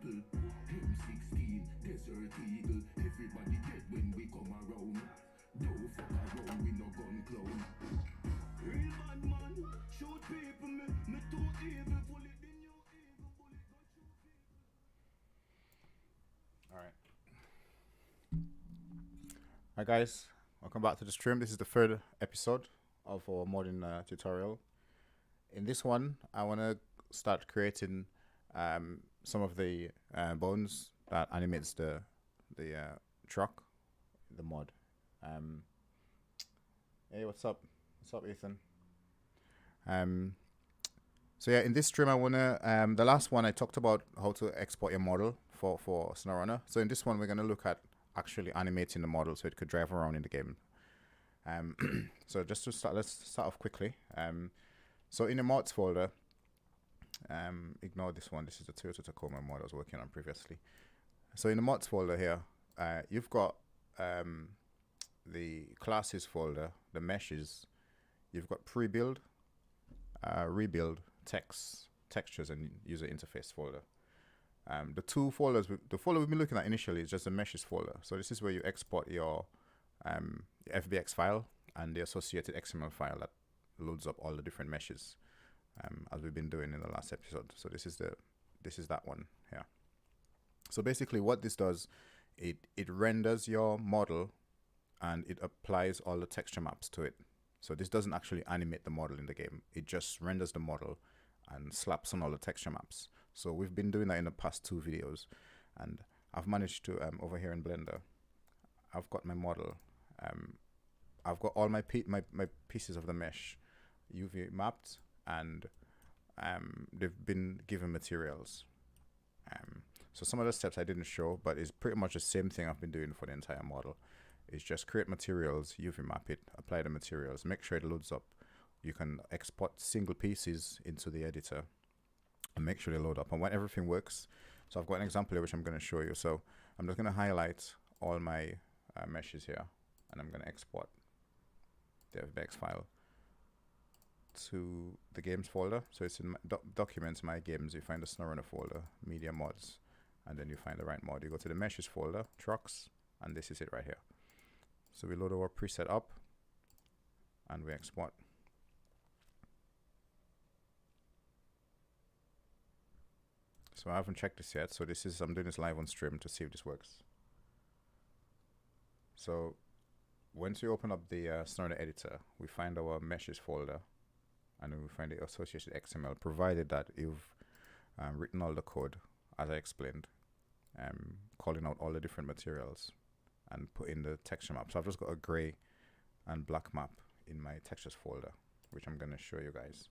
people. M16, Desert Eagle. Everybody dead when we come around. Don't fuck around, we no gun clown. Real bad man, shoot people, me too evil. Bullet in your evil, bullet go shoot people. Alright. Hi guys, welcome back to the stream. This is the third episode of our modding tutorial. In this one, I want to start creating some of the bones that animates the truck, the mod. Hey, what's up? What's up, Ethan? So yeah, in this stream, I wanna the last one I talked about how to export your model for SnowRunner. So in this one, we're gonna look at actually animating the model so it could drive around in the game. So just to start, let's start off quickly. So in the mods folder, ignore this one. This is the Toyota Tacoma mod I was working on previously. So in the mods folder here, you've got the classes folder, the meshes. You've got pre-build, rebuild, text, textures, and user interface folder. The two folders, the folder we've been looking at initially is just the meshes folder. So this is where you export your FBX file and the associated XML file that loads up all the different meshes, as we've been doing in the last episode. So this is that one here. So basically, what this does, it renders your model and it applies all the texture maps to it. So this doesn't actually animate the model in the game. It just renders the model and slaps on all the texture maps. So we've been doing that in the past 2 videos, and I've managed to over here in Blender, I've got my model. I've got all my pieces of the mesh UV mapped, and they've been given materials. So some of the steps I didn't show, but it's pretty much the same thing I've been doing for the entire model. It's just create materials, UV map it, apply the materials, make sure it loads up. You can export single pieces into the editor and make sure they load up. And when everything works, so I've got an example here which I'm going to show you. So I'm just going to highlight all my meshes here, and I'm going to export the FBX file to the games folder. So it's in my documents, my games. You find the SnowRunner folder, media mods, and then you find the right mod. You go to the meshes folder, trucks, and this is it right here. So we load our preset up and we export. So I haven't checked this yet. So I'm doing this live on stream to see if this works. So once we open up the SnowRunner editor, we find our meshes folder, and then we find the associated XML, provided that you've written all the code as I explained, calling out all the different materials and put in the texture map. So I've just got a gray and black map in my textures folder, which I'm going to show you guys.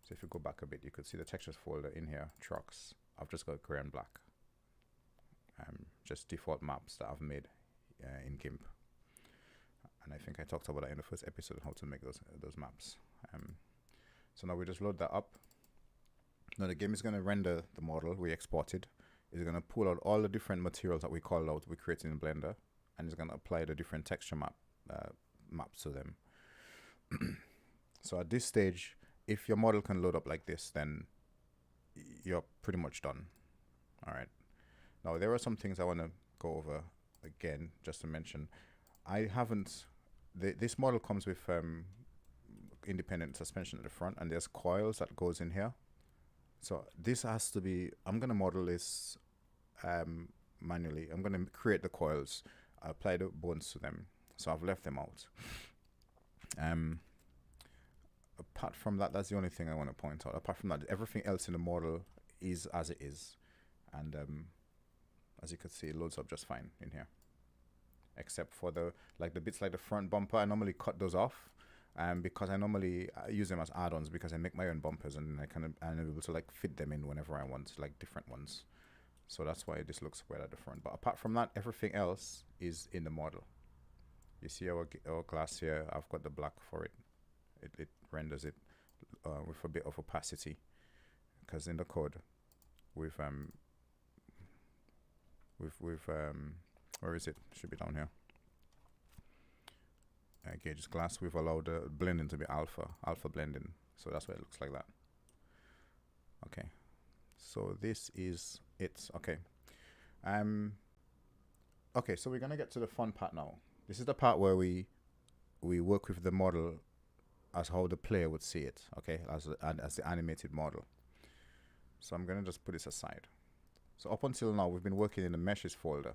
So if you go back a bit, you could see the textures folder in here, trucks. I've just got gray and black, just default maps that I've made in GIMP. And I think I talked about that in the first episode, how to make those maps. So now we just load that up. Now the game is going to render the model we exported. It's going to pull out all the different materials that we called out, we created in Blender, and it's going to apply the different texture maps to them. So at this stage, if your model can load up like this, then you're pretty much done. All right. Now there are some things I want to go over again, just to mention. I haven't. This model comes with independent suspension at the front, and there's coils that goes in here. So this has to be. I'm gonna model this manually. I'm gonna create the coils, apply the bones to them. So I've left them out. Apart from that, that's the only thing I want to point out. Apart from that, everything else in the model is as it is, and as you can see, it loads up just fine in here, except for the bits like the front bumper. I normally cut those off, because I normally use them as add-ons, because I make my own bumpers, and I'm able to like fit them in whenever I want, like different ones. So that's why this looks weird at the front. But apart from that, everything else is in the model. You see our glass here. I've got the black for it. It renders it with a bit of opacity, because in the code we've where is it? Should be down here. Gauges glass. We've allowed the blending to be alpha blending, so that's why it looks like that. Okay, So this is it. Okay. Okay, so we're gonna get to the fun part now. This is the part where we work with the model as how the player would see it, okay, as the animated model. So I'm gonna just put this aside. So up until now, we've been working in the meshes folder.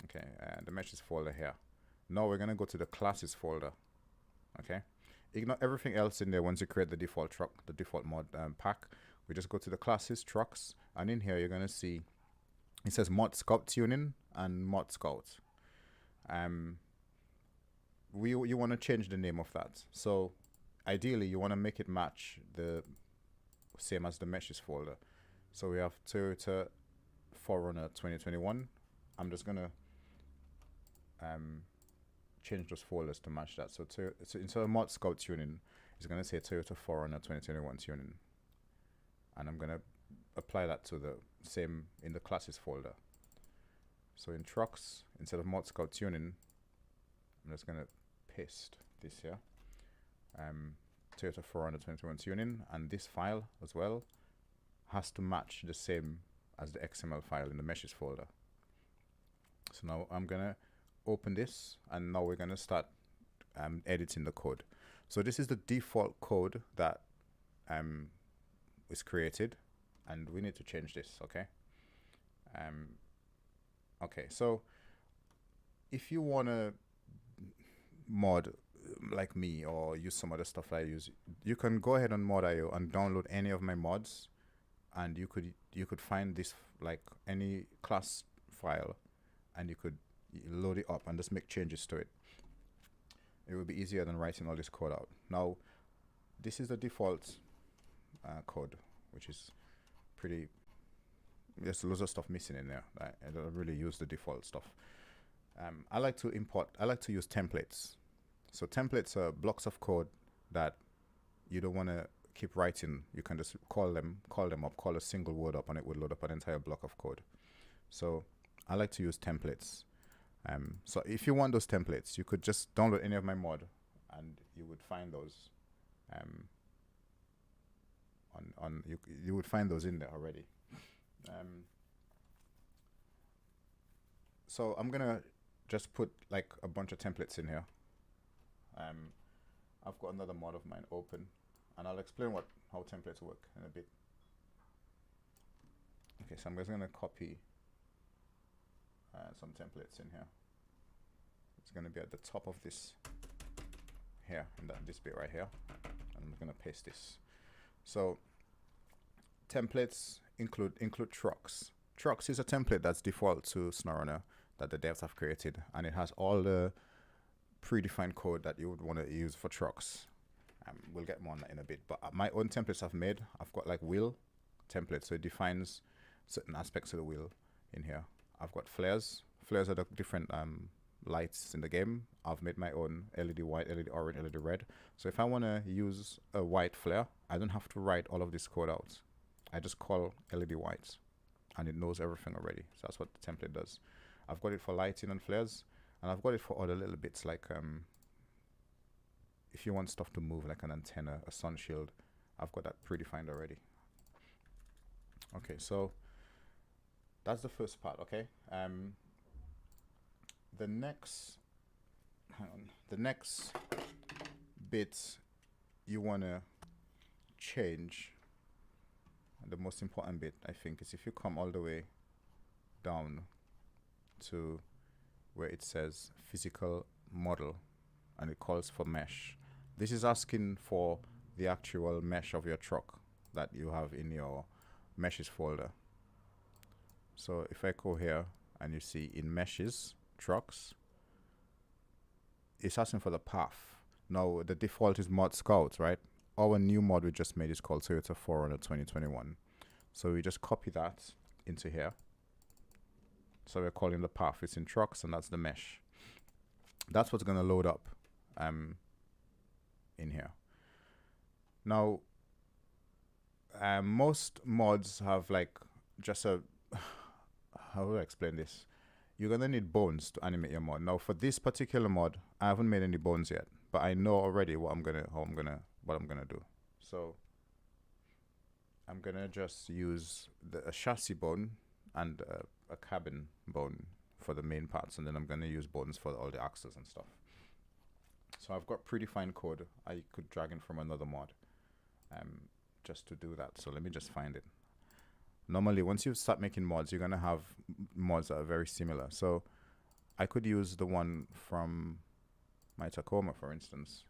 Okay, and the meshes folder here. Now we're gonna go to the classes folder. Okay, ignore everything else in there once you create the default truck, the default mod pack. We just go to the classes, trucks, and in here you're gonna see it says mod scout tuning and mod scout. You want to change the name of that. So ideally you want to make it match the same as the meshes folder. So we have Toyota 4Runner 2021. I'm just gonna change those folders to match that. So instead of mod scout tuning, it's gonna say Toyota 4Runner 2021 tuning, and I'm gonna apply that to the same in the classes folder. So in trucks, instead of mod scout tuning, I'm just gonna paste this here, Toyota 4Runner 2021 tuning, and this file as well has to match the same as the XML file in the meshes folder. So now I'm gonna open this, and now we're gonna start editing the code. So this is the default code that is created, and we need to change this. Okay. Okay, so if you wanna mod like me or use some other stuff I use, you can go ahead on mod.io and download any of my mods, and you could find this like any class file, and you could load it up and just make changes to it. It would be easier than writing all this code out. Now this is the default code, which is pretty, there's loads of stuff missing in there. I don't really use the default stuff. I like to use templates. So templates are blocks of code that you don't want to keep writing. You can just call them up, call a single word up, and it would load up an entire block of code. So I like to use templates. So if you want those templates, you could just download any of my mod, and you would find those. You would find those in there already. So I'm gonna just put like a bunch of templates in here. I've got another mod of mine open, and I'll explain how templates work in a bit. Okay, so I'm just gonna copy some templates in here. It's gonna be at the top of this here, in this bit right here. I'm gonna paste this. So templates include trucks. Trucks is a template that's default to SnowRunner that the devs have created, and it has all the predefined code that you would want to use for trucks. We'll get more on that in a bit, but my own templates I've made, I've got like wheel templates, so it defines certain aspects of the wheel in here. I've got flares. Flares are the different lights in the game. I've made my own LED white, LED orange, LED red. So if I want to use a white flare, I don't have to write all of this code out. I just call LED white, and it knows everything already. So that's what the template does. I've got it for lighting and flares, and I've got it for other little bits like if you want stuff to move like an antenna, a sun shield, I've got that predefined already. Okay, so that's the first part. Okay, the next bit you want to change, and the most important bit I think is if you come all the way down to where it says physical model and it calls for mesh. This is asking for the actual mesh of your truck that you have in your meshes folder. So if I go here and you see in meshes trucks, it's asking for the path. Now the default is mod scout, right? Our new mod we just made is called Toyota 4Runner 2021. So we just copy that into here. So we're calling the path, it's in trucks, and that's the mesh. That's what's going to load up in here. Now most mods have like just a how do I explain this? You're gonna need bones to animate your mod. Now for this particular mod, I haven't made any bones yet, but I know already what I'm gonna do. So I'm gonna just use a chassis bone and a cabin bone for the main parts, and then I'm gonna use bones for all the axles and stuff. So I've got predefined code I could drag in from another mod just to do that. So let me just find it. Normally, once you start making mods, you're gonna have mods that are very similar. So I could use the one from my Tacoma, for instance,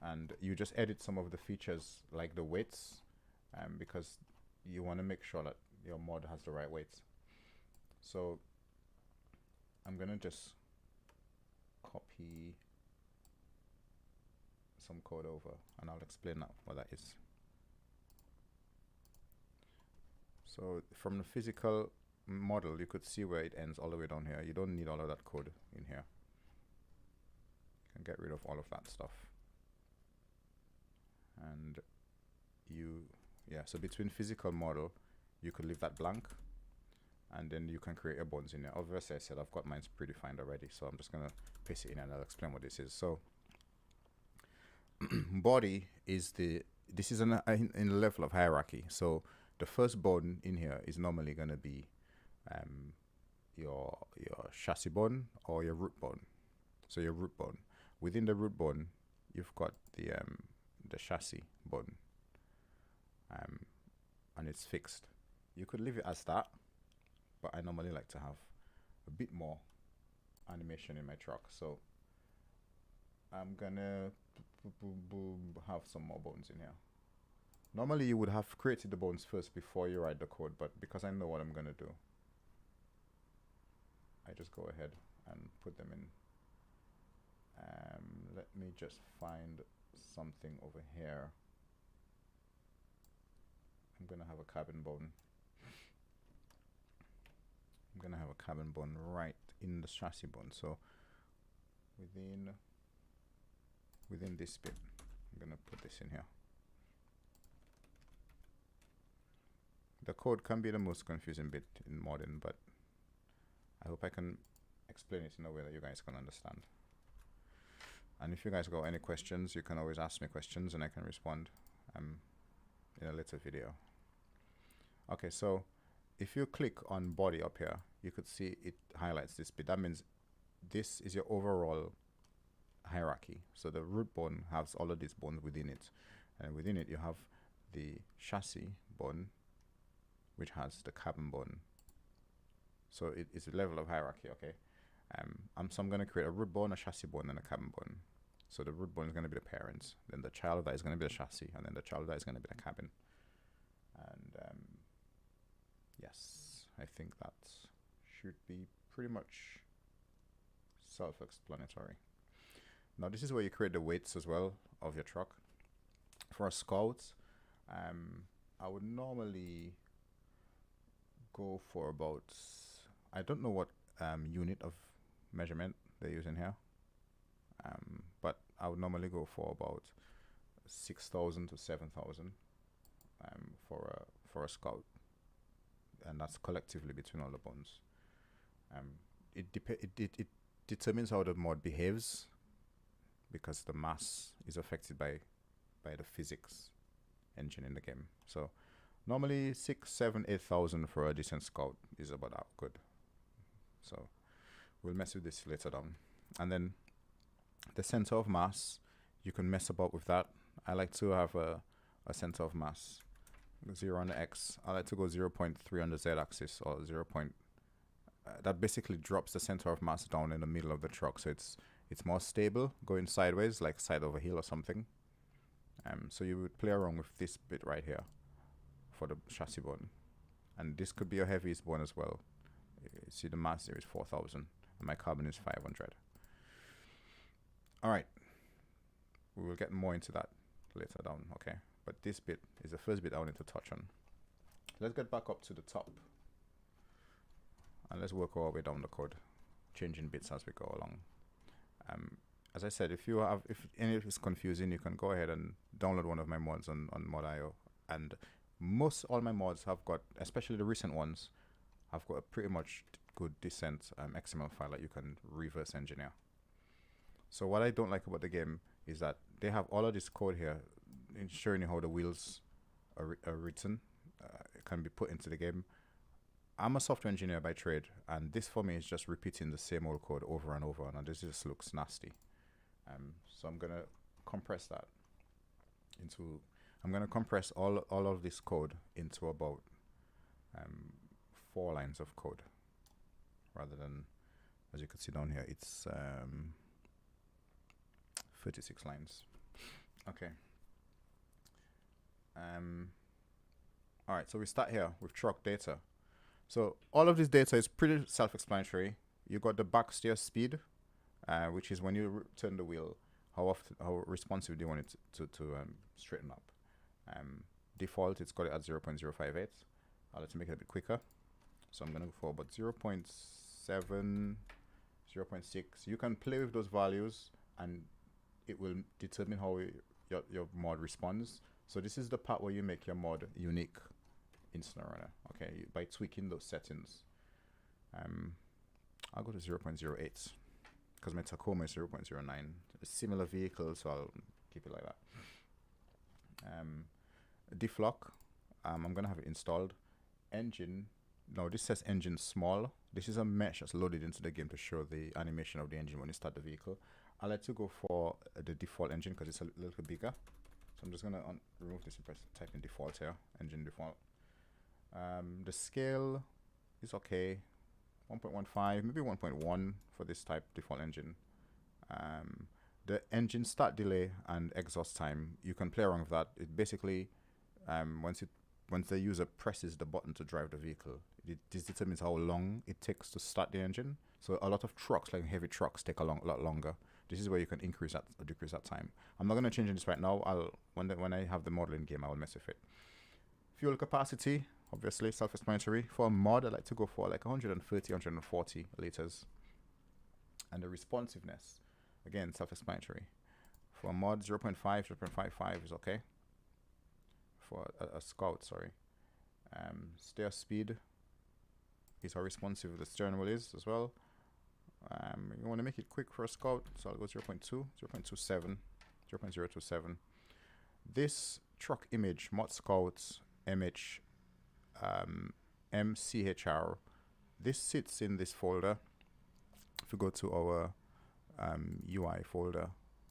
and you just edit some of the features like the weights, because you want to make sure that your mod has the right weights. So I'm gonna just copy some code over, and I'll explain that what that is. So from the physical model, you could see where it ends all the way down here. You don't need all of that code in here. You can get rid of all of that stuff. And so between physical model, you could leave that blank, and then you can create your bones in there. Obviously, I said I've got mine predefined already, so I'm just gonna paste it in and I'll explain what this is. So body is this is in the level of hierarchy. So the first bone in here is normally gonna be your chassis bone or your root bone. So your root bone. Within the root bone, you've got the chassis bone, and it's fixed. You could leave it as that, but I normally like to have a bit more animation in my truck. So I'm gonna have some more bones in here. Normally you would have created the bones first before you write the code, but because I know what I'm gonna do, I just go ahead and put them in. Let me just find something over here. I'm gonna have a cabin bone. I'm gonna have a cabin bone right in the chassis bone. So within this bit, I'm gonna put this in here. The code can be the most confusing bit in modding, but I hope I can explain it in a way that you guys can understand. And if you guys got any questions, you can always ask me questions and I can respond in a later video. Okay, so if you click on body up here, you could see it highlights this bit. That means this is your overall hierarchy. So the root bone has all of these bones within it, and within it you have the chassis bone, which has the cabin bone. So it is a level of hierarchy. Okay, so I'm going to create a root bone, a chassis bone, and a cabin bone. So the root bone is going to be the parents, then the child of that is going to be the chassis, and then the child of that is going to be the cabin. And yes, I think that should be pretty much self-explanatory. Now this is where you create the weights as well of your truck. For a Scout, I would normally go for about, I don't know what unit of measurement they're using here, but I would normally go for about 6,000 to 7,000 for a Scout, and that's collectively between all the bones. It determines how the mod behaves, because the mass is affected by the physics engine in the game. So normally 6, 7, 8,000 for a decent Scout is about that good. So we'll mess with this later down. And then the center of mass, you can mess about with that. I like to have a center of mass 0 on the X. I like to go 0.3 on the Z axis, or 0. That basically drops the center of mass down in the middle of the truck, so it's more stable going sideways, like side over heel or something. So you would play around with this bit right here for the chassis bone, and this could be your heaviest bone as well. See, the mass there is 4,000 and my carbon is 500. All right, we will get more into that later down. Okay, but this bit is the first bit I wanted to touch on. Let's get back up to the top and let's work our way down the code, changing bits as we go along. As I said, if any of it's confusing, you can go ahead and download one of my mods on mod.io, and all my mods have got, especially the recent ones, have got a pretty much good decent XML file that you can reverse engineer. So what I don't like about the game is that they have all of this code here showing you how the wheels written. It can be put into the game. I'm a software engineer by trade, and this for me is just repeating the same old code over and over, and this just looks nasty. So I'm gonna compress that into. I'm gonna compress all of this code into about 4 lines of code, rather than, as you can see down here, it's 36 lines. Okay. All right, so we start here with truck data. So all of this data is pretty self-explanatory. You got the back steer speed, which is when you turn the wheel, how responsive do you want it to straighten up. Default, it's got it at 0.058. I'll let you make it a bit quicker. So I'm gonna go for about 0.7, 0.6. You can play with those values, and it will determine how your mod responds. So this is the part where you make your mod unique in SnowRunner, okay, by tweaking those settings. I'll go to 0.08 because my Tacoma is 0.09. A similar vehicle, so I'll keep it like that. Deflock, I'm gonna have it installed. Engine, no, this says engine small. This is a mesh that's loaded into the game to show the animation of the engine when you start the vehicle. I like to go for the default engine because it's a little bit bigger. So I'm just gonna remove this and type in default here, engine default. The scale is okay, 1.15, maybe 1.1 for this type default engine. The engine start delay and exhaust time, you can play around with that. It basically, once the user presses the button to drive the vehicle, this determines how long it takes to start the engine. So a lot of trucks, like heavy trucks, take a lot longer. This is where you can increase that or decrease that time. I'm not going to change this right now. When I have the model in game, I will mess with it. Fuel capacity, obviously self-explanatory. For a mod, I like to go for like 130, 140 liters. And the responsiveness, again, self-explanatory. For a mod, 0.5, 0.55 is okay. For a scout, sorry. Steer speed is how responsive the steering wheel is as well. You want to make it quick for a scout, so I'll go 0.2, 0.27, 0.027. This truck image, mod scouts, MH, MCHR, this sits in this folder. If we go to our UI folder,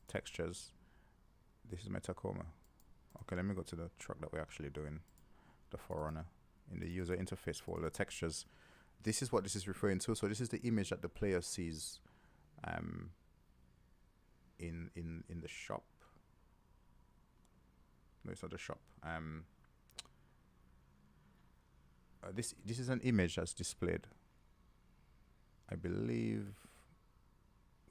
textures, this is my Tacoma. Okay, let me go to the truck that we're actually doing, the 4Runner. In the user interface folder, textures, this is what this is referring to. So this is the image that the player sees in the shop. No, it's not the shop. This is an image that's displayed, I believe,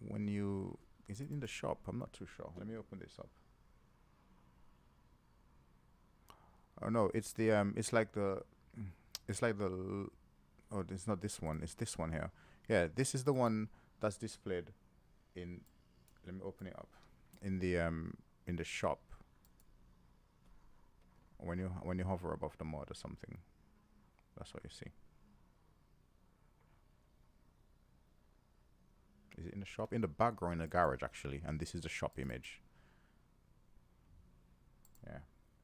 when you, is it in the shop? I'm not too sure. Let me open this up. Oh no, it's the it's like the oh, it's not this one, it's this one here. Yeah, this is the one that's displayed in, let me open it up, in the shop when you hover above the mod or something. That's what you see. Is it in the shop? In the background, in the garage actually, and this is the shop image. Yeah.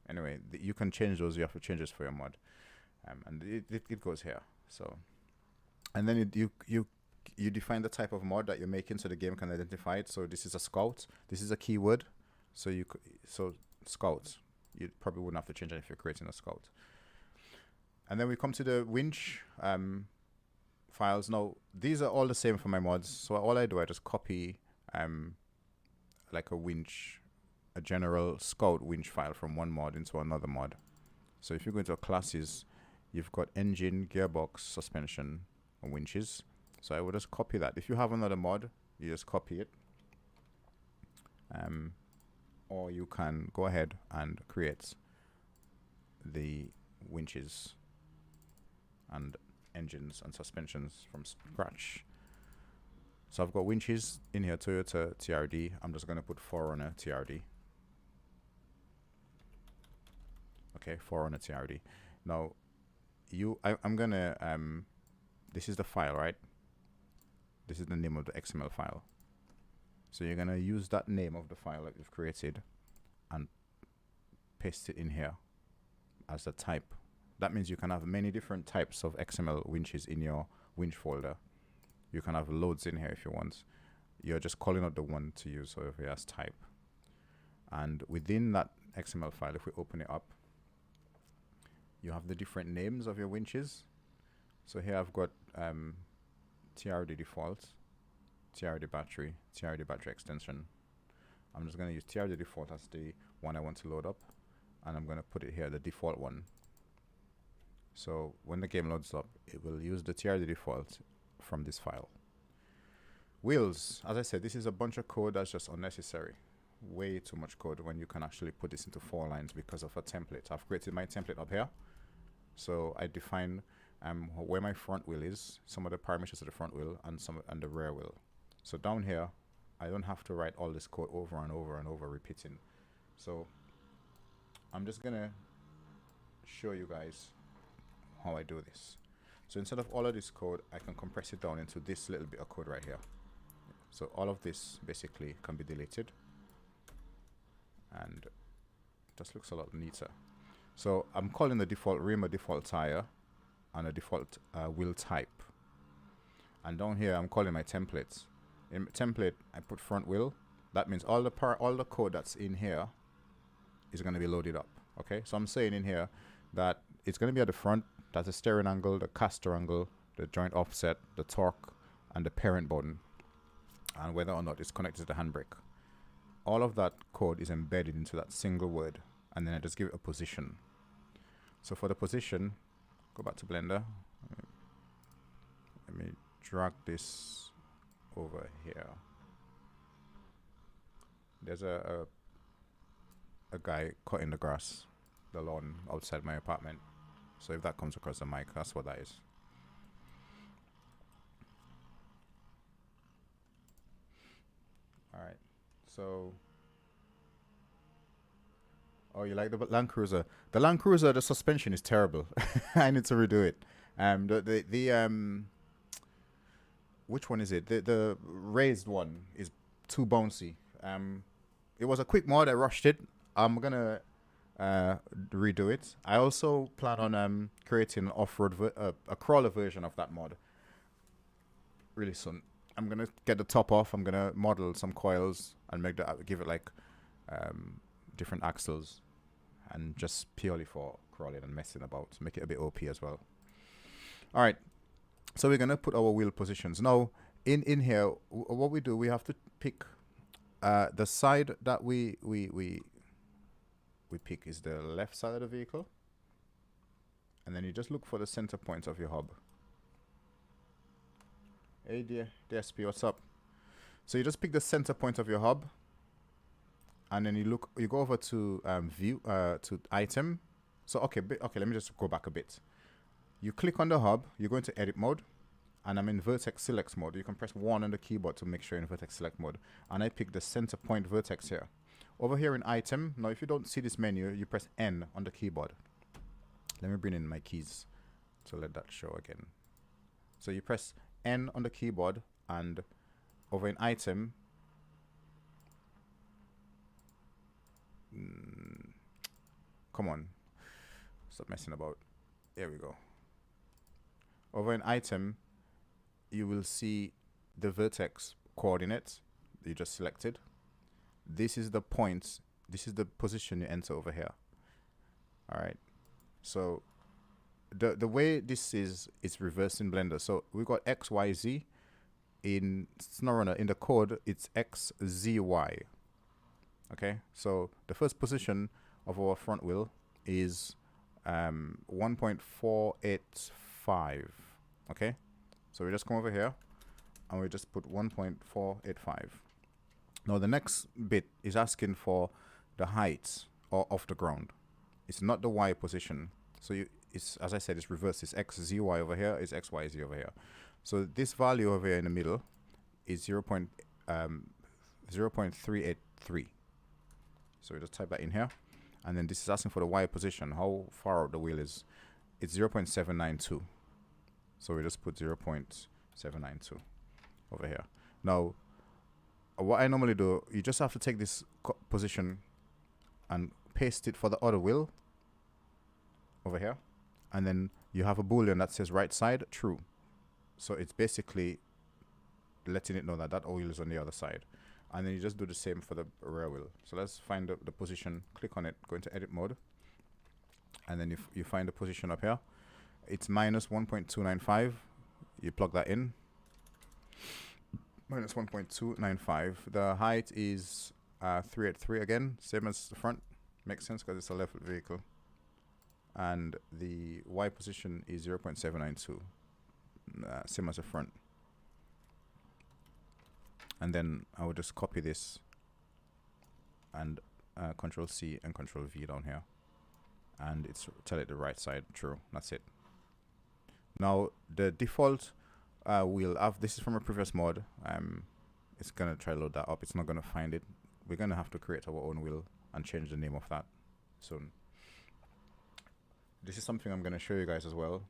Anyway, you can change those. You have to change this for your mod, and it goes here. So, and then you define the type of mod that you're making, so the game can identify it. So this is a scout. This is a keyword. So scout. You probably wouldn't have to change it if you're creating a scout. And then we come to the winch files. Now these are all the same for my mods. So all I do, I just copy like a winch, a general scout winch file from one mod into another mod. So if you go into classes, you've got engine, gearbox, suspension, and winches. So I would just copy that. If you have another mod, you just copy it. Or you can go ahead and create the winches and engines and suspensions from scratch. So I've got winches in here, Toyota TRD. I'm just going to put 4Runner TRD. Okay, 4Runner TRD. Now, I'm going to, this is the file, right? This is the name of the XML file. So you're going to use that name of the file that you've created and paste it in here. as a type. That means you can have many different types of XML winches in your winch folder. You can have loads in here if you want. You're just calling out the one to use over here as type. And within that XML file, if we open it up, you have the different names of your winches. So here I've got TRD default, TRD battery extension. I'm just going to use TRD default as the one I want to load up, and I'm going to put it here, the default one. So when the game loads up, it will use the TRD default from this file. Wheels, as I said, this is a bunch of code that's just unnecessary. Way too much code when you can actually put this into 4 lines because of a template. I've created my template up here. So I define where my front wheel is, some of the parameters of the front wheel, and the rear wheel. So down here, I don't have to write all this code over and over and over repeating. So I'm just gonna show you guys how I do this. So instead of all of this code, I can compress it down into this little bit of code right here. So all of this basically can be deleted, and just looks a lot neater. So I'm calling the default rim a default tire and a default wheel type. And down here, I'm calling my templates. In template, I put front wheel. That means all the code that's in here is going to be loaded up. Okay, so I'm saying in here that it's going to be at the front. That's the steering angle, the caster angle, the joint offset, the torque, and the parent button, and whether or not it's connected to the handbrake. All of that code is embedded into that single word, and then I just give it a position. So for the position, go back to Blender. Let me drag this over here. There's a guy cutting the grass, the lawn outside my apartment. So if that comes across the mic, that's what that is. All right. So, oh, you like the Land Cruiser? The Land Cruiser, the suspension is terrible. I need to redo it. Which one is it? The raised one is too bouncy. It was a quick mod. I rushed it. I'm gonna redo it. I also plan on creating an off-road a crawler version of that mod really soon. I'm gonna get the top off. I'm gonna model some coils and make that, give it like different axles, and just purely for crawling and messing about. Make it a bit OP as well. All right. So we're gonna put our wheel positions now. In here, what we do, we have to pick the side that we pick is the left side of the vehicle, and then you just look for the center point of your hub. Hey dear DSP, what's up? So you just pick the center point of your hub, and then you go over to view, to item. So okay, let me just go back a bit. You click on the hub, you go into edit mode, and I'm in vertex select mode. You can press 1 on the keyboard to make sure you're in vertex select mode, and I pick the center point vertex here. Over here in item, now if you don't see this menu, you press N on the keyboard. Let me bring in my keys to let that show again. So you press N on the keyboard, and over in item, come on, stop messing about. There we go. Over in item, you will see the vertex coordinates you just selected. This is the points. This is the position you enter over here. All right. So the way this is, it's reversed in Blender. So we got X, Y, Z. In SnowRunner, in the code, it's X, Z, Y. Okay. So the first position of our front wheel is 1.485. Okay. So we just come over here and we just put 1.485. Now the next bit is asking for the height or off the ground. It's not the Y position. So it's, as I said, it's reversed. It's X, Z, Y over here. It's X, Y, Z over here. So this value over here in the middle is 0.383. So we just type that in here. And then this is asking for the Y position, how far out the wheel is. It's 0.792. So we just put 0.792 over here. Now, what I normally do, you just have to take this position and paste it for the other wheel. over here, and then you have a boolean that says right side true. So it's basically letting it know that that oil is on the other side. And then you just do the same for the rear wheel. So let's find the position, click on it, go into edit mode, and then you find the position up here. It's minus 1.295. You plug that in. Minus 1.295. The height is 383 again, same as the front. Makes sense because it's a left vehicle. And the Y position is 0.792, same as the front. And then I would just copy this and Control C and Control V down here, and it's tell it the right side true. That's it. Now the default wheel this is from a previous mod. It's gonna try to load that up. It's not gonna find it. We're gonna have to create our own wheel and change the name of that soon. This is something I'm gonna show you guys as well.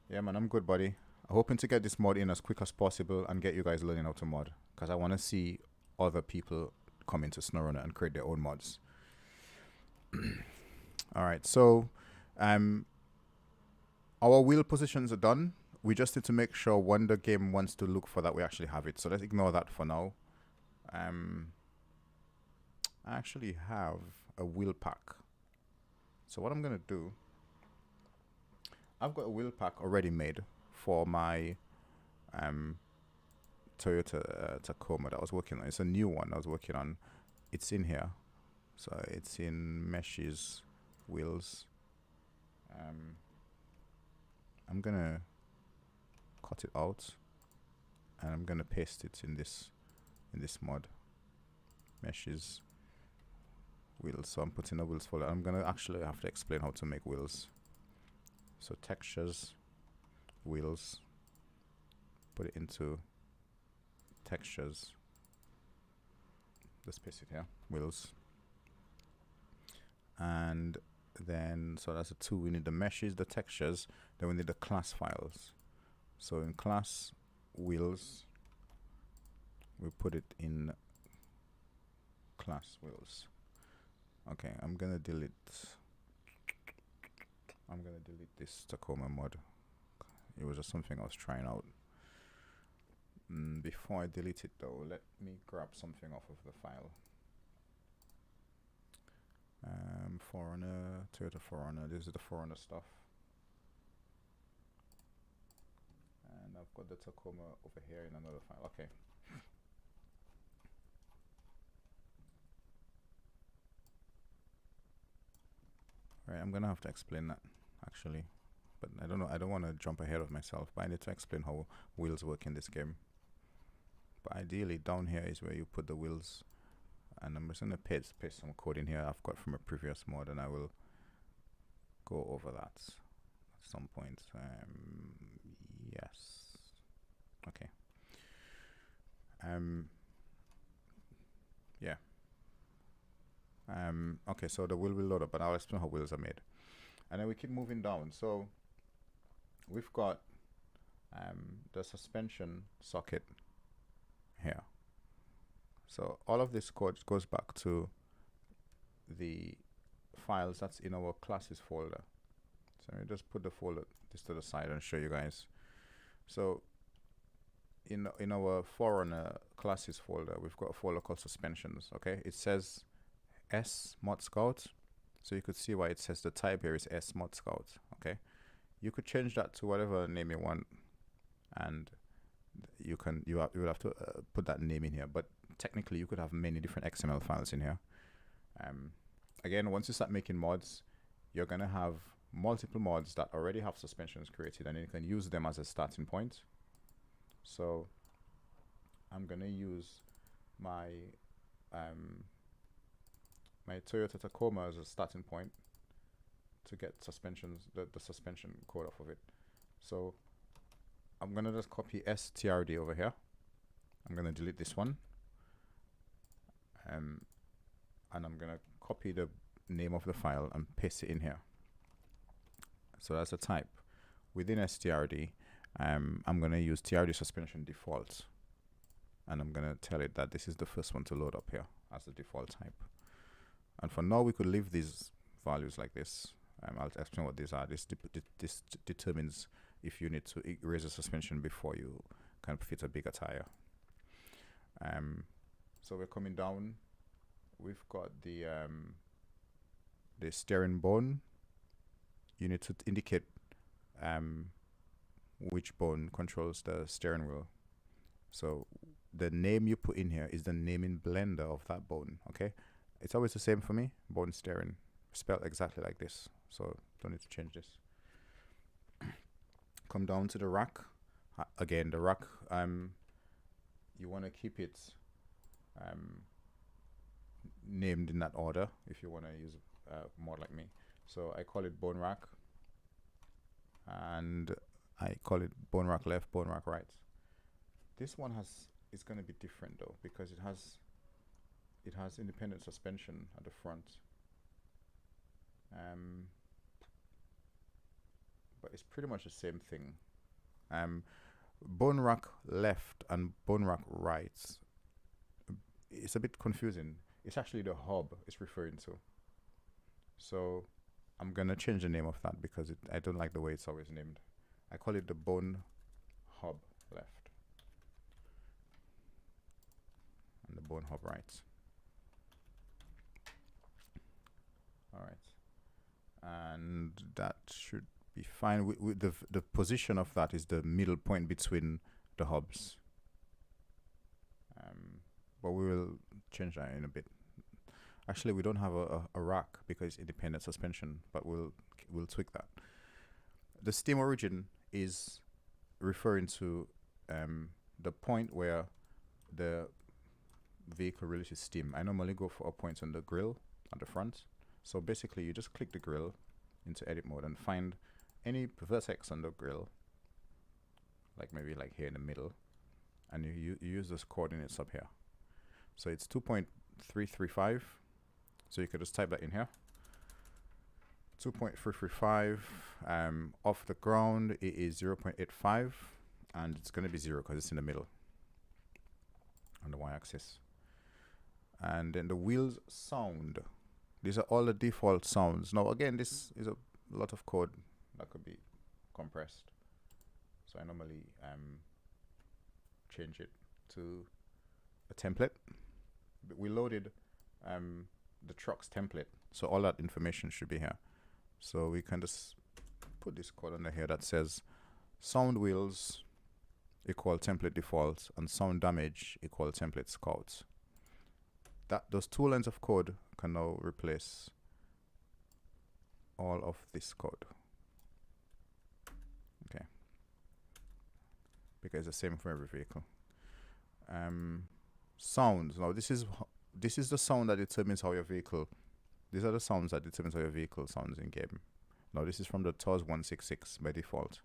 Yeah, man, I'm good, buddy. I'm hoping to get this mod in as quick as possible and get you guys learning how to mod, because I want to see other people come into SnowRunner and create their own mods. All right, so our wheel positions are done. We just need to make sure when the game wants to look for that, we actually have it. So let's ignore that for now. I actually have a wheel pack. So what I'm going to do, I've got a wheel pack already made for my Toyota Tacoma that I was working on. It's a new one I was working on. It's in here. So it's in meshes, wheels. I'm going to cut it out and I'm going to paste it in this mod. Meshes, wheels. So I'm putting a wheels folder. I'm going to actually have to explain how to make wheels. So textures, wheels, put it into textures, just paste it here, wheels, and then so that's the two. We need the meshes, the textures, then we need the class files. So in class wheels, we put it in class wheels. Okay, I'm gonna delete this Tacoma mod. It was just something I was trying out. Before I delete it though, let me grab something off of the file. 4Runner, Toyota 4Runner, this is the 4Runner stuff. And I've got the Tacoma over here in another file, okay. Right, I'm gonna have to explain that actually. But I don't know, I don't want to jump ahead of myself, but I need to explain how wheels work in this game. But ideally down here is where you put the wheels, and I'm just going to paste some code in here I've got from a previous mod, and I will go over that at some point. Yes. Okay. Yeah. Okay, so the wheel will load up, but I'll explain how wheels are made. And then we keep moving down. So we've got the suspension socket here. So all of this code goes back to the files that's in our classes folder. So I just put the folder this to the side and show you guys. So in our 4Runner classes folder, we've got a folder called suspensions. Okay, it says S mod scout. So you could see why it says the type here is S mod scout. Okay, you could change that to whatever name you want, and you would have to put that name in here. But technically, you could have many different XML files in here. Again, once you start making mods, you're gonna have multiple mods that already have suspensions created, and you can use them as a starting point. So I'm gonna use my my Toyota Tacoma as a starting point to get suspensions, the suspension code off of it. So I'm gonna just copy strd over here. I'm gonna delete this one, and I'm gonna copy the name of the file and paste it in here. So that's the type. Within strd, I'm gonna use trd suspension default, and I'm gonna tell it that this is the first one to load up here as the default type. And for now, we could leave these values like this. I'll explain what these are. This determines if you need to raise the suspension before you can fit a bigger tire. So we're coming down. We've got the steering bone. You need to indicate which bone controls the steering wheel. So the name you put in here is the naming blender of that bone. Okay, it's always the same for me. Bone steering, spelled exactly like this. So don't need to change this. Come down to the rack. Again, the rack. You want to keep it named in that order if you want to use more like me. So I call it bone rack, and I call it bone rack left, bone rack right. This one is going to be different though, because it has independent suspension at the front. But it's pretty much the same thing. Bone rack left and bone rack right, it's a bit confusing. It's actually the hub it's referring to. So I'm gonna change the name of that because I don't like the way it's always named. I call it the bone hub left and the bone hub right. All right, and that should be fine. With the position of that is the middle point between the hubs. But we will change that in a bit. Actually, we don't have a rack because it's independent suspension, but we'll tweak that. The steam origin is referring to the point where the vehicle releases steam. I normally go for a point on the grill at the front. So basically, you just click the grill into edit mode and find any vertex on the grill, like maybe like here in the middle, and you use those coordinates up here. So it's 2.335. So you could just type that in here. 2.335. Off the ground, it is 0.85, and it's going to be 0 because it's in the middle on the y-axis. And then the wheels sound. These are all the default sounds. Now again, this is a lot of code that could be compressed. So I normally change it to a template. We loaded the truck's template, so all that information should be here. So we can just put this code under here that says sound wheels equal template defaults and sound damage equal template scouts. Those two lines of code can now replace all of this code. Okay, because it's the same for every vehicle. Sounds. Now this is the sound that determines how your vehicle. These are the sounds that determines how your vehicle sounds in game. Now this is from the TOS 166 by default.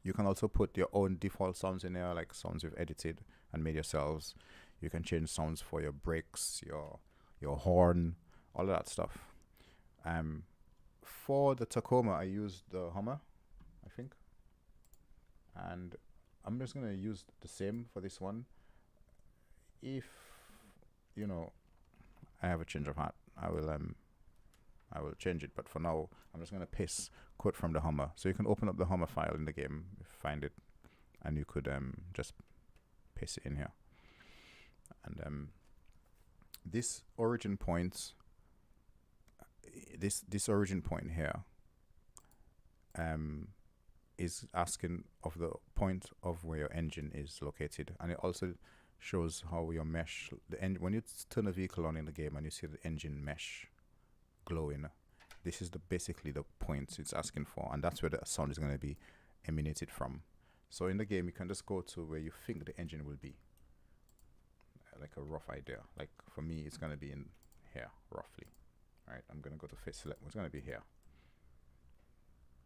You can also put your own default sounds in there, like sounds you've edited and made yourselves. You can change sounds for your brakes, your horn, all of that stuff. For the Tacoma, I used the Hummer, I think, and I'm just gonna use the same for this one. If you know I have a change of heart, I will change it, but for now I'm just gonna paste code from the Hummer. So you can open up the Hummer file in the game, find it, and you could just paste it in here. And this origin point, this origin point here, is asking of the point of where your engine is located, and it also shows how your mesh, when you turn a vehicle on in the game and you see the engine mesh glowing, this is basically the point it's asking for, and that's where the sound is going to be emanated from. So in the game, you can just go to where you think the engine will be, like a rough idea. Like for me, it's going to be in here roughly. All right, I'm going to go to face select. It's going to be here.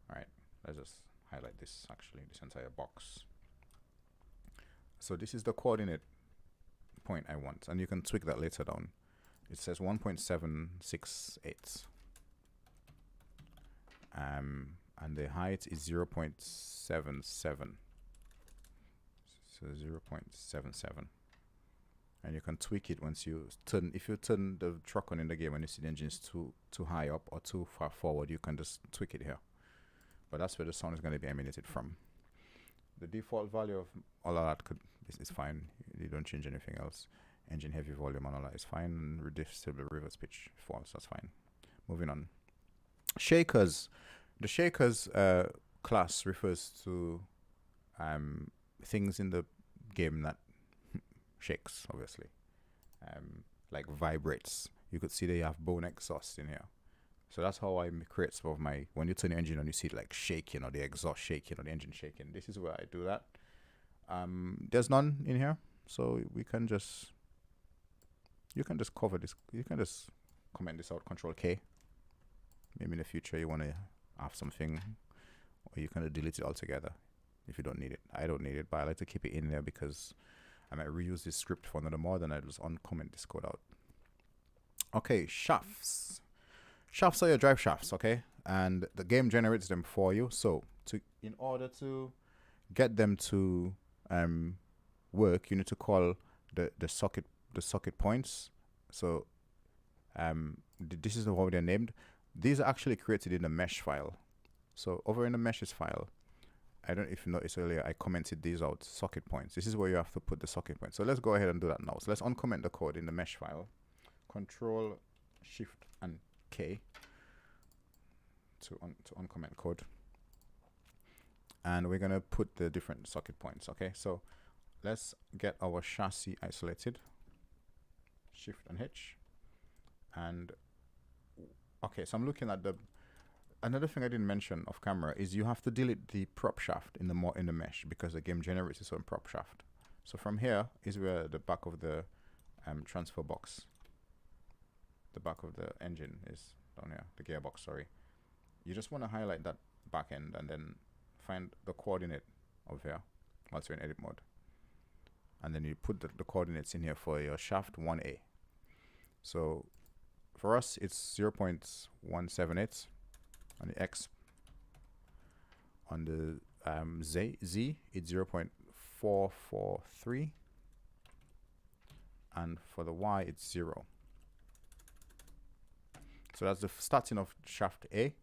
All right, let's just highlight this, actually, this entire box. So this is the coordinate point I want, and you can tweak that later down. It says 1.768, and the height is 0.77, so 0.77. and you can tweak it once you turn. If you turn the truck on in the game and you see the engine is too high up or too far forward, you can just tweak it here. But that's where the sound is going to be emanated from. The default value of all of that is fine. You don't change anything else. Engine heavy volume and all that is fine. Reducible reverse pitch false, that's fine. Moving on. Shakers. The shakers class refers to things in the game that shakes, obviously. Like vibrates. You could see they have bone exhaust in here. So that's how I create some of my, when you turn the engine on, you see it like shaking, or the exhaust shaking, or the engine shaking. This is where I do that. There's none in here, so we can just, you can just cover this, you can just comment this out, Control K. Maybe in the future you want to have something, or you can delete it altogether if you don't need it. I don't need it, but I like to keep it in there because I might reuse this script for another mod, and I just uncomment this code out. Okay, shafts. Shafts are your drive shafts, okay? And the game generates them for you. So in order to get them to work, you need to call the socket points. So this is how they're named. These are actually created in the mesh file. So over in the meshes file, I don't know if you noticed earlier, I commented these out, socket points. This is where you have to put the socket points. So let's go ahead and do that now. So let's uncomment the code in the mesh file. Control Shift and K to uncomment code, and we're gonna put the different socket points. Okay, so let's get our chassis isolated. Shift and H, and okay, so I'm looking at the, another thing I didn't mention off camera is you have to delete the prop shaft in the mesh because the game generates its own prop shaft. So from here is where the back of the transfer box, the back of the engine is down here, the gearbox, sorry. You just want to highlight that back end and then find the coordinate of here once you're in edit mode. And then you put the coordinates in here for your shaft 1A. So for us, it's 0.178 on the X. On the Z, it's 0.443. And for the Y, it's 0. So that's the starting of shaft A,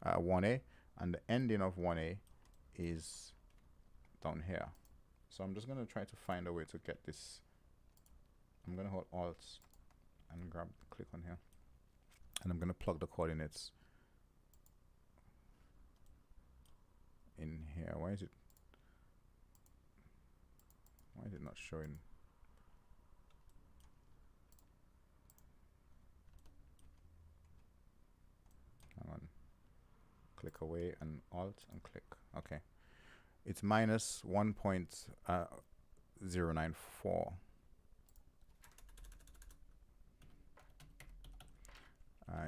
1A, and the ending of 1A is down here. So I'm just going to try to find a way to get this. I'm going to hold Alt and click on here. And I'm going to plug the coordinates in here. Why is it not showing? Hang on. Click away and Alt and click. Okay. It's minus 1.094.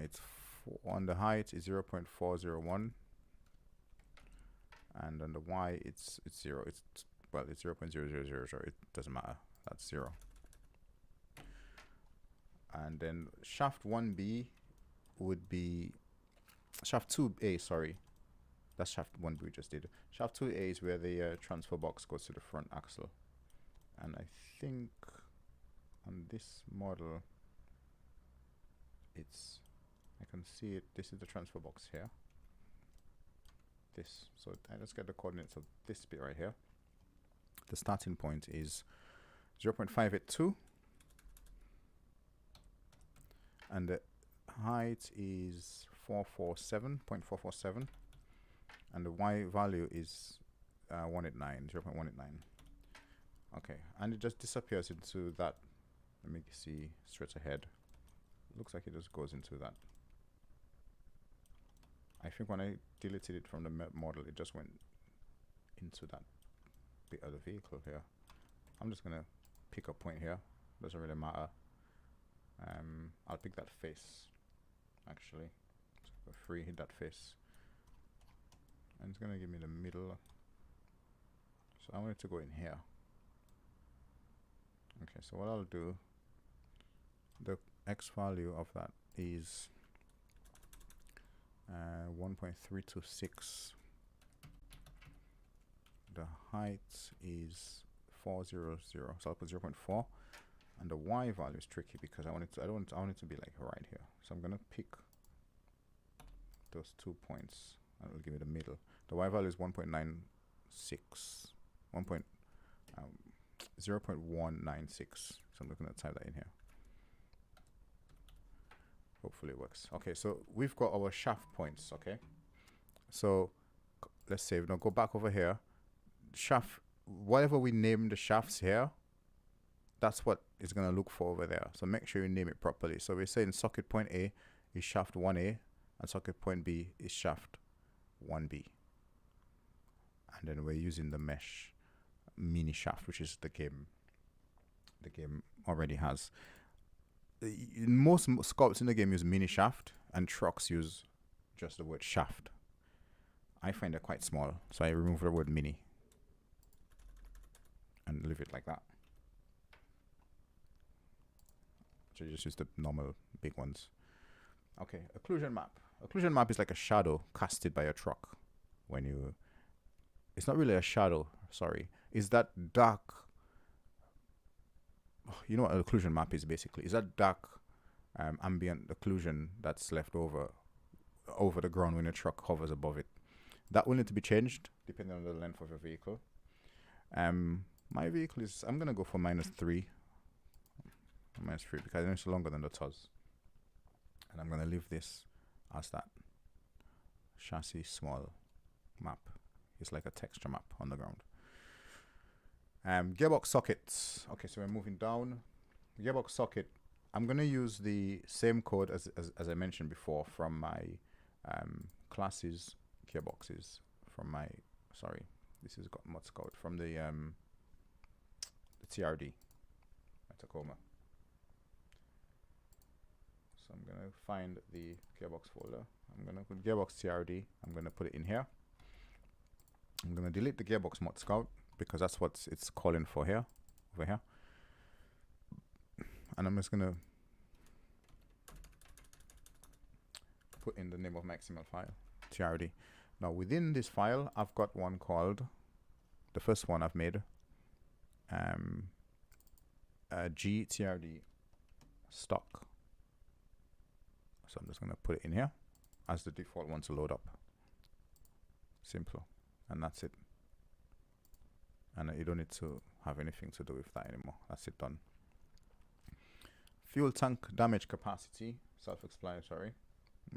It's on the height is 0.401, and on the Y it's 0. It's 0.0000. It doesn't matter. That's 0. And then shaft 1B would be shaft 2A. Sorry, that's shaft 1B we just did. Shaft 2A is where the transfer box goes to the front axle, and I think on this model it's, I can see it, this is the transfer box here, this, so I just get the coordinates of this bit right here. The starting point is 0.582 and the height is 447.447 and the Y value is 189, 0.189. Okay, and it just disappears into that. Let me see straight ahead. Looks like it just goes into that. I think when I deleted it from the model, it just went into that bit of the vehicle here. I'm just gonna pick a point here. Doesn't really matter. I'll pick that face. Actually, so for free, hit that face, and it's gonna give me the middle. So I want it to go in here. Okay, so what I'll do, the X value of that is 1.326. The height is 400, so I'll put 0.4, And the Y value is tricky because I want it to be like right here. So I'm gonna pick those 2 points and it'll give me the middle. The Y value is 1.96, 0.196. So I'm gonna type that in here. Hopefully it works. Okay, so we've got our shaft points. Okay, so let's save. Now go back over here. Shaft, whatever we name the shafts here, that's what it's gonna look for over there. So make sure you name it properly. So we're saying socket point A is shaft 1A and socket point B is shaft 1B. And then we're using the mesh mini shaft, which is the game already has. Most scouts in the game use mini shaft, and trucks use just the word shaft. I find it quite small, so I remove the word mini and leave it like that. So you just use the normal big ones. Okay, occlusion map. Occlusion map is like a shadow casted by a truck. When you, it's not really a shadow, sorry. It's that dark, you know what an occlusion map is basically? Is that dark ambient occlusion that's left over the ground when a truck hovers above it. That will need to be changed depending on the length of your vehicle. My vehicle is, I'm going to go for -3. -3 because I know it's longer than the TOS. And I'm going to leave this as that chassis small map. It's like a texture map on the ground. Gearbox sockets. Okay, so we're moving down. Gearbox socket. I'm going to use the same code as I mentioned before from my classes gearboxes. From my, sorry, this is got what's called from the TRD Tacoma. So I'm going to find the gearbox folder. I'm going to put gearbox TRD. I'm going to put it in here. I'm going to delete the gearbox mod scout because that's what it's calling for here, over here. And I'm just going to put in the name of my XML file, TRD. Now within this file, I've got one called, the first one I've made, GTRD stock. So I'm just going to put it in here as the default one to load up. Simple. And that's it. And you don't need to have anything to do with that anymore. That's it, done. Fuel tank damage capacity, self-explanatory.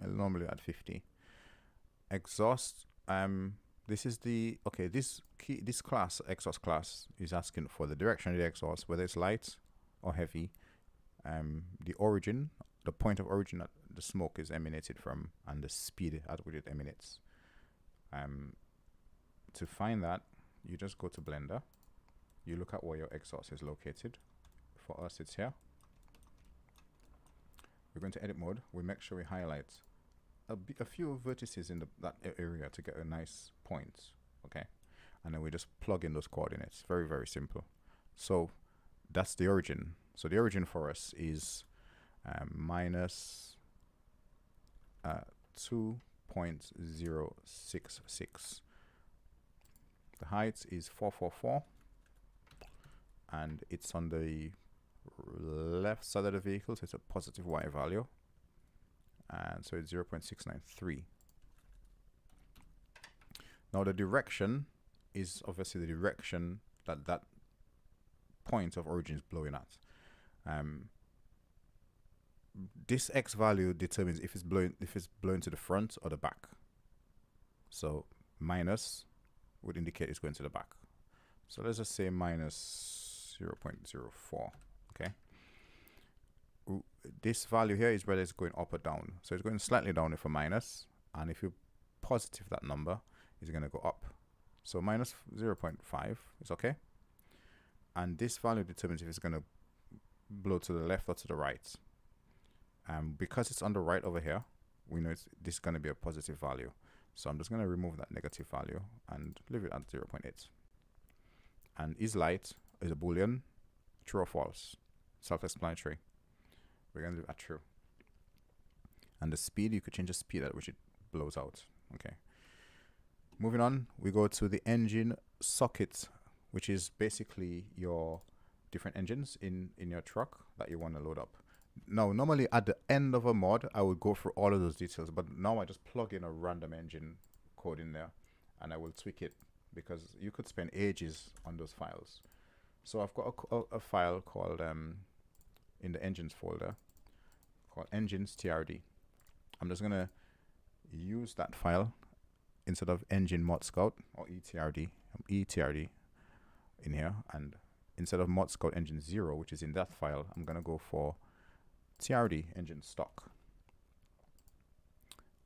I'll normally add 50. Exhaust, this is the, okay, this class, exhaust class, is asking for the direction of the exhaust, whether it's light or heavy, the origin, the point of origin that the smoke is emanated from, and the speed at which it emanates. To find that, you just go to Blender, you look at where your exhaust is located. For us, it's here. We're going to edit mode. We make sure we highlight a few vertices in that area to get a nice point, okay? And then we just plug in those coordinates. Very, very simple. So that's the origin. So the origin for us is minus 2.066. The height is 444, and it's on the left side of the vehicle, so it's a positive Y value, and so it's 0.693. Now the direction is obviously the direction that that point of origin is blowing at. This X value determines if it's blowing to the front or the back. So minus would indicate it's going to the back. So let's just say minus 0.04. Okay. This value here is whether it's going up or down. So it's going slightly down if a minus, and if you positive that number, it's going to go up. So minus 0.5 is okay. And this value determines if it's going to blow to the left or to the right. Because it's on the right over here, we know this is going to be a positive value. So I'm just going to remove that negative value and leave it at 0.8. And is light is a boolean, true or false, self-explanatory. We're going to leave it at true. And the speed, you could change the speed at which it blows out. Okay. Moving on, we go to the engine socket, which is basically your different engines in your truck that you want to load up. Now, normally at the end of a mod, I would go through all of those details, but now I just plug in a random engine code in there, and I will tweak it, because you could spend ages on those files. So I've got a file called in the engines folder called engines trd. I'm just gonna use that file instead of engine mod scout or etrd in here, and instead of mod scout engine 0, which is in that file, I'm gonna go for trd engine stock.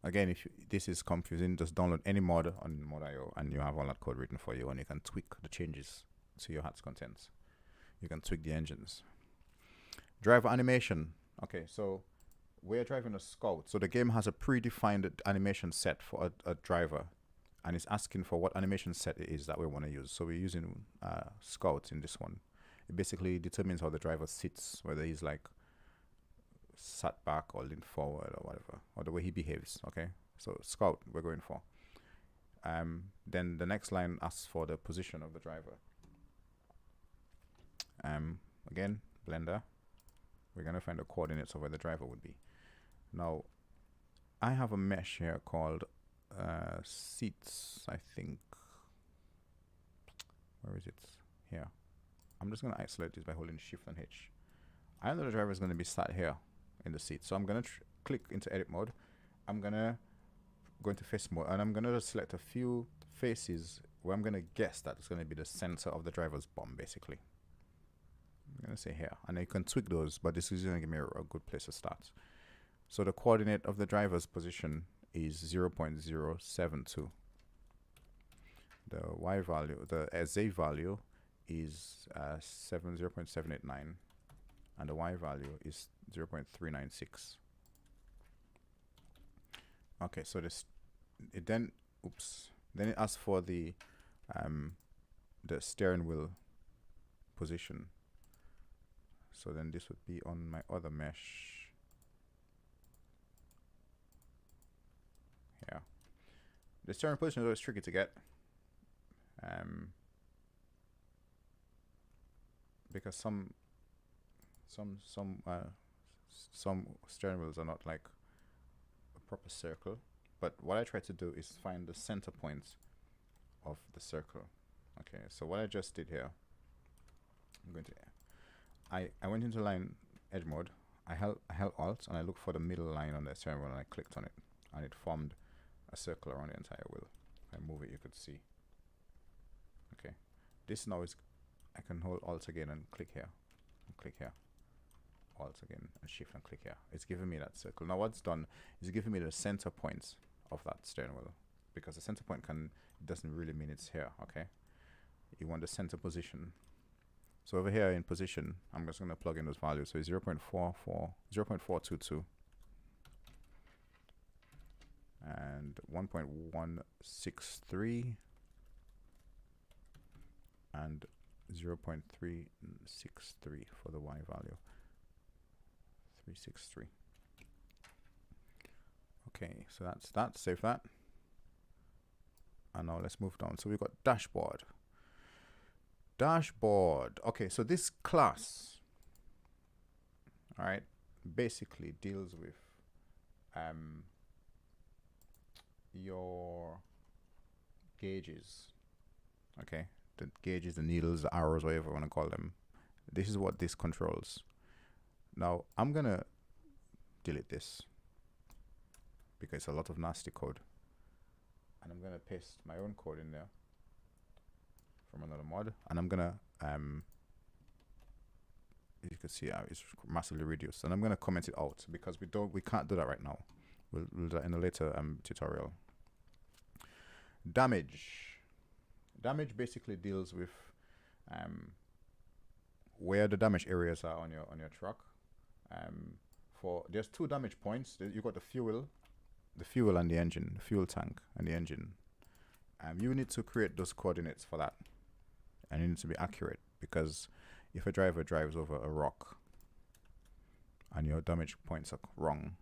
Again, if this is confusing, just download any mod on mod.io and you have all that code written for you, and you can tweak the changes to your HAT's contents. You can tweak the engines. Driver animation. Okay, so we're driving a Scout. So the game has a predefined animation set for a driver, and it's asking for what animation set it is that we want to use. So we're using Scout in this one. It basically determines how the driver sits, whether he's like sat back or leaned forward or whatever, or the way he behaves. Okay, so Scout we're going for. Then the next line asks for the position of the driver. Again, Blender, we're gonna find the coordinates of where the driver would be. Now, I have a mesh here called seats, I think. Where is it? Here. I'm just gonna isolate this by holding Shift and H. I know the driver is gonna be sat here in the seat, so I'm gonna click into edit mode. I'm gonna go into face mode, and I'm gonna just select a few faces where I'm gonna guess that it's gonna be the center of the driver's bum, basically. I'm gonna say here, and you can tweak those, but this is gonna give me a good place to start. So the coordinate of the driver's position is 0.072. The Y value, the Z value is 0.789, and the Y value is 0.396. Okay, so this it then then it asks for the steering wheel position. So then this would be on my other mesh. Yeah, the steering position is always tricky to get, because some steering wheels are not like a proper circle. But what I try to do is find the center point of the circle. Okay, so what I just did here, I'm going to I went into line edge mode. I held Alt and I looked for the middle line on the steering wheel, and I clicked on it, and it formed a circle around the entire wheel. If I move it, you could see. Okay, this now is, I can hold Alt again and click here, and click here, Alt again and Shift and click here. It's giving me that circle. Now what's done is giving me the center points of that steering wheel, because the center point doesn't really mean it's here. Okay, you want the center position. So over here in position, I'm just going to plug in those values. So it's 0.422 and 1.163 and 0.363 for the Y value. 363. Okay, so that's that. Save that. And now let's move down. So we've got dashboard. Dashboard. Okay, so this class, all right, basically deals with your gauges. Okay, the gauges, the needles, the arrows, whatever you want to call them. This is what this controls. Now I'm gonna delete this because it's a lot of nasty code, and I'm gonna paste my own code in there from another mod, and I'm gonna as you can see, it's massively reduced, and I'm gonna comment it out because we can't do that right now. We'll do that in a later tutorial. Damage basically deals with where the damage areas are on your truck. There's two damage points. You got the fuel and the engine, the fuel tank and the engine. You need to create those coordinates for that, and you need to be accurate, because if a driver drives over a rock and your damage points are wrong,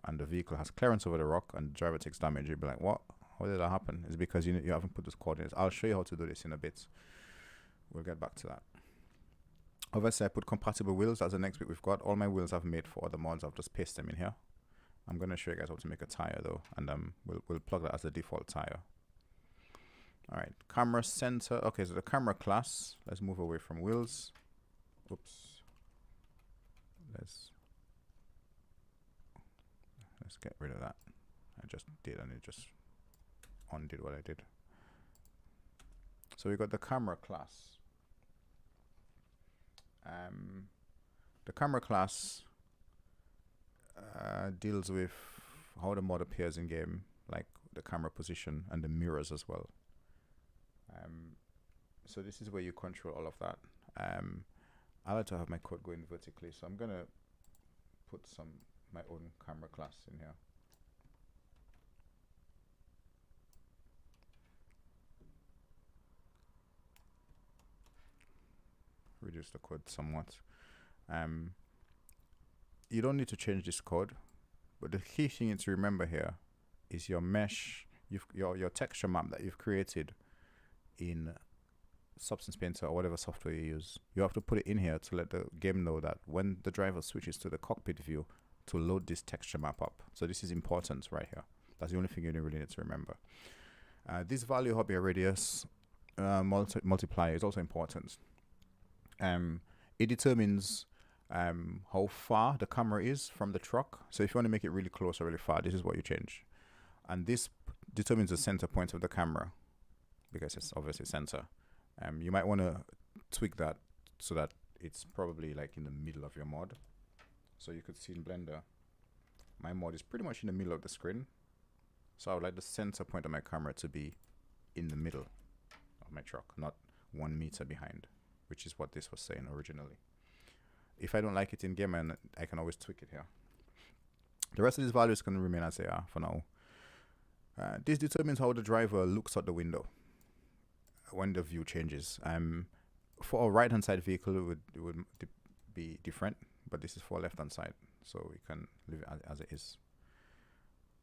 and the vehicle has clearance over the rock and the driver takes damage, you'll be like, what? How did that happen? It's because you haven't put those coordinates. I'll show you how to do this in a bit. We'll get back to that. Obviously, I put compatible wheels. That's the next bit we've got. All my wheels I've made for other mods. I've just pasted them in here. I'm going to show you guys how to make a tire though, and we'll plug that as the default tire. All right, camera center. Okay, so the camera class. Let's move away from wheels. Oops. Let's get rid of that. I just did, and it just undid what I did. So we got the camera class. The camera class deals with how the mod appears in game, like the camera position and the mirrors as well. So this is where you control all of that. I like to have my code going vertically, so I'm gonna put my own camera class in here. Reduce the code somewhat. You don't need to change this code, but the key thing to remember here is your mesh, your texture map that you've created in Substance Painter or whatever software you use. You have to put it in here to let the game know that when the driver switches to the cockpit view, to load this texture map up. So this is important right here. That's the only thing you really need to remember. This value hobby radius multiplier is also important. It determines how far the camera is from the truck. So if you want to make it really close or really far, this is what you change. And this determines the center point of the camera, because it's obviously center. You might want to tweak that so that it's probably like in the middle of your mod. So you could see in Blender, my mod is pretty much in the middle of the screen. So I would like the center point of my camera to be in the middle of my truck, not 1 meter behind, which is what this was saying originally. If I don't like it in game, I can always tweak it here. The rest of these values can remain as they are for now. This determines how the driver looks out the window when the view changes. For a right-hand side vehicle, it would be different, but this is for left-hand side, so we can leave it as it is.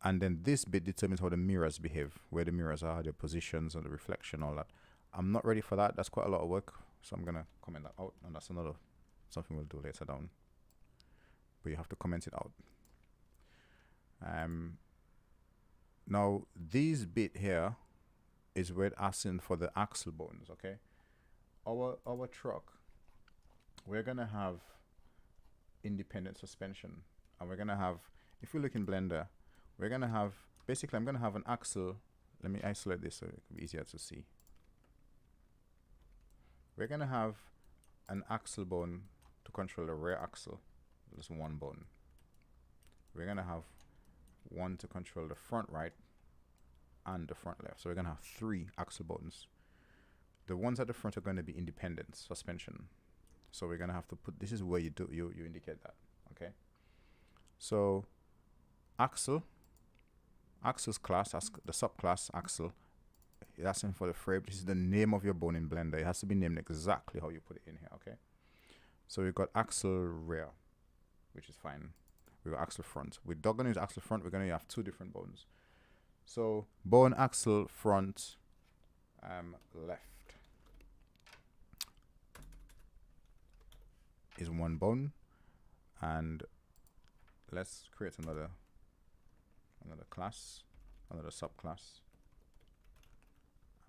And then this bit determines how the mirrors behave, where the mirrors are, their positions, and the reflection, all that. I'm not ready for that. That's quite a lot of work, so I'm gonna comment that out, and that's something we'll do later down. But you have to comment it out. Now this bit here is where it asks for the axle bones. Okay, our truck, we're gonna have independent suspension, and we're gonna have, if we look in Blender, we're gonna have, basically I'm gonna have an axle. Let me isolate this so it can be easier to see. We're gonna have an axle bone to control the rear axle. There's one bone. We're gonna have one to control the front right and the front left. So we're gonna have 3 axle bones. The ones at the front are gonna be independent suspension. So we're gonna have to put, this is where you indicate that. Okay. So axle's class, the subclass axle, it's asking for the frame. This is the name of your bone in Blender. It has to be named exactly how you put it in here. Okay. So we've got axle rear, which is fine. We've got axle front. We're not going to use axle front. We're going to have 2 different bones. So bone axle front left is 1 bone, and let's create another class, another subclass.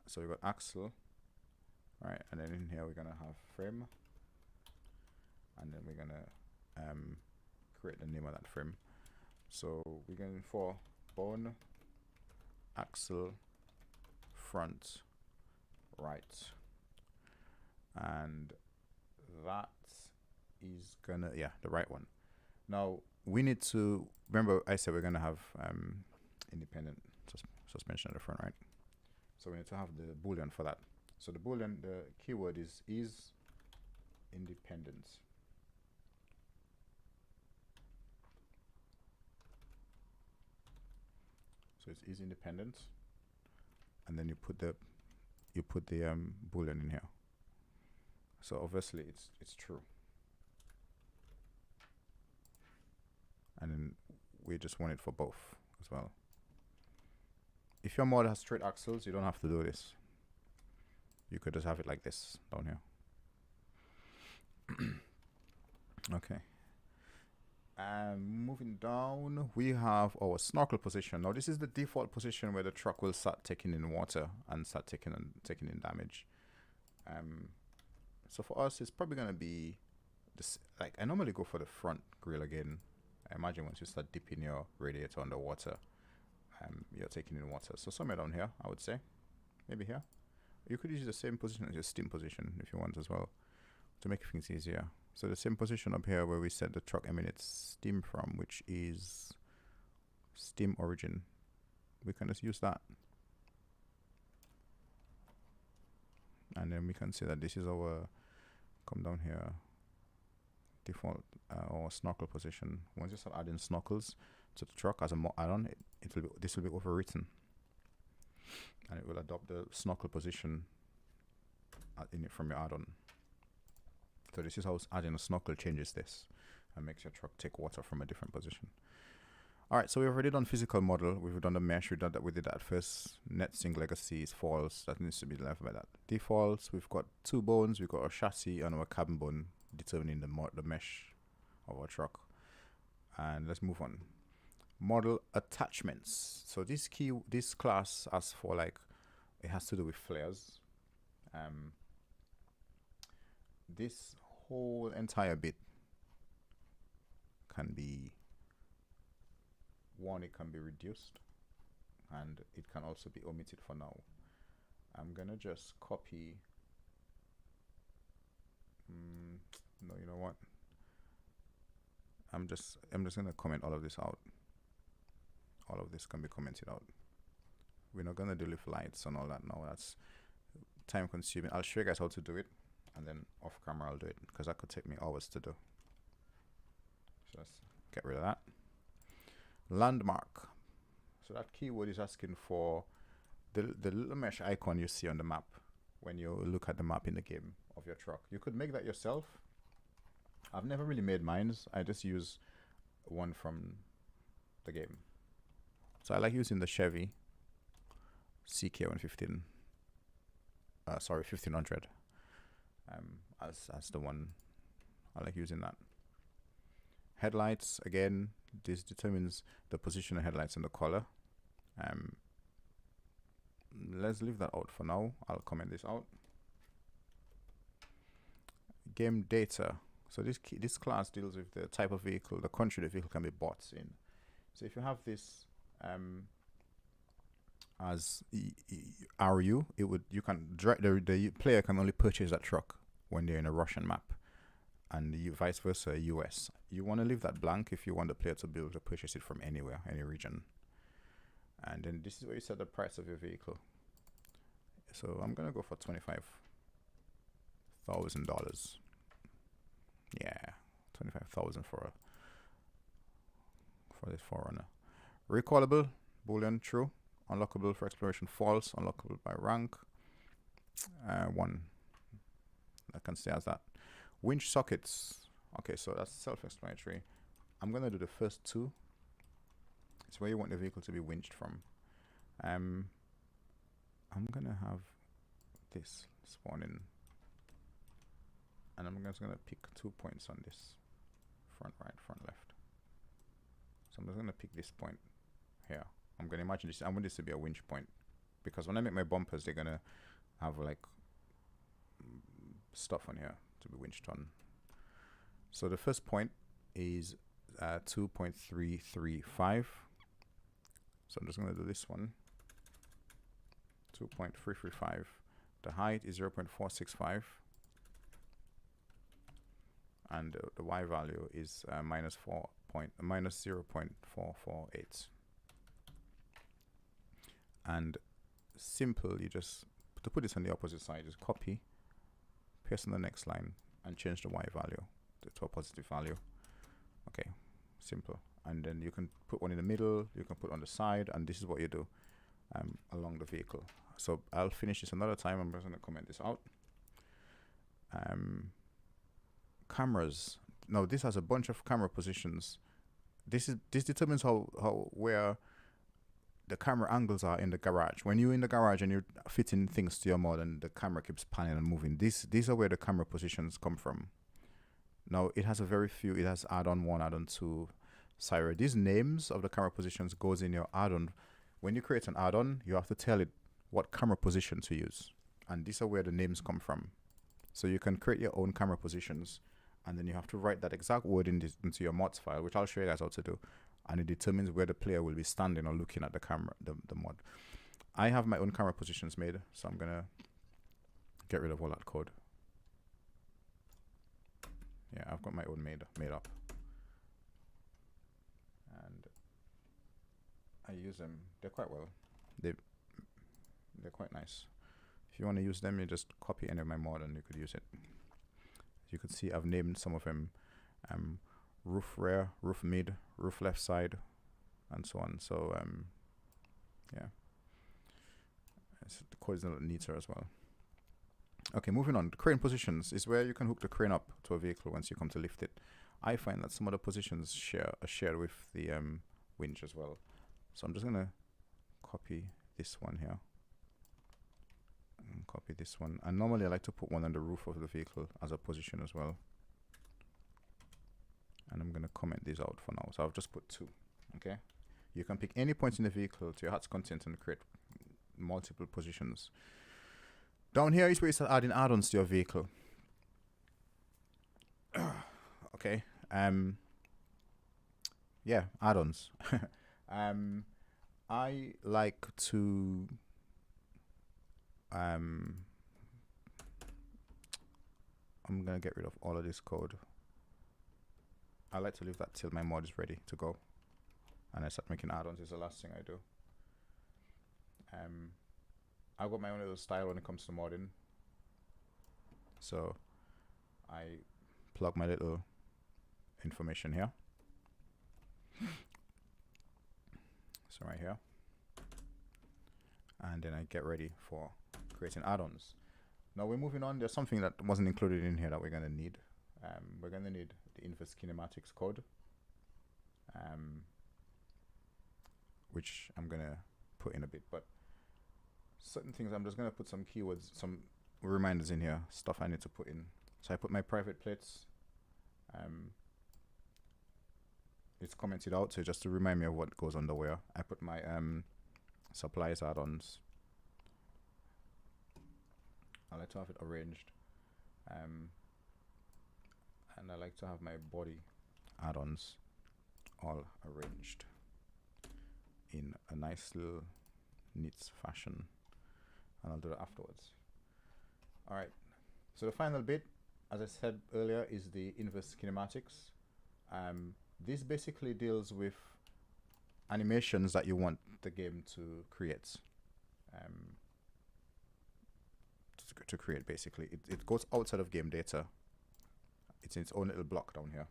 So we've got axle, right, and then in here we're gonna have frame, and then we're gonna create the name of that frame. So we're going for bone axle front right, and that is gonna, yeah, the right one. Now we need to remember, I said we're gonna have independent suspension at the front, right? So we need to have the boolean for that. So the boolean, the keyword is independent. So it's is independent, and then you put the boolean in here. So obviously it's true, and then we just want it for both as well. If your mod has straight axles, you don't have to do this. You could just have it like this down here. Okay. Moving down, we have our snorkel position. Now, this is the default position where the truck will start taking in water and start taking in damage. So for us, it's probably gonna be this. Like, I normally go for the front grill again. I imagine once you start dipping your radiator underwater, you're taking in water. So somewhere down here, I would say, maybe here. You could use the same position as your steam position if you want as well, to make things easier. So the same position up here where we said the truck emanates steam from, which is steam origin. We can just use that. And then we can see that this is our, come down here, default or snorkel position. Once you start adding snorkels to the truck as a add-on, this will be overwritten, and it will adopt the snorkel position in it from your add-on. So this is how adding a snorkel changes this and makes your truck take water from a different position. All right, so we've already done physical model. We've done the mesh. We did that first. Net sync legacy is false. That needs to be left by that. Defaults, we've got 2 bones. We've got our chassis and our cabin bone determining the mesh of our truck. And let's move on. Model attachments. So this class asks for, like, it has to do with flares. This whole entire bit can be it can be reduced, and it can also be omitted for now. I'm gonna just copy no, you know what, I'm just gonna comment all of this out. All of this can be commented out. We're not gonna do lift lights and all that now. That's time consuming. I'll show you guys how to do it, and then off camera I'll do it, because that could take me hours to do. So let's get rid of that. Landmark. So that keyword is asking for the little mesh icon you see on the map when you look at the map in the game of your truck. You could make that yourself. I've never really made mine. I just use one from the game. So I like using the Chevy CK115. Sorry, 1500. As the one. I like using that. Headlights, again, this determines the position of headlights and the color. Let's leave that out for now. I'll comment this out. Game data. So this class deals with the type of vehicle, the country the vehicle can be bought in. So if you have this as RU, you can the player can only purchase that truck when they're in a Russian map, and vice versa, US. You want to leave that blank if you want the player to be able to purchase it from anywhere, any region. And then this is where you set the price of your vehicle. So I'm gonna go for $25,000. Yeah, 25,000 for this 4Runner. Recallable, Boolean, true. Unlockable for exploration, false. Unlockable by rank, 1. I can stay as that. Winch sockets. Okay, so that's self-explanatory. I'm gonna do the first 2. It's where you want the vehicle to be winched from. I'm gonna have this spawn in, and I'm just gonna pick 2 points on this, front right, front left. So I'm just gonna pick this point here. I'm gonna imagine this. I want this to be a winch point, because when I make my bumpers, they're gonna have like stuff on here to be winched on. So the first point is 2.335. So I'm just going to do this one. 2.335. The height is 0.465. And the Y value is minus 0.448. And simple, you just, to put this on the opposite side, just copy, paste on the next line, and change the Y value to a positive value. Okay, simple. And then you can put one in the middle, you can put on the side, and this is what you do along the vehicle. So I'll finish this another time. I'm just going to comment this out. Cameras. Now this has a bunch of camera positions. This determines where the camera angles are in the garage. When you're in the garage and you're fitting things to your mod and the camera keeps panning and moving, these are where the camera positions come from. Now it has a very few. It has add-on 1, add-on 2, Syra. These names of the camera positions goes in your add-on. When you create an add-on, you have to tell it what camera position to use, and these are where the names come from. So you can create your own camera positions, and then you have to write that exact word into your mods file, which I'll show you guys how to do, and it determines where the player will be standing or looking at the camera, the mod. I have my own camera positions made, so I'm gonna get rid of all that code. Yeah, I've got my own made up, and I use them. They're quite well. They're quite nice. If you want to use them, you just copy any of my mod and you could use it. As you can see, I've named some of them roof rear, roof mid, roof left side, and so on. So yeah, the code is a little neater as well. Okay, moving on. The crane positions is where you can hook the crane up to a vehicle once you come to lift it. I find that some of the positions are shared with the winch as well. So I'm just gonna copy this one here and copy this one. And normally I like to put one on the roof of the vehicle as a position as well. And I'm gonna comment these out for now. So I've just put 2. Okay. You can pick any point in the vehicle to your heart's content and create multiple positions. Down here is where you start adding add-ons to your vehicle. Okay. Yeah, add-ons. I like to I'm gonna get rid of all of this code. I like to leave that till my mod is ready to go, and I start making add-ons. Is the last thing I do. I've got my own little style when it comes to modding, so I plug my little information here. So right here, and then I get ready for creating add-ons. Now we're moving on. There's something that wasn't included in here that we're gonna need. We're gonna need the inverse kinematics code, which I'm gonna put in a bit, but certain things I'm just gonna put some keywords, some reminders in here, stuff I need to put in. So I put my private plates. It's commented out, so just to remind me of what goes on the where. I put my supplies add-ons. I like to have it arranged, and I like to have my body add-ons all arranged in a nice little neat fashion, and I'll do that afterwards. All right, so the final bit, as I said earlier, is the inverse kinematics. This basically deals with animations that you want the game to create. To create, basically, it goes outside of game data. It's in its own little block down here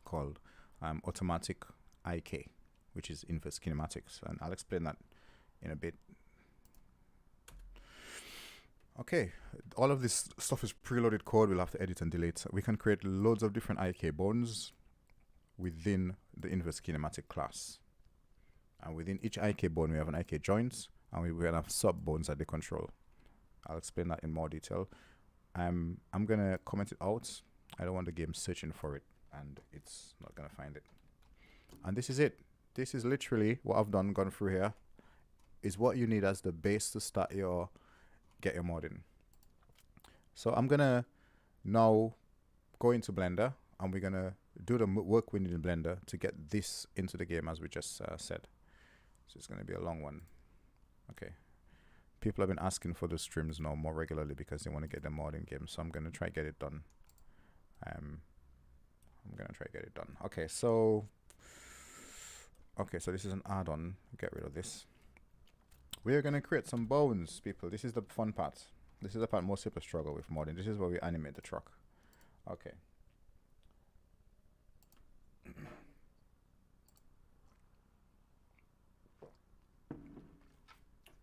called automatic IK, which is inverse kinematics, and I'll explain that in a bit. Okay, all of this stuff is preloaded code. We'll have to edit and delete. We can create loads of different IK bones within the inverse kinematic class, and within each IK bone we have an IK joint, and we will have sub bones that they control. I'll explain that in more detail. I'm gonna comment it out. I don't want the game searching for it, and it's not gonna find it. And this is it. This is literally what I've gone through here. Is what you need as the base to start get your mod in. So I'm gonna now go into Blender, and we're gonna do the work we need in Blender to get this into the game, as we just said. So it's gonna be a long one. Okay. People have been asking for the streams now more regularly because they want to get the mod in game. So I'm gonna try get it done. Okay, so this is an add-on. Get rid of this. We're gonna create some bones, people. This is the fun part. This is the part most people struggle with modding. This is where we animate the truck. Okay.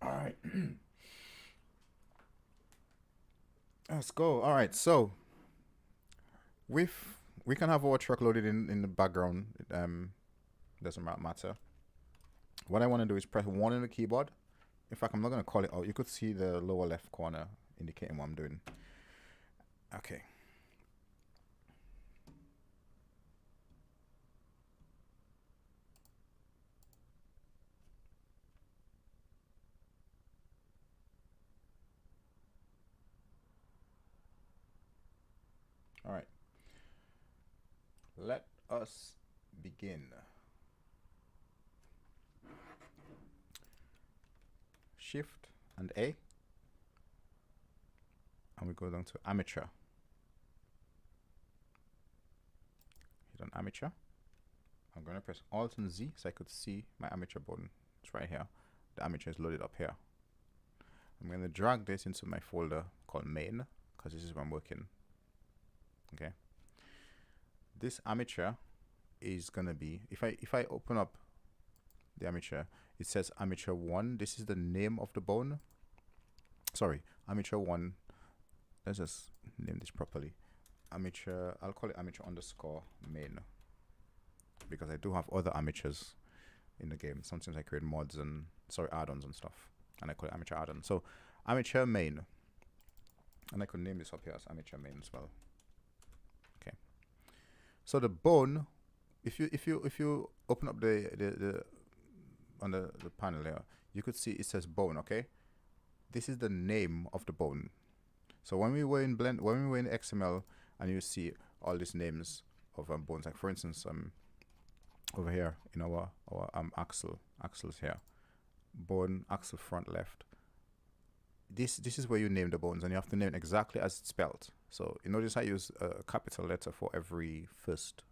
All right. Let's go. All right, so we can have our truck loaded in the background. Doesn't matter. What I want to do is press 1 on the keyboard. In fact, I'm not going to call it out. You could see the lower left corner indicating what I'm doing. Okay. Let us begin. Shift and A, and we go down to amateur. Hit on amateur. I'm going to press Alt and Z so I could see my amateur button. It's right here. The amateur is loaded up here. I'm going to drag this into my folder called main because this is where I'm working. Okay. This amateur is going to be, if I open up the amateur, it says amateur 1. This is the name of the bone. Sorry, amateur 1. Let's just name this properly. Amateur, I'll call it amateur underscore main, because I do have other amateurs in the game. Sometimes I create mods and add-ons and stuff, and I call it amateur add-on. So amateur main, and I could name this up here as amateur main as well. Okay. So the bone, if you open up the on the panel here, you could see it says bone. Okay, this is the name of the bone. So when we were in XML, and you see all these names of bones, like for instance, over here in our axles here, bone axle front left. This is where you name the bones, and you have to name it exactly as it's spelled. So you notice I use a capital letter for every first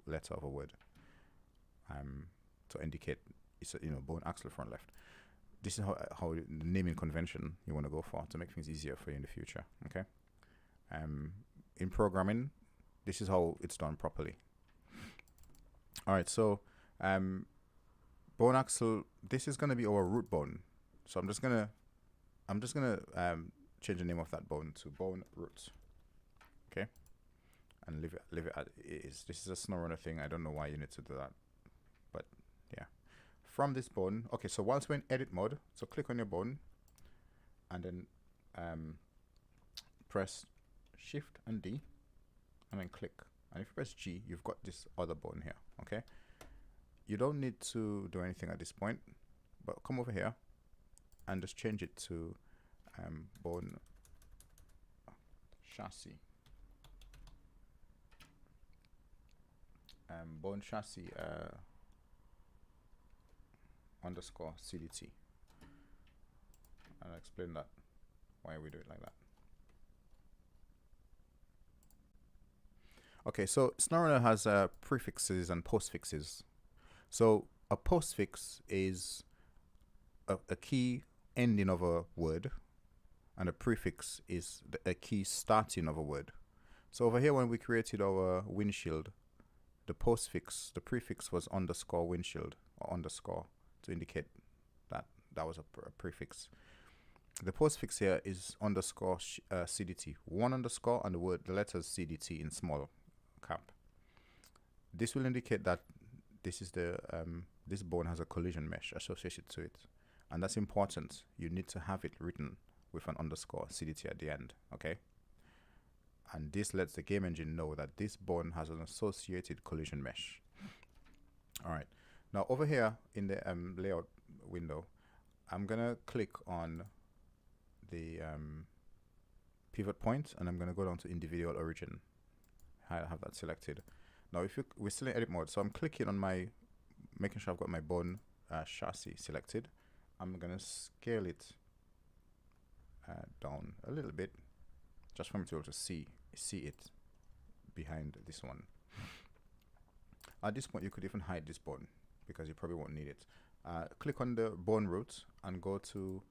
letter of a word, to indicate it's a, bone axle front left. This is how the naming convention you want to go for to make things easier for you in the future. Okay. In programming, this is how it's done properly. All right. So, bone axle. This is going to be our root bone. So I'm just gonna change the name of that bone to bone root. Okay. And leave it as it is. This is a SnowRunner thing. I don't know why you need to do that, but yeah. From this bone, okay, so whilst we're in edit mode, so click on your bone and then press Shift and D and then click. And if you press G, you've got this other bone here, okay? You don't need to do anything at this point, but come over here and just change it to bone chassis. Bone chassis underscore CDT, and I'll explain that why we do it like that. Okay, so SnowRunner has prefixes and postfixes. So a postfix is a key ending of a word, and a prefix is a key starting of a word. So over here, when we created our windshield, the prefix was underscore windshield, or underscore, to indicate that was a prefix. The postfix here is underscore CDT, one underscore and the letters CDT in small cap. This will indicate that this is this bone has a collision mesh associated to it, and that's important. You need to have it written with an underscore CDT at the end, okay? And this lets the game engine know that this bone has an associated collision mesh. All right. Now over here in the layout window, I'm gonna click on the pivot point, and I'm gonna go down to individual origin. I have that selected. Now we're still in edit mode, so I'm clicking on making sure I've got my bone chassis selected. I'm gonna scale it down a little bit, just for me to be able to see it behind this one. At this point, you could even hide this bone because you probably won't need it. Click on the bone root and go to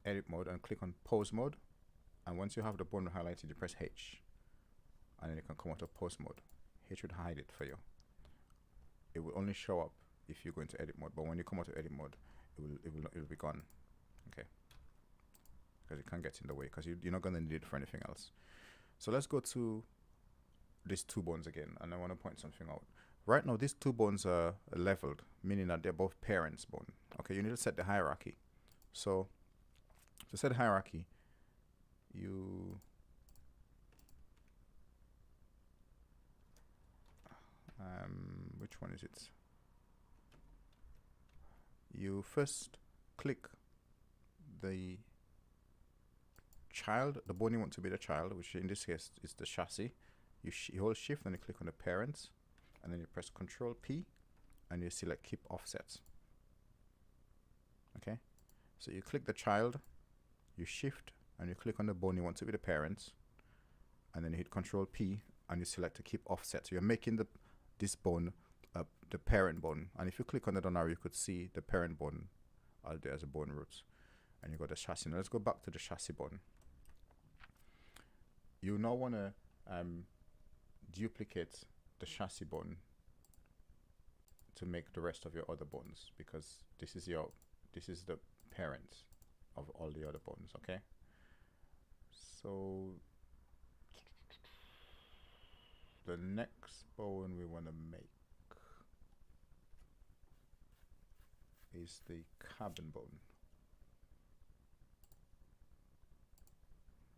edit mode and click on pose mode. And once you have the bone highlighted, you press H, and then you can come out of pose mode. H would hide it for you. It will only show up if you go into edit mode, but when you come out of edit mode, it will be gone. Okay, because it can't get in the way, because you're not going to need it for anything else. So let's go to these two bones again, and I want to point something out. Right now, these two bones are leveled, meaning that they're both parents' bone. Okay, you need to set the hierarchy. So to set the hierarchy, which one is it? You first click the child, the bone you want to be the child, which in this case is the chassis. you hold shift and you click on the parents, and then you press Control P and you select keep offsets. Okay, so you click the child, you shift and you click on the bone you want to be the parents, and then you hit Control P and you select to keep offset. So you're making this bone the parent bone, and if you click on the down arrow you could see the parent bone out there as a bone roots, and you got the chassis. Now let's go back to the chassis bone. You now want to duplicate the chassis bone to make the rest of your other bones, because this is the parent of all the other bones. Okay, so the next bone we want to make is the cabin bone.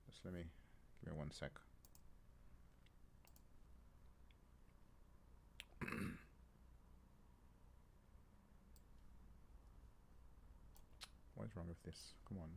Just give me 1 sec. What is wrong with this? Come on.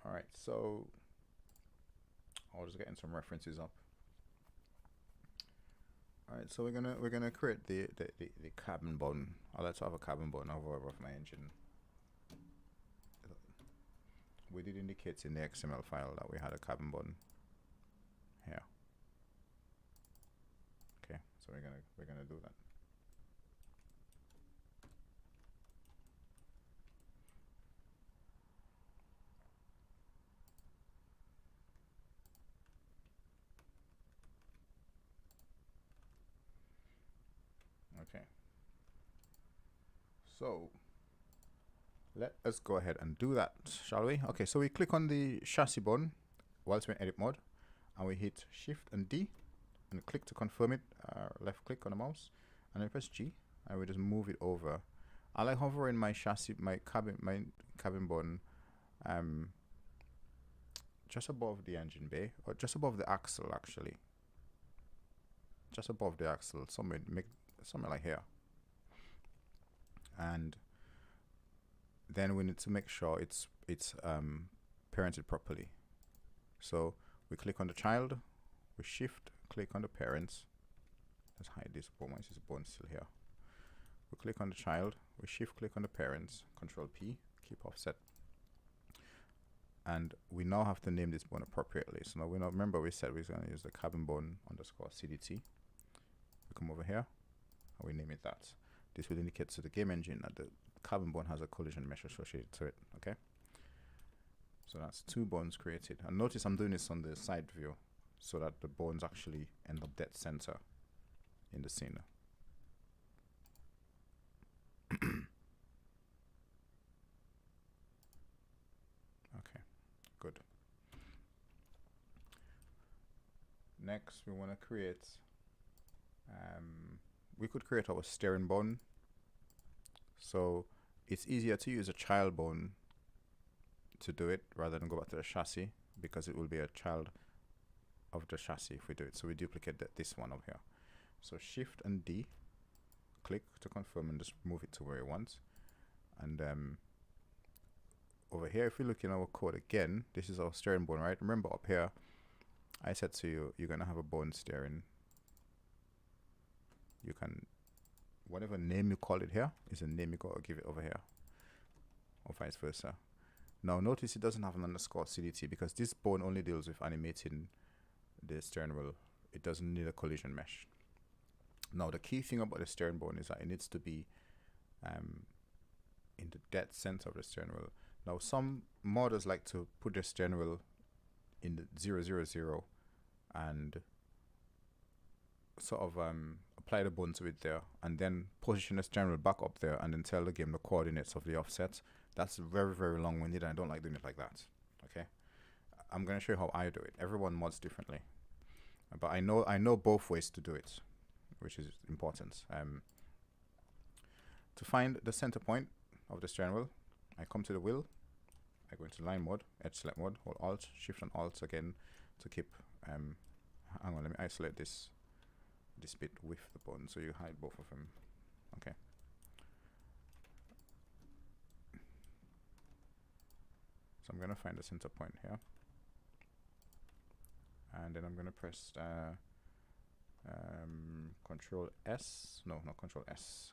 All right, so I'll just getting some references up. All right, so we're gonna create the cabin bone. I like to have a cabin bone over of my engine. We did indicate in the XML file that we had a cabin bone here. Okay, so we're gonna do that. Okay, so let us go ahead and do that, shall we? Okay, so we click on the chassis bone whilst we're in edit mode, and we hit Shift and D and click to confirm it. Left click on the mouse and then press G, and we just move it over. I like hovering my chassis, my cabin bone just above the engine bay, or just above the axle actually. Just above the axle, somewhere like here. And then we need to make sure it's parented properly. So we click on the child, we shift, click on the parents. Let's hide this bone, once this bone still here. We click on the child, we shift, click on the parents, Control P, keep offset. And we now have to name this bone appropriately. So now remember we said we're going to use the cabin bone underscore CDT. We come over here and we name it that. This will indicate to the game engine that the cabin bone has a collision mesh associated to it. Okay, so that's 2 bones created, and notice I'm doing this on the side view so that the bones actually end up dead center in the scene. Okay, good. Next we want to create we could create our steering bone. So it's easier to use a child bone to do it rather than go back to the chassis, because it will be a child of the chassis if we do it. So we duplicate this one over here. So Shift and D, click to confirm and just move it to where you want. And over here, if we look in our code again, this is our steering bone, right? Remember up here, I said to you, you're gonna have a bone steering. You can, whatever name you call it here is a name you gotta give it over here, or vice versa. Now notice it doesn't have an underscore CDT because this bone only deals with animating the steering wheel. It doesn't need a collision mesh. Now the key thing about the steering bone is that it needs to be in the dead center of the steering wheel. Now some modders like to put the steering wheel in the 000 and sort of apply the bone to it there, and then position the steering wheel back up there, and then tell the game the coordinates of the offset. That's very, very long-winded, and I don't like doing it like that. Okay, I'm gonna show you how I do it. Everyone mods differently, but I know both ways to do it. which is important. To find the center point of the steering wheel, I come to the wheel, I go into line mode, edge select mode, hold Alt, Shift and Alt again to keep, hang on, let me isolate this bit with the bone so you hide both of them. Okay. So I'm going to find the center point here. And then I'm going to press Control S, no, not Control S,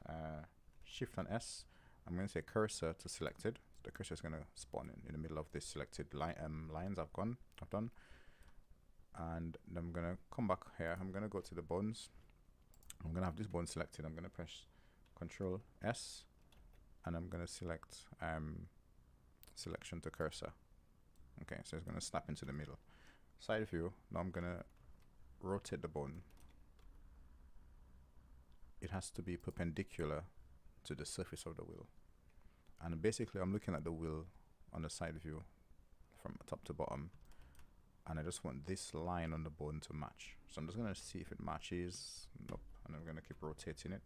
Shift and S. I'm going to say cursor to selected. The cursor is going to spawn in the middle of this selected lines I've done. And I'm going to come back here. I'm going to go to the bones. I'm going to have this bone selected. I'm going to press Control S, and I'm going to select selection to cursor. Okay, so it's going to snap into the middle. Side view. Now I'm going to rotate the bone. It has to be perpendicular to the surface of the wheel. And basically I'm looking at the wheel on the side view from top to bottom, and I just want this line on the bone to match. So I'm just going to see if it matches. Nope. And I'm going to keep rotating it.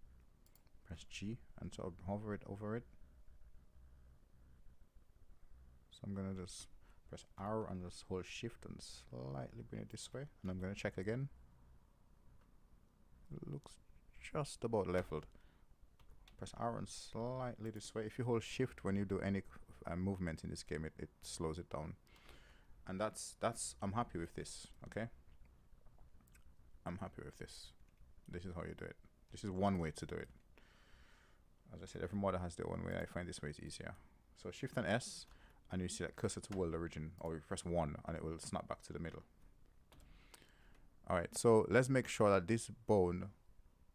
Press G and to hover it over it. So I'm going to just press R and just hold Shift and slightly bring it this way. And I'm going to check again. It looks just about leveled. Press R and slightly this way. If you hold Shift when you do any movement in this game, it slows it down. And that's I'm happy with this. Okay, I'm happy with this. This is how you do it. This is one way to do it. As I said, every modder has their own way. I find this way is easier. So Shift and S, and you select cursor to world origin, or you press 1 and it will snap back to the middle. Alright, so let's make sure that this bone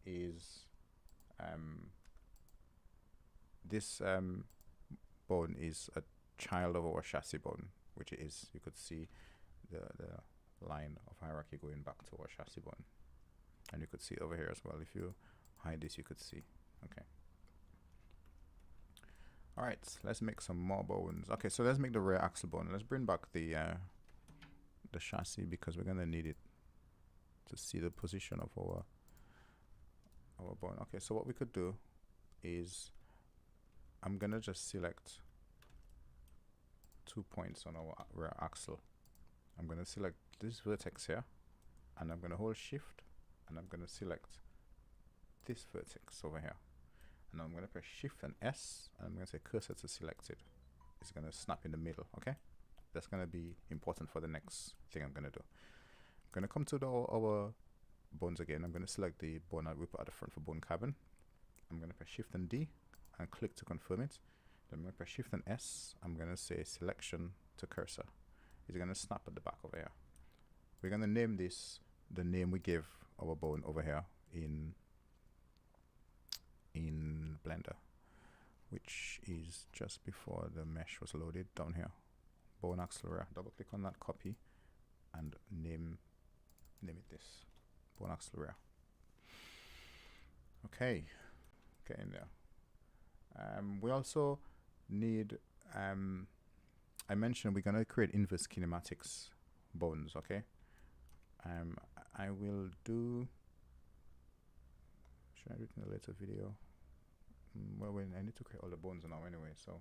is bone is a child of our chassis bone, which it is. You could see the line of hierarchy going back to our chassis bone, and you could see over here as well. If you hide this, you could see. Okay. All right, let's make some more bones. Okay, so let's make the rear axle bone. Let's bring back the chassis because we're gonna need it to see the position of our bone. Okay, so what we could do is I'm gonna just select 2 points on our rear axle. I'm gonna select this vertex here, and I'm gonna hold Shift, and I'm gonna select this vertex over here, and I'm gonna press Shift and S, and I'm gonna say cursor to selected. It's gonna snap in the middle. Okay, that's gonna be important for the next thing I'm gonna do. I'm gonna come to our bones again. I'm gonna select the bone that we put at the front for bone cabin. I'm gonna press Shift and D and click to confirm it. Then I'm gonna press Shift and S. I'm gonna say selection to cursor. It's gonna snap at the back over here. We're gonna name this the name we give our bone over here in Blender, which is just before the mesh was loaded down here. Bone axle rear. Double click on that copy and name it this. Bone axle rear. Okay, get in there. We also need, I mentioned we're gonna create inverse kinematics bones. Okay, I will do, should I do it in a later video? Well, I need to create all the bones now anyway. So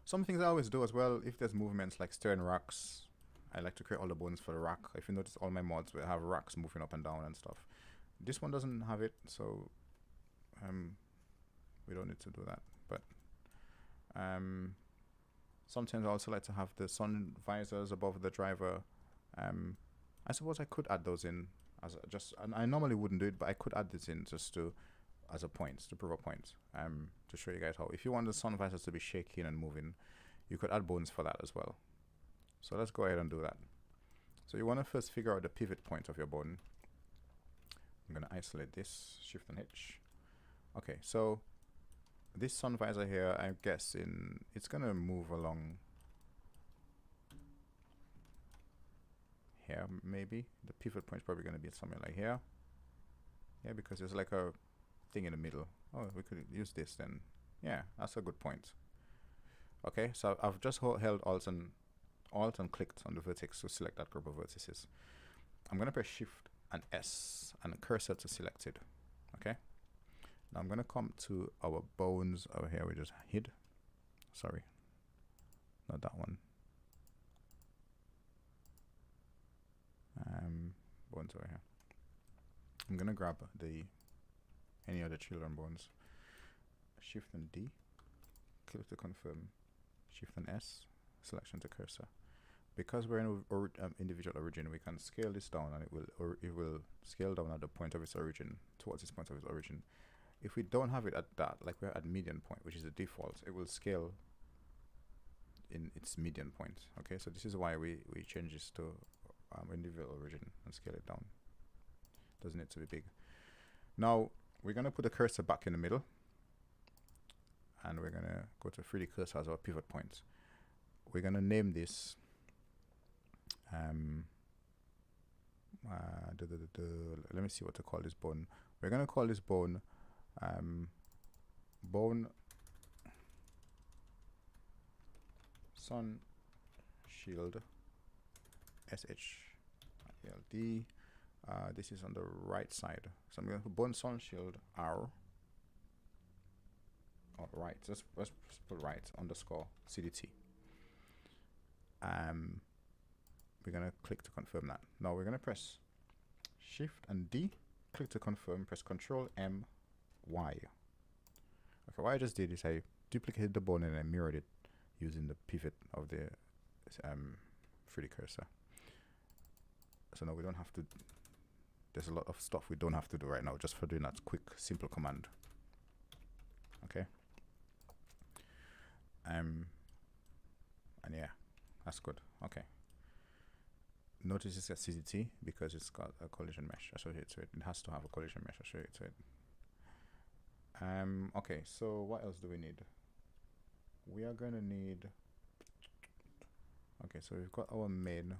some things I always do as well, if there's movements like steering racks, I like to create all the bones for the rack. If you notice, all my mods will have racks moving up and down and stuff. This one doesn't have it, so we don't need to do that. But sometimes I also like to have the sun visors above the driver. I suppose I could add those in as and I normally wouldn't do it, but I could add this in just to as a point, to prove a point, to show you guys how. If you want the sun visors to be shaking and moving, you could add bones for that as well. So let's go ahead and do that. So you want to first figure out the pivot point of your bone. I'm going to isolate this, Shift and H. Okay, so this sun visor here, I'm guessing it's going to move along here, maybe. The pivot point is probably going to be somewhere like here. Yeah, because there's like a thing in the middle. Oh, we could use this then. Yeah, that's a good point. Okay, so I've just held Alt and clicked on the vertex to select that group of vertices. I'm going to press Shift an S and a cursor to selected. Okay. Now I'm gonna come to our bones over here. We just hid. Sorry, not that one. Bones over here. I'm gonna grab any other children bones. Shift and D. Click to confirm. Shift and S. Selection to cursor. Because we're in individual origin, we can scale this down, and it will scale down at the point of its origin, towards its point of its origin. If we don't have it at that, like we're at median point, which is the default, it will scale in its median point. Okay, so this is why we change this to individual origin and scale it down. Doesn't need to be big. Now we're gonna put the cursor back in the middle, and we're gonna go to 3D cursor as our pivot point. We're gonna name this let me see what to call this bone. We're gonna call this bone bone sun shield SHIELD. This is on the right side, so I'm going to put bone sun shield R. Oh, right. Let's put right underscore CDT. We're gonna click to confirm that. Now we're gonna press Shift and D. Click to confirm. Press Control M Y. Okay, what I just did is I duplicated the bone and I mirrored it using the pivot of the 3D cursor. So now we don't have to. There's a lot of stuff we don't have to do right now just for doing that quick, simple command. Okay. And yeah, that's good. Okay. Notice it's got CZT because it's got a collision mesh associated to it. It has to have a collision mesh associated to it. Okay, so what else do we need? We are gonna need. Okay, so we've got our main.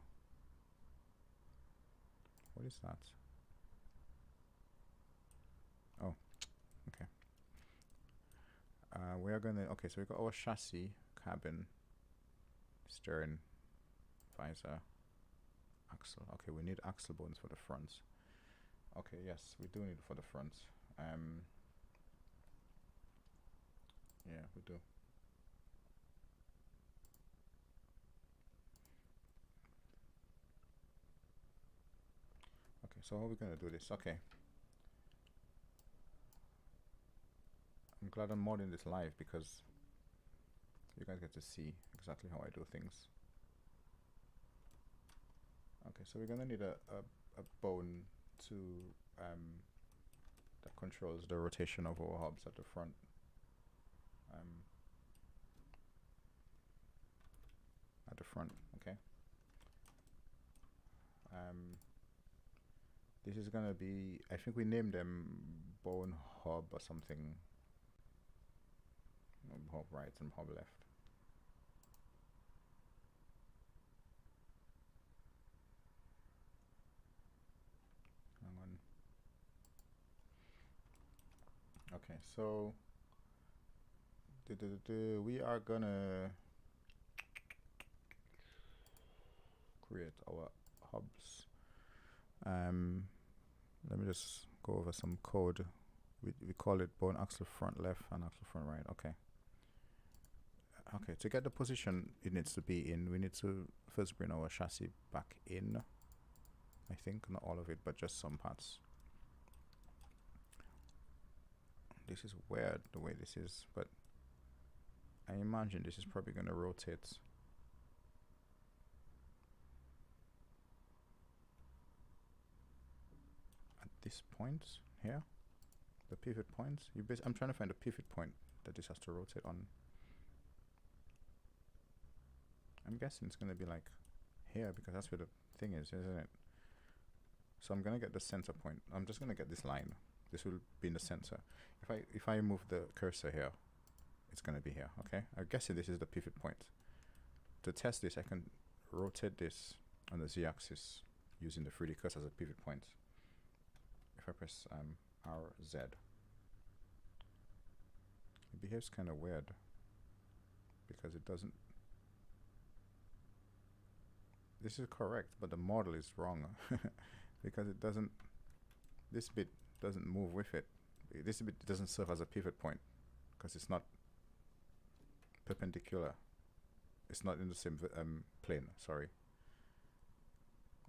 What is that? Oh, okay. We are gonna. Okay, so we've got our chassis, cabin, stern, visor, axle. Okay, we need axle bones for the front. Okay, yes, we do need it for the front. Yeah, we do. Okay, so how are we gonna do this? Okay. I'm glad I'm modding this live because you guys get to see exactly how I do things. Okay, so we're gonna need a bone to that controls the rotation of our hubs at the front. At the front, okay. This is gonna be, I think we named them bone hub or something. Hub right and hub left. Hang on. Okay, so we are gonna create our hubs. Let me just go over some code. We call it bone axle front left and axle front right. Okay. Okay, to get the position it needs to be in, we need to first bring our chassis back in. I think not all of it, but just some parts. This is weird the way this is, but I imagine this is probably going to rotate. At this point here, the pivot point. I'm trying to find a pivot point that this has to rotate on. I'm guessing it's going to be like here because that's where the thing is, isn't it? So I'm going to get the center point. I'm just going to get this line. This will be in the center. If I move the cursor here, it's going to be here. Okay, I'm guessing this is the pivot point. To test this, I can rotate this on the z-axis using the 3D cursor as a pivot point. If I press RZ, it behaves kind of weird because it doesn't. This is correct, but the model is wrong. because it doesn't, this bit doesn't move with it. This bit doesn't serve as a pivot point because it's not perpendicular. It's not in the same plane, sorry,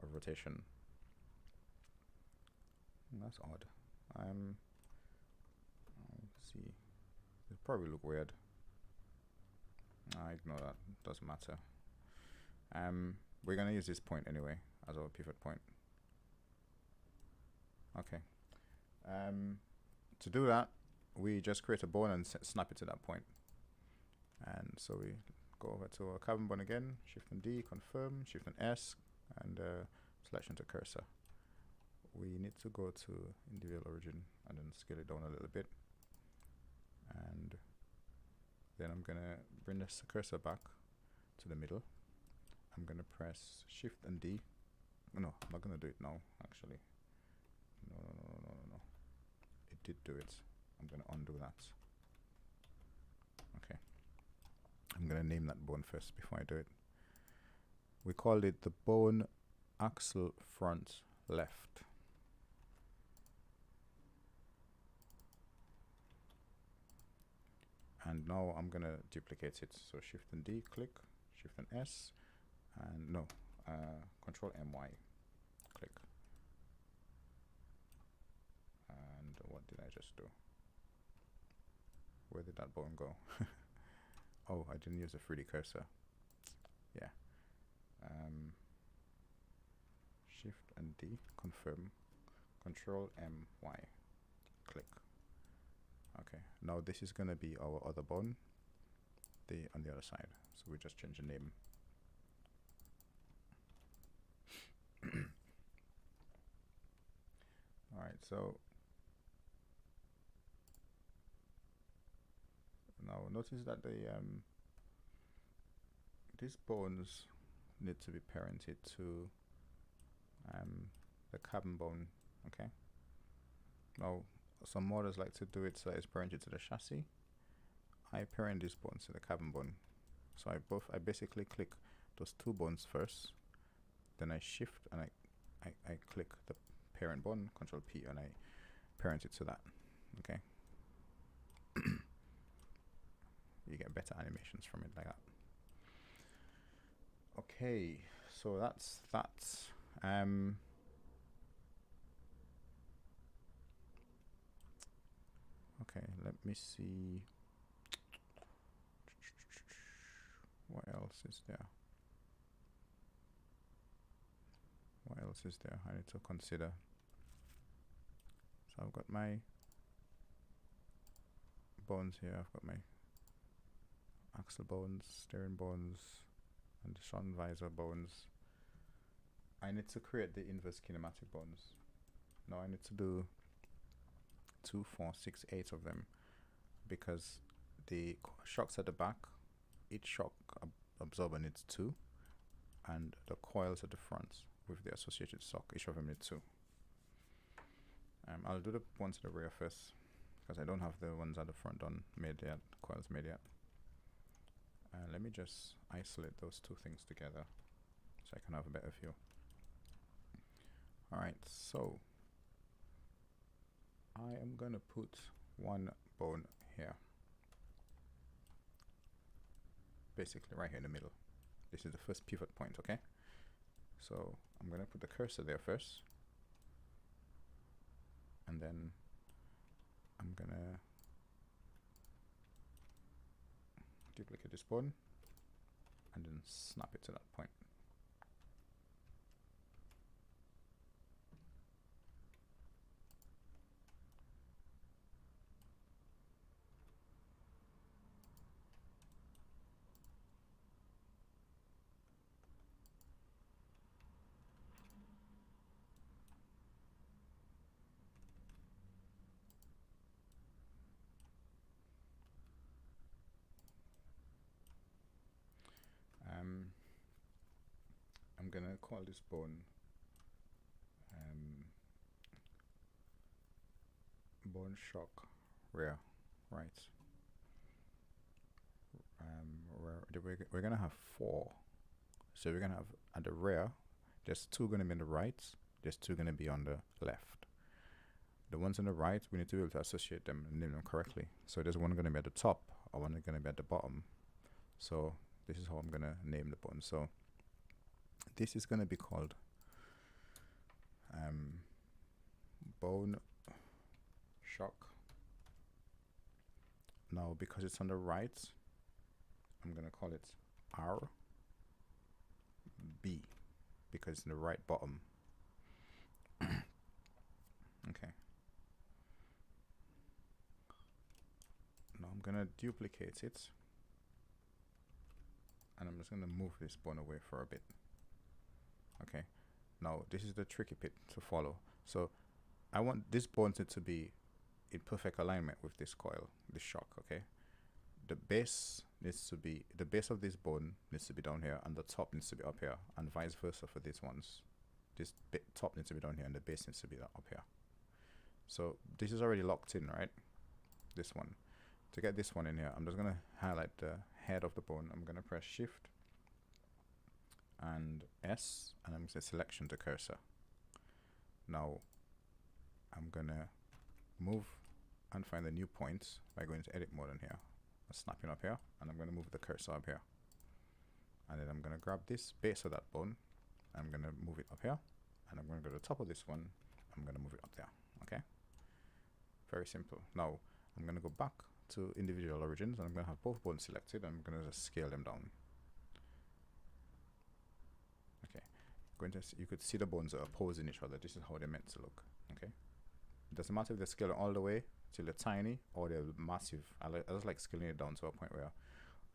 of rotation. That's odd. Let's see. It probably look weird. I ignore that. Doesn't matter. We're gonna use this point anyway as our pivot point. Okay. To do that, we just create a bone and snap it to that point. And so we go over to our carbon bond again, Shift and D, confirm, Shift and S, and selection to cursor. We need to go to individual origin and then scale it down a little bit. And then I'm gonna bring this cursor back to the middle. I'm gonna press Shift and D. No, I'm not gonna do it now, actually. No. It did do it. I'm gonna undo that. Okay. I'm gonna name that bone first before I do it. We called it the bone axle front left. And now I'm gonna duplicate it. So Shift and D, click, Shift and S, and no, Control MY, click. And what did I just do? Where did that bone go? Oh, I didn't use the 3D cursor. Yeah. Shift and D, confirm, Control MY, click. Okay, now this is gonna be our other bone, on the other side. So we just change the name. All right, so now notice that these bones need to be parented to the carbon bone. Okay. Now some models like to do it so it's parented to the chassis. I parent these bones to the carbon bone. So I basically click those two bones first, then I shift and I click the parent bone, Control P, and I parent it to that. Okay. You get better animations from it like that. Okay, so that's that. Okay, let me see. What else is there? What else is there I need to consider? So I've got my bones here. I've got my axle bones, steering bones, and the sun visor bones. I need to create the inverse kinematic bones. Now I need to do 2, 4, 6, 8 of them, because the shocks at the back, each shock absorber needs 2, and the coils at the front with the associated sock, each of them needs 2. I'll do the ones at the rear first, because I don't have the ones at the front done, made yet, coils made yet. Let me just isolate those two things together so I can have a better view. Alright, so I am gonna put one bone here, basically right here in the middle. This is the first pivot point, okay? So I'm gonna put the cursor there first, and then I'm gonna duplicate this bone and then snap it to that point. I'm gonna call this bone bone shock rear, right? We're gonna have 4, so we're gonna have at the rear, there's 2 gonna be on the right, There's two going to be on the left. The ones on the right, we need to be able to associate them and name them correctly. So there's one going to be at the top, or one going to be at the bottom. So this is how I'm going to name the bone. So this is going to be called bone shock. Now, because it's on the right, I'm going to call it RB, because it's in the right bottom. Okay. Now I'm going to duplicate it. And I'm just going to move this bone away for a bit. Okay. Now, this is the tricky bit to follow. So, I want this bone to be in perfect alignment with this coil, this shock, okay? The base needs to be, the base of this bone needs to be down here, and the top needs to be up here, and vice versa for these ones. This top needs to be down here, and the base needs to be up here. So, this is already locked in, right? This one. To get this one in here, I'm just going to highlight the head of the bone. I'm going to press Shift and S, and I'm going to say selection to cursor. Now, I'm going to move and find the new point by going to edit mode in here. I'm snapping up here, and I'm going to move the cursor up here. And then I'm going to grab this base of that bone. I'm going to move it up here, and I'm going to go to the top of this one. I'm going to move it up there. Okay? Very simple. Now, I'm going to go back to individual origins, and I'm going to have both bones selected, and I'm going to just scale them down. Okay, going to see, you could see the bones are opposing each other. This is how they're meant to look. Okay, it doesn't matter if they're scaling all the way till they're tiny or they're massive. I just like scaling it down to a point where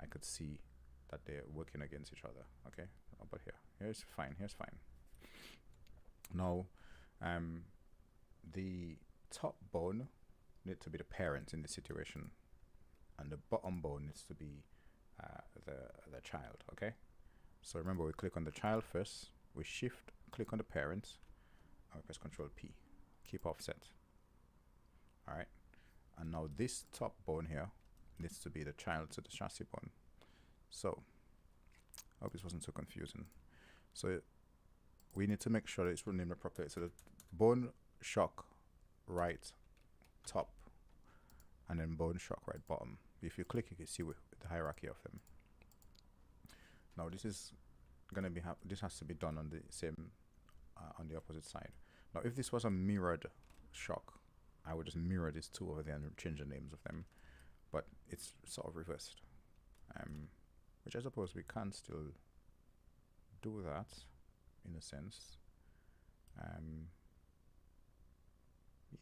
I could see that they're working against each other. Okay, but here's fine. Here's fine. Now, the top bone needs to be the parent in this situation, and the bottom bone needs to be the child. Okay, so remember, we click on the child first, we shift, click on the parent, and we press Control P, keep offset. All right, and now this top bone here needs to be the child to the chassis bone. So I hope this wasn't too confusing. So we need to make sure that it's named appropriately. So the bone shock right top, and then bone shock right bottom. If you click, you can see the hierarchy of them. Now this is gonna be this has to be done on the same on the opposite side. Now if this was a mirrored shock, I would just mirror these two over there and change the names of them, but it's sort of reversed, which I suppose we can still do that in a sense.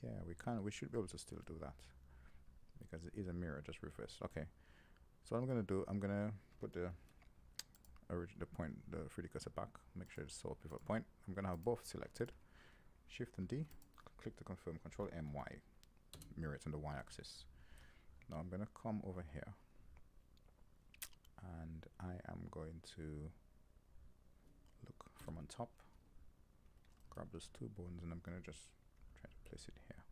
Yeah, we should be able to still do that because it is a mirror, just reversed. Okay, so what I'm gonna do, I'm gonna put the 3D cursor back, make sure it's so pivot point. I'm gonna have both selected, Shift and D, click to confirm, Control MY, mirror it on the Y axis. Now I'm gonna come over here, and I am going to look from on top, grab those two bones, and I'm gonna just try to place it here.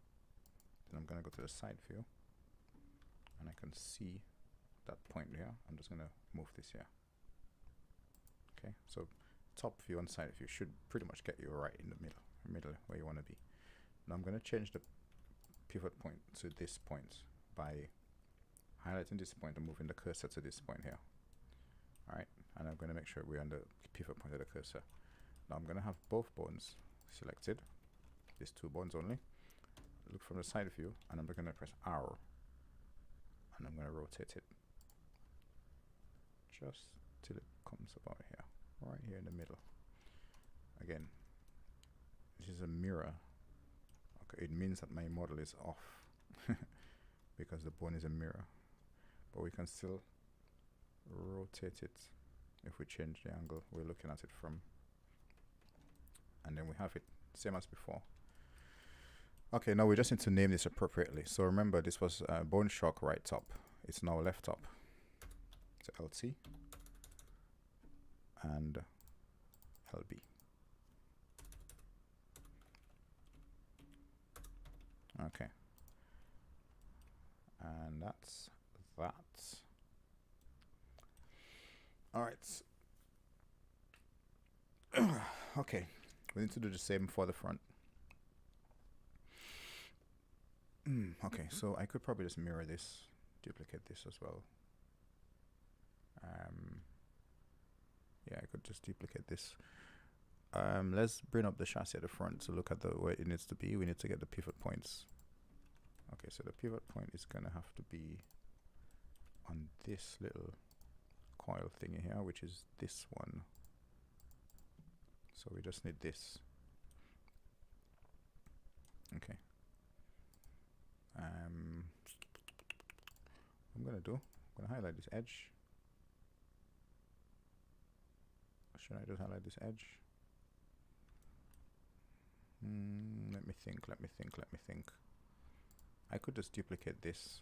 Then I'm gonna go to the side view, and I can see that point here. I'm just gonna move this here. Okay, so top view and side view should pretty much get you right in the middle where you want to be. Now I'm gonna change the pivot point to this point by highlighting this point and moving the cursor to this point here. Alright, and I'm gonna make sure we're on the pivot point of the cursor. Now I'm gonna have both bones selected, these two bones only. Look from the side view, and I'm gonna press R, and I'm gonna rotate it just till it comes about here, right here in the middle. Again, this is a mirror. Okay, it means that my model is off because the bone is a mirror, but we can still rotate it if we change the angle we're looking at it from, and then we have it same as before. Okay, now we just need to name this appropriately. So remember, this was bone shock right top, it's now left top. So LT and LB. Okay, and that's that. All right. Okay, We need to do the same for the front. Okay, so I could probably just mirror this, duplicate this as well. Yeah, I could just duplicate this. Let's bring up the chassis at the front to look at the where it needs to be. We need to get the pivot points. Okay, so the pivot point is gonna have to be on this little coil thingy here, which is this one. So we just need this. Okay. I'm gonna highlight this edge. Should I just highlight this edge? Let me think. I could just duplicate this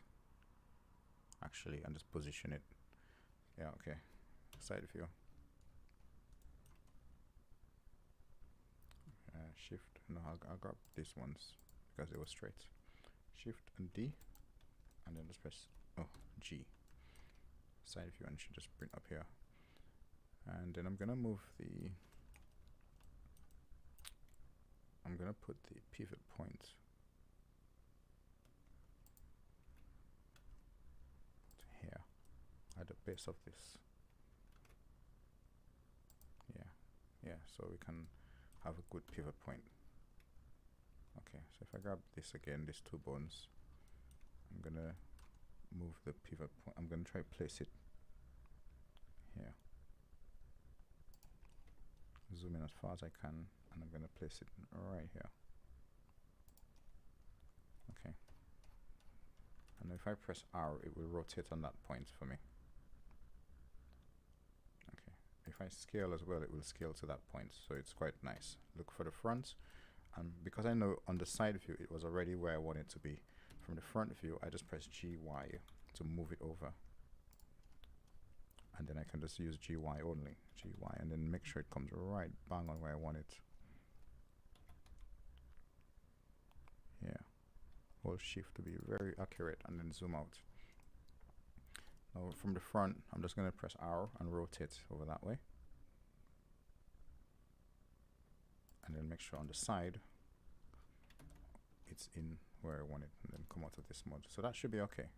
actually and just position it. Yeah, okay. Side view. Shift. No, I'll grab these ones because they were straight. Shift and D, and then just press G. Side view, and should just bring up here. And then I'm gonna put the pivot point here at the base of this. Yeah, so we can have a good pivot point. Okay, so if I grab this again, these two bones, I'm gonna move the pivot point. I'm gonna try to place it here. Zoom in as far as I can, and I'm gonna place it right here. Okay. And if I press R, it will rotate on that point for me. Okay. If I scale as well, it will scale to that point, so it's quite nice. Look for the front, and because I know on the side view it was already where I want it to be. From the front view, I just press GY to move it over. And then I can just use GY only, GY, and then make sure it comes right bang on where I want it. Yeah, hold shift to be very accurate and then zoom out. Now from the front, I'm just gonna press R and rotate over that way. And then make sure on the side, it's in where I want it, and then come out of this mode. So that should be okay.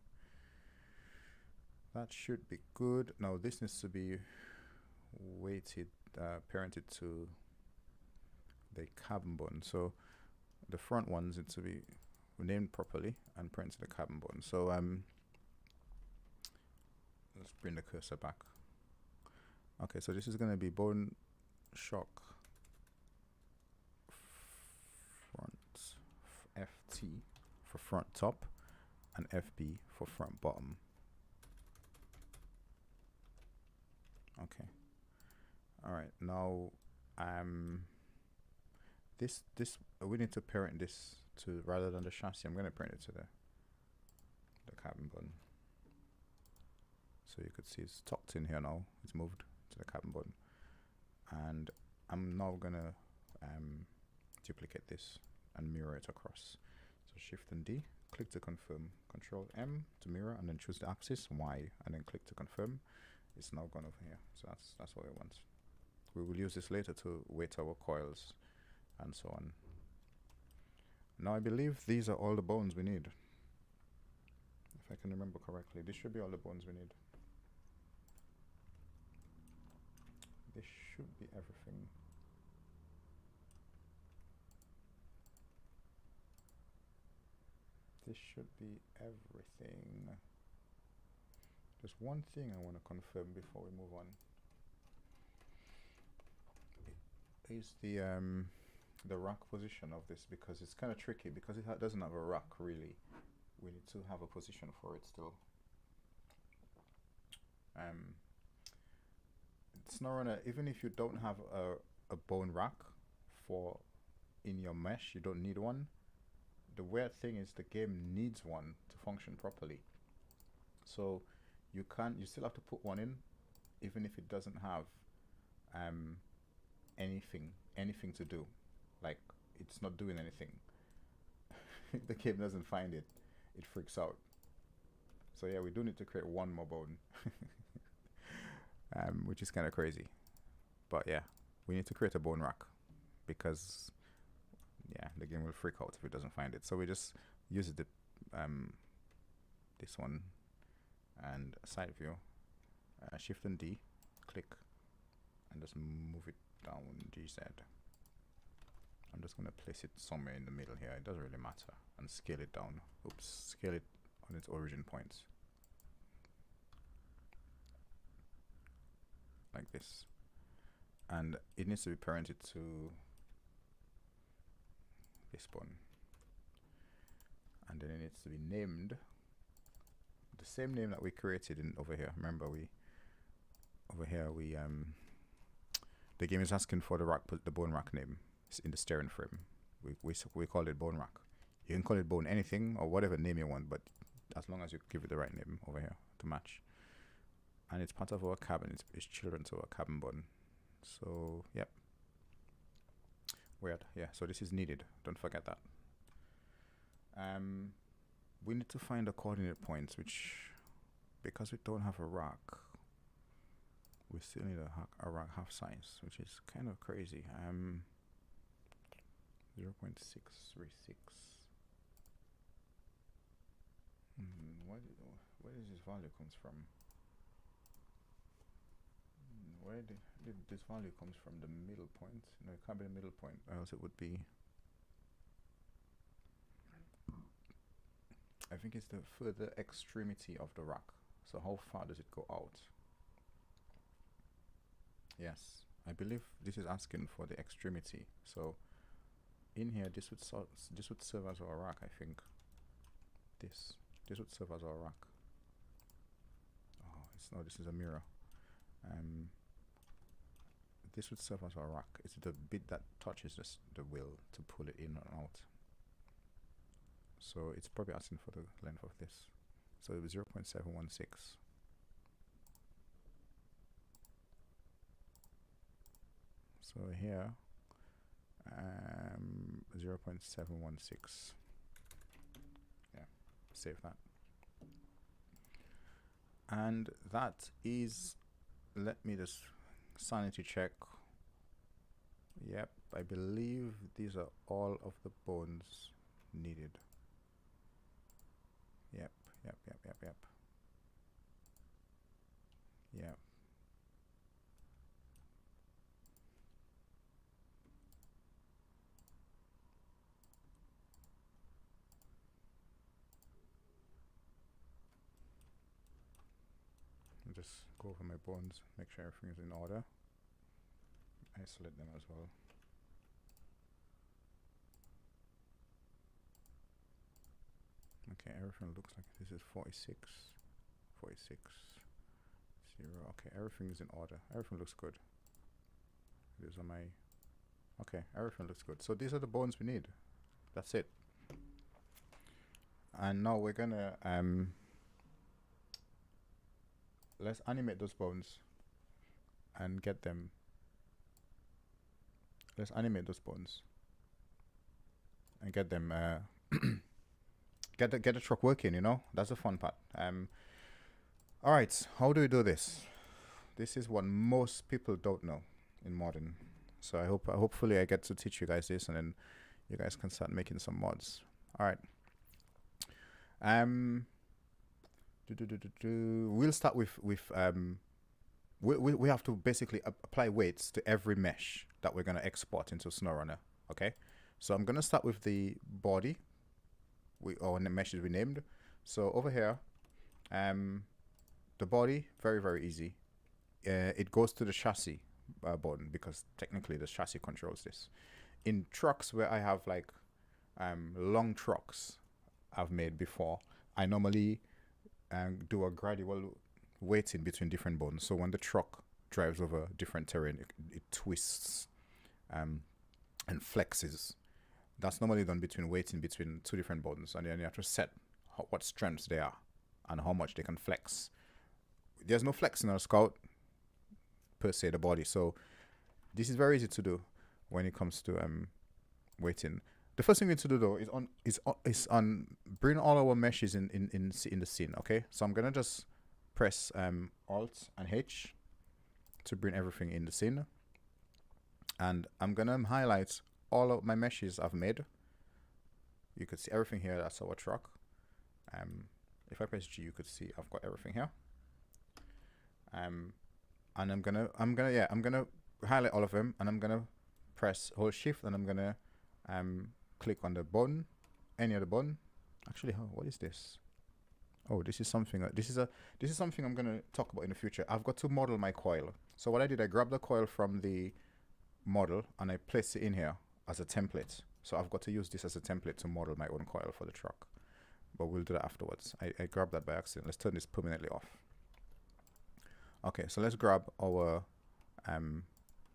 That should be good. Now this needs to be weighted, parented to the carbon button. So the front ones need to be named properly and parented to the carbon button. So let's bring the cursor back. Okay, so this is going to be bone shock front, FT for front top, and FB for front bottom. Okay. All right. Now, this we need to parent this to, rather than the chassis, I'm going to parent it to the carbon button. So you could see it's tucked in here now. It's moved to the carbon button, and I'm now gonna duplicate this and mirror it across. So Shift and D, click to confirm. Control M to mirror, and then choose the axis Y, and then click to confirm. It's now gone over here. So that's what we want. We will use this later to weight our coils and so on. Now I believe these are all the bones we need. If I can remember correctly, this should be all the bones we need. This should be everything. This should be everything. There's one thing I want to confirm before we move on. Is the rack position of this, because it's kind of tricky because it doesn't have a rack really. We need to have a position for it still. SnowRunner, even if you don't have a bone rack for in your mesh, you don't need one. The weird thing is the game needs one to function properly. So you still have to put one in, even if it doesn't have anything to do. Like, it's not doing anything. The game doesn't find it. It freaks out. So yeah, we do need to create one more bone. Which is kind of crazy. But yeah, we need to create a bone rack. because yeah, the game will freak out if it doesn't find it. So we just use the this one and side view, Shift and D, click, and just move it down GZ. I'm just gonna place it somewhere in the middle here. It doesn't really matter, and scale it down. Oops, scale it on its origin points, like this. And it needs to be parented to this button, and then it needs to be named the same name that we created in over here. Remember, over here the game is asking for the bone rack name. It's in the steering frame. We call it bone rack. You can call it bone anything or whatever name you want, but as long as you give it the right name over here to match. And it's part of our cabin. It's children to our cabin button. So yep. Weird. Yeah, so this is needed. Don't forget that. We need to find the coordinate points, which, because we don't have a rack, we still need a rack half size, which is kind of crazy. 0.636. Where does this value comes from? Where did this value comes from? The middle point? No, it can't be the middle point, or else it would be. I think it's the further extremity of the rack. So how far does it go out? Yes, I believe this is asking for the extremity. So in here, this would serve as our rack. I think this would serve as our rack. Oh, it's no. This is a mirror. This would serve as our rack. It's the bit that touches the wheel to pull it in and out. So it's probably asking for the length of this. So it was 0.716. So here, 0.716. Yeah, save that. And that is, let me just sanity check. Yep, I believe these are all of the bones needed. Yep. Yep. I'll just go over my bones, make sure everything is in order. Isolate them as well. Okay, everything looks like this is 46, 0. Okay, everything is in order. Everything looks good. These are my. Okay, everything looks good. So these are the bones we need. That's it. And now we're gonna let's animate those bones and get them. Let's animate those bones and get them. Get the truck working. You know, that's the fun part. All right, how do we do this? This is what most people don't know in modern. So hopefully I get to teach you guys this, and then you guys can start making some mods. All right. We'll start with we have to basically apply weights to every mesh that we're gonna export into SnowRunner. Okay, so I'm gonna start with the body. Or the meshes we named. So over here, the body, very easy. It goes to the chassis button, because technically the chassis controls this. In trucks where I have like long trucks I've made before, I normally do a gradual weighting between different bones. So when the truck drives over different terrain, it twists and flexes. That's normally done between two different bones, and then you have to set what strengths they are and how much they can flex. There's no flex in our Scout per se, the body, so this is very easy to do when it comes to weighting. The first thing we need to do though is bring all our meshes in the scene. Okay, so I'm gonna just press Alt and H to bring everything in the scene. And I'm gonna highlight all of my meshes I've made. You could see everything here. That's our truck. If I press G, you could see I've got everything here. And I'm gonna highlight all of them, and I'm gonna hold Shift, and I'm gonna click on the button, any other button. Actually, what is this? Oh, this is something. This is something I'm gonna talk about in the future. I've got to model my coil. So what I did, I grabbed the coil from the model and I placed it in here as a template. So I've got to use this as a template to model my own coil for the truck. But we'll do that afterwards. I grabbed that by accident. Let's turn this permanently off. Okay, so let's grab our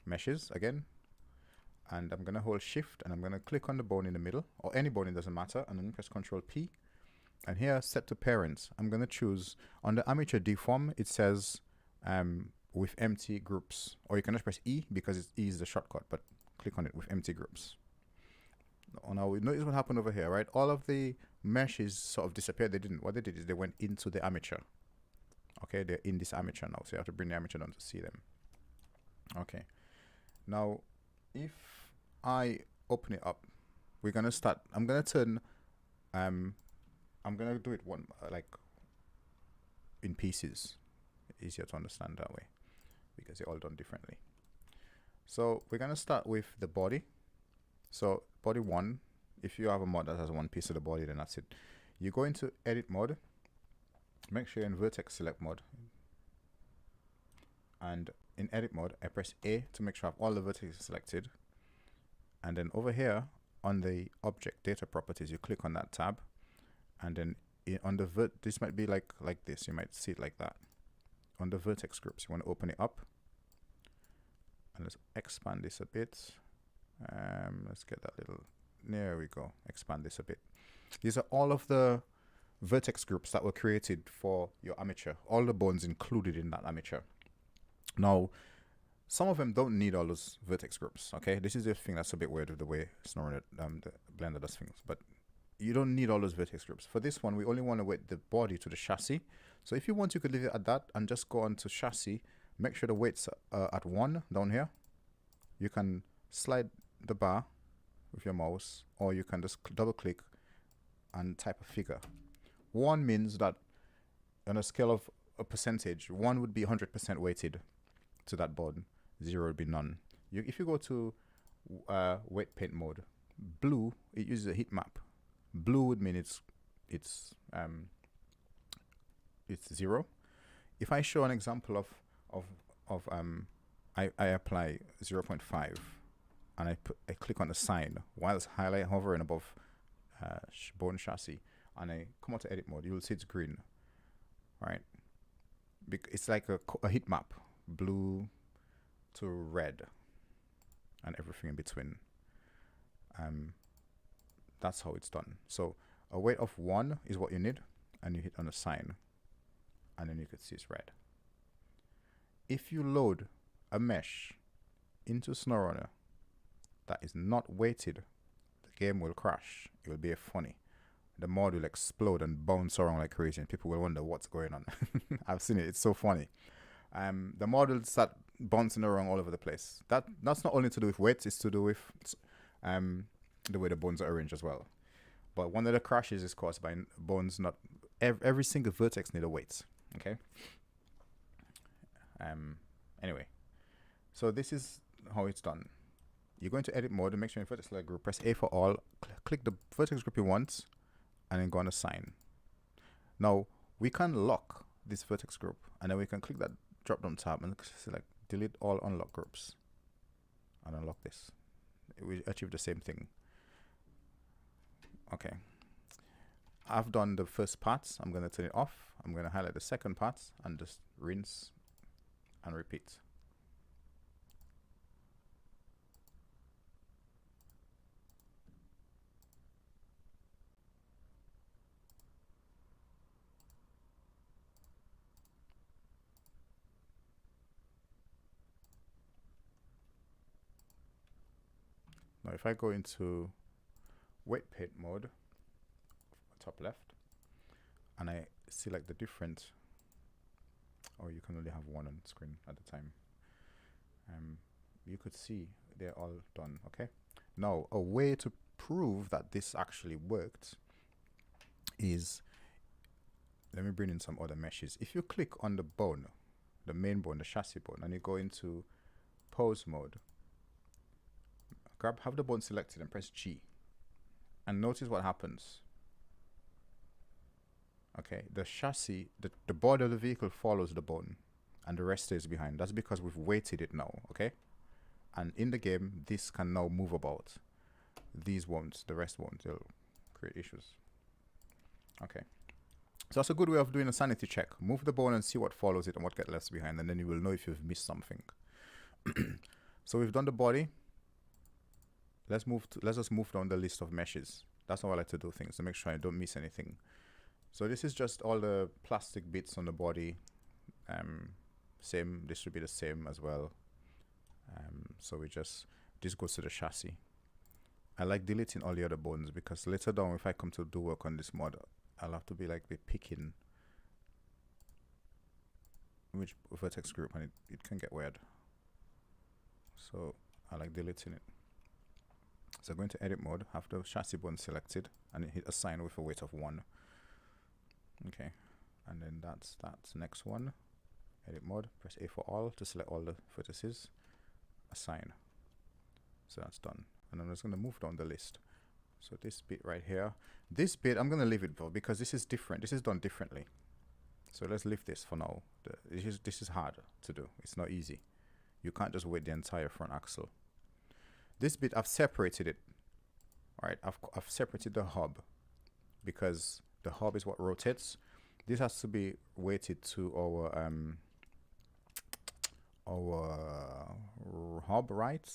meshes again. And I'm gonna hold Shift and I'm gonna click on the bone in the middle, or any bone, it doesn't matter, and then press Control P. And here, set to parent, I'm gonna choose on the armature deform, it says with empty groups, or you can just press E because E is the shortcut, but click on it with empty groups. Now we notice what happened over here, right? All of the meshes sort of disappeared. They didn't. What they did is they went into the armature. Okay, they're in this armature now, so you have to bring the armature down to see them. Okay, now if I open it up, we're gonna start. I'm gonna turn. I'm gonna do it like in pieces. Easier to understand that way because they're all done differently. So we're gonna start with the body. So body 1, if you have a mod that has one piece of the body, then that's it. You go into edit mode, make sure you're in vertex select mode, and in edit mode I press A to make sure I have all the vertices selected, and then over here on the object data properties you click on that tab, and then on the this might be like this, you might see it like that. On the vertex groups you want to open it up, and let's expand this a bit. Let's get that little, there we go, expand this a bit. These are all of the vertex groups that were created for your armature, all the bones included in that armature. Now some of them don't need all those vertex groups. Okay, this is the thing that's a bit weird with the way SnowRunner the Blender does things, but you don't need all those vertex groups. For this one we only want to weight the body to the chassis, so if you want you could leave it at that and just go on to chassis, make sure the weights are at 1 down here. You can slide the bar with your mouse, or you can just double click and type a figure. 1 means that on a scale of a percentage, 1 would be 100% weighted to that board, 0 would be none. If you go to weight paint mode, blue, it uses a heat map. Blue would mean it's 0. If I show an example I apply 0.5 and I click on the sign whilst hovering above bone chassis, and I come out to edit mode, you'll see it's green, right? It's like a heat map, blue to red and everything in between. That's how it's done. So a weight of 1 is what you need, and you hit on the sign, and then you could see it's red. If you load a mesh into SnowRunner that is not weighted, the game will crash. It will be funny. The mod will explode and bounce around like crazy, and people will wonder what's going on. I've seen it. It's so funny. The mod will start bouncing around all over the place. That's not only to do with weights, it's to do with the way the bones are arranged as well. But one of the crashes is caused by bones not every single vertex need a weight. Okay. Anyway, so this is how it's done. You go into edit mode and make sure in vertex select group, press A for all, click the vertex group you want, and then go on assign. Now we can lock this vertex group, and then we can click that drop down tab and select delete all unlock groups and unlock this. We achieve the same thing. Okay, I've done the first part. I'm going to turn it off. I'm going to highlight the second part and just rinse and repeat. Now if I go into weight paint mode, top left, and I select the different, or you can only have one on screen at a time, you could see they're all done. Okay, now a way to prove that this actually worked is, let me bring in some other meshes. If you click on the bone, the main bone, the chassis bone, and you go into pose mode, have the bone selected and press G, and notice what happens. Okay, the chassis, the body of the vehicle follows the bone and the rest stays behind. That's because we've weighted it now. Okay, and in the game this can now move about. These won't, the rest won't. They'll create issues. Okay, so that's a good way of doing a sanity check. Move the bone and see what follows it and what gets left behind, and then you will know if you've missed something. So we've done the body. Let's just move down the list of meshes. That's how I like to do things, to make sure I don't miss anything. So this is just all the plastic bits on the body. Same, this should be the same as well. So this goes to the chassis. I like deleting all the other bones because later down, if I come to do work on this mod, I'll have to be picking which vertex group, and it can get weird. So I like deleting it. So going to edit mode, have the chassis bone selected, and hit assign with a weight of 1. Okay, and then that's next one. Edit mode, press A for all to select all the vertices, assign. So that's done. And I'm just going to move down the list. So this bit right here, this bit I'm going to leave it though because this is different. This is done differently. So let's leave this for now. This is hard to do. It's not easy. You can't just weight the entire front axle. This bit I've separated it. All right, I've separated the hub because the hub is what rotates. This has to be weighted to our hub right,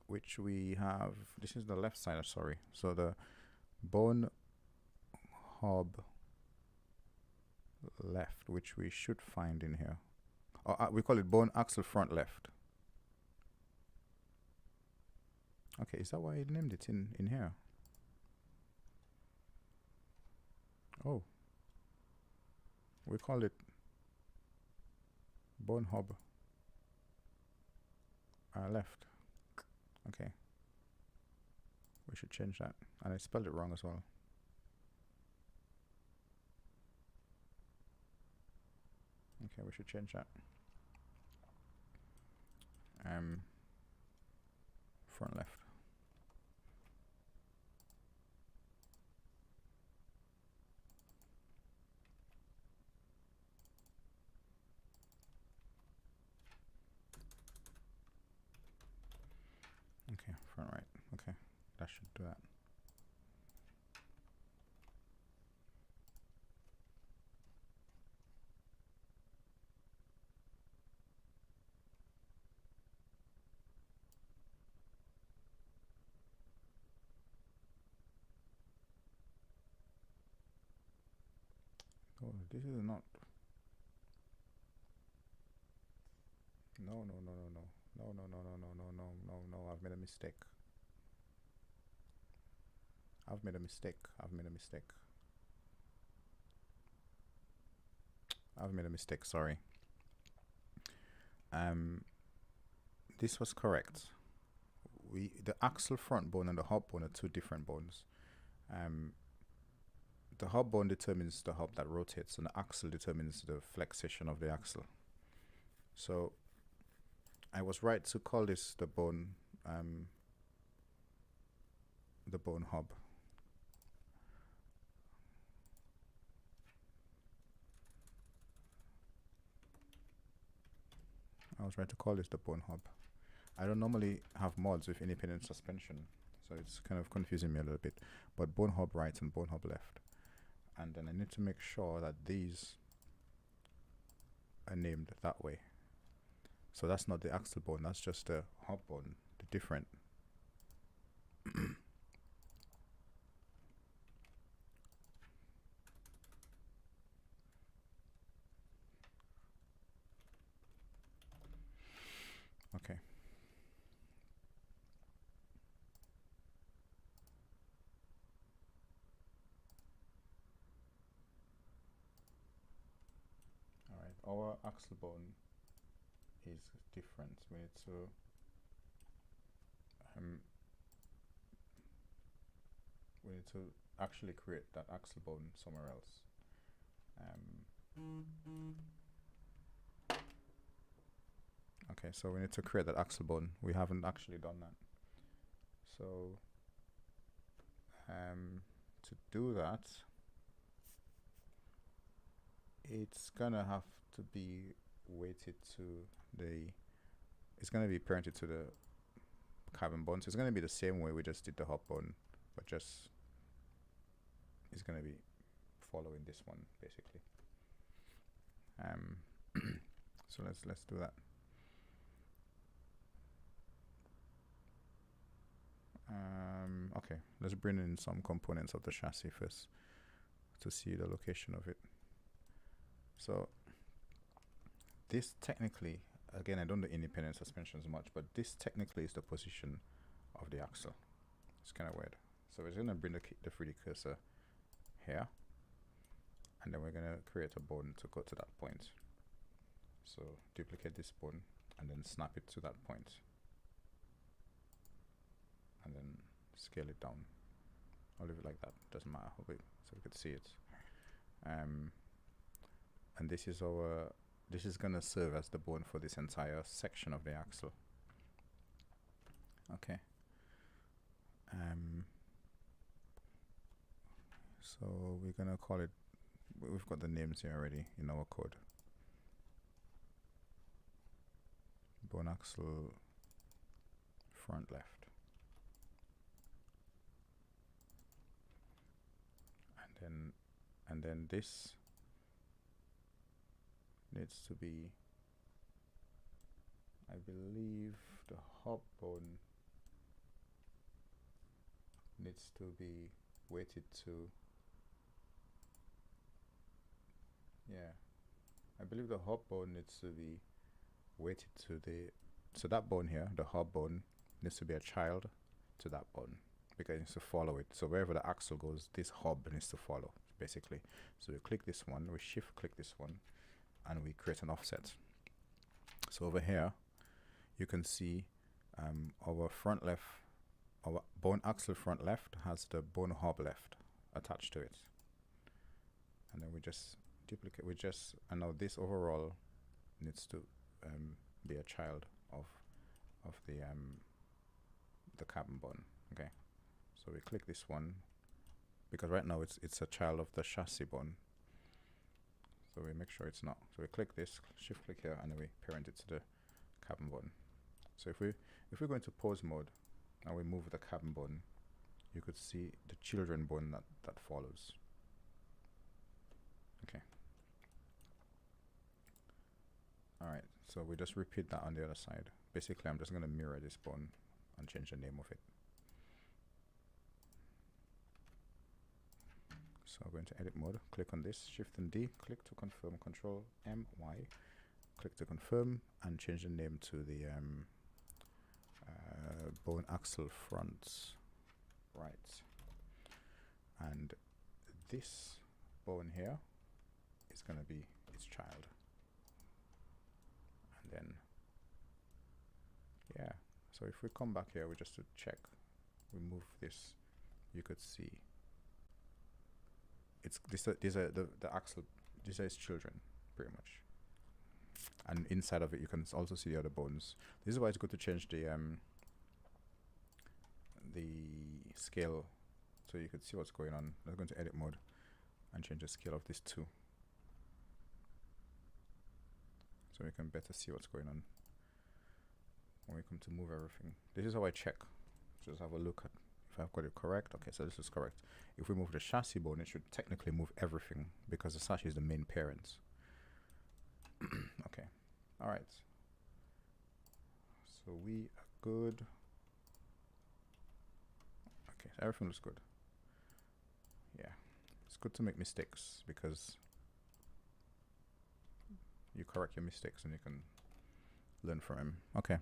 which we have. This is the left side, sorry. So the bone hub left, which we should find in here. We call it bone axle front left. Okay, is that why I named it in here? Oh, we call it bone hub left. Okay, we should change that, and I spelled it wrong as well. Okay, we should change that. Front left. Okay, front right. Okay, that should do that. Oh, this is not. No. I've made a mistake. I've made a mistake. Sorry. This was correct. The axle front bone and the hub bone are two different bones. The hub bone determines the hub that rotates, and the axle determines the flexation of the axle. So I was right to call this the bone hub. I was right to call this the bone hub. I don't normally have mods with independent suspension, so it's kind of confusing me a little bit. But bone hub right and bone hub left. And then I need to make sure that these are named that way. So that's not the axle bone, that's just the hub bone, the different. Okay. All right, our axle bone is different. We need to we need to actually create that axle bone somewhere else. Okay, so we need to create that axle bone. We haven't actually done that. So to do that, it's gonna have to be weighted to the, it's gonna be parented to the carbon bone. So it's gonna be the same way we just did the hop bone, but just it's gonna be following this one basically. So let's do that. Okay, let's bring in some components of the chassis first to see the location of it. So this technically, again, I don't do independent suspensions much, but this technically is the position of the axle. It's kind of weird. So we're gonna bring the 3D cursor here, and then we're gonna create a bone to go to that point. So duplicate this bone and then snap it to that point, and then scale it down. I'll leave it like that, doesn't matter, so we could see it. And this is our, this is gonna serve as the bone for this entire section of the axle. Okay. So we're gonna call it, we've got the names here already in our code. Bone axle front left. And then this needs to be, I believe the hop bone needs to be weighted to, yeah, I believe the hop bone needs to be weighted to the, so that bone here, the hop bone, needs to be a child to that bone, because it needs to follow it. So wherever the axle goes, this hub needs to follow, basically. So we click this one, we shift click this one, and we create an offset. So over here, you can see our front left, our bone axle front left has the bone hub left attached to it. And then we just duplicate, and now this overall needs to be a child of the carbon bone. Okay. So we click this one, because right now it's a child of the chassis bone. So we make sure it's not. So we click this, shift click here, and then we parent it to the carbon bone. So if we go into pose mode and we move the carbon bone, you could see the children bone that follows. Okay. Alright, so we just repeat that on the other side. Basically, I'm just going to mirror this bone and change the name of it. So I'm going to edit mode, click on this, Shift and D, click to confirm, Control M, Y, click to confirm, and change the name to the bone axle front right. And this bone here is going to be its child. And then, yeah, so if we come back here, we just to check, we move this, you could see it's these are the axle, these are its children pretty much, and inside of it you can also see the other bones. This is why it's good to change the scale so you could see what's going on. Let's go into edit mode and change the scale of this too, so we can better see what's going on when we come to move everything. This is how I check, just have a look at if I've got it correct. Okay, so this is correct. If we move the chassis bone, it should technically move everything because the chassis is the main parent. Okay, all right. So we are good. Okay, so everything looks good. Yeah, it's good to make mistakes because you correct your mistakes and you can learn from them. Okay.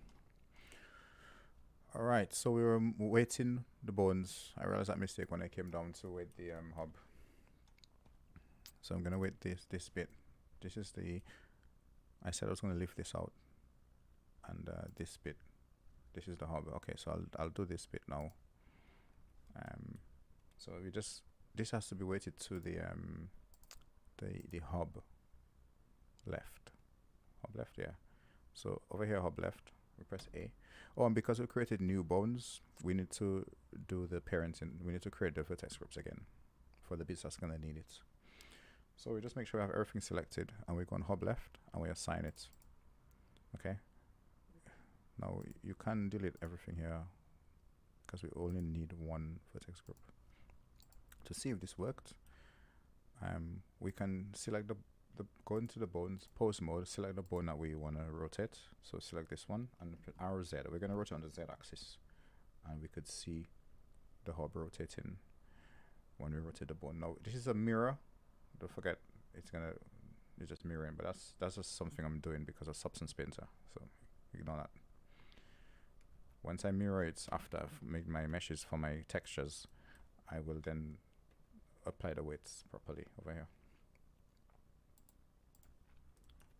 All right, so we were weighting the bones. I realized that mistake when I came down to weight the hub. So I'm gonna weight this bit. This is the, I said I was gonna lift this out, and this This is the hub. Okay, so I'll do this bit now. So we just, this has to be weighted to the hub left. Hub left, yeah. So over here, hub left, we press A. Oh, and because we created new bones, we need to do the parenting. We need to create the vertex groups again for the bits that's gonna need it. So we just make sure we have everything selected, and we go on hub left and we assign it. Okay. Now you can delete everything here because we only need one vertex group. To see if this worked, we can select go into the bones, pose mode, select the bone that we want to rotate. So select this one and put arrow Z. We're going to rotate on the Z axis, and we could see the hub rotating when we rotate the bone. Now this is a mirror. Don't forget, it's just mirroring, but that's just something I'm doing because of Substance Painter. So ignore that. Once I mirror it after I've made my meshes for my textures, I will then apply the weights properly over here.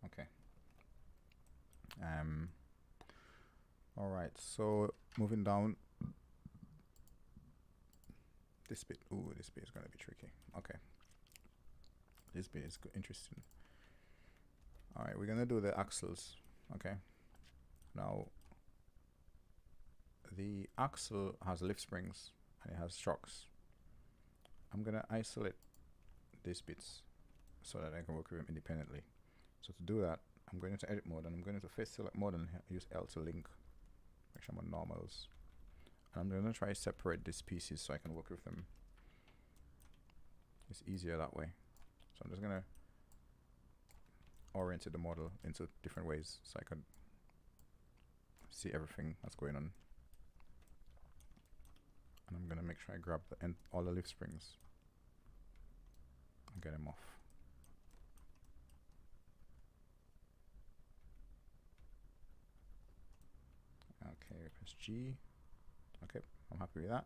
Okay. All right, so moving down this bit. Ooh, this bit is gonna be tricky. Okay. This bit is interesting. All right, we're gonna do the axles. Okay. Now, the axle has lift springs and it has shocks. I'm gonna isolate these bits so that I can work with them independently. So to do that, I'm going into edit mode and I'm going to face select mode and use L to link. Make sure I'm on normals. And I'm gonna try separate these pieces so I can work with them. It's easier that way. So I'm just gonna orient the model into different ways so I can see everything that's going on. And I'm gonna make sure I grab all the lift springs and get them off. Okay, press G. Okay, I'm happy with that.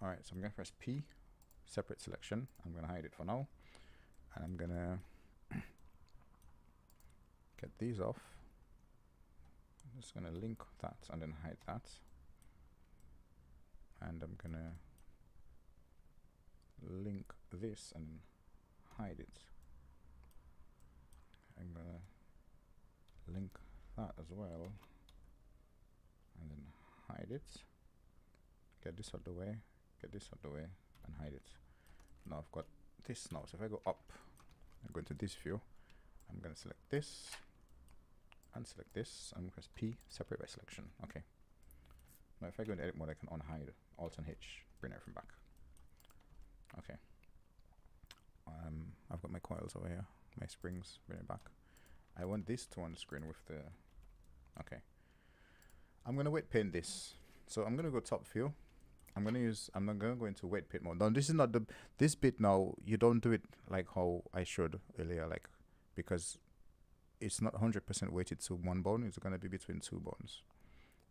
Alright, so I'm gonna press P, separate selection. I'm gonna hide it for now. And I'm gonna get these off. I'm just gonna link that and then hide that. And I'm gonna link this and hide it. I'm gonna link that as well and then hide it. Get this out of the way, get this out of the way and hide it. Now I've got this now, so if I go up and go into this view, I'm gonna select this and select this and press P, separate by selection. Okay. Now if I go into edit mode, I can unhide, Alt and H, bring everything back. Okay. I've got my coils over here, my springs, bring it back. I want this to on the screen with the, okay. I'm gonna weight paint this. So I'm gonna go top view. I'm gonna go into weight paint mode. Now this is not this bit now, you don't do it like how I showed earlier, like, because it's not 100% weighted to one bone, it's gonna be between two bones.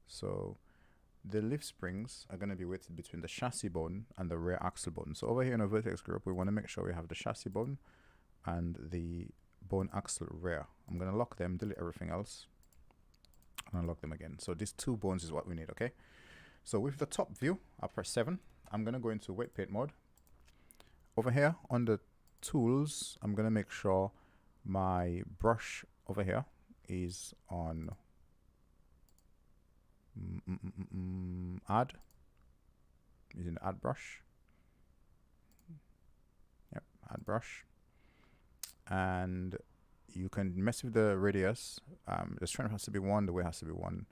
So the lift springs are gonna be weighted between the chassis bone and the rear axle bone. So over here in our vertex group, we wanna make sure we have the chassis bone and the bone axle rear. I'm gonna lock them, delete everything else, and unlock them again. So these two bones is what we need, okay? So with the top view, I'll press 7. I'm gonna go into weight paint mode. Over here on the tools, I'm gonna make sure my brush over here is on add. Using the add brush. Yep, add brush. And you can mess with the radius. The strength has to be 1, the weight has to be 1.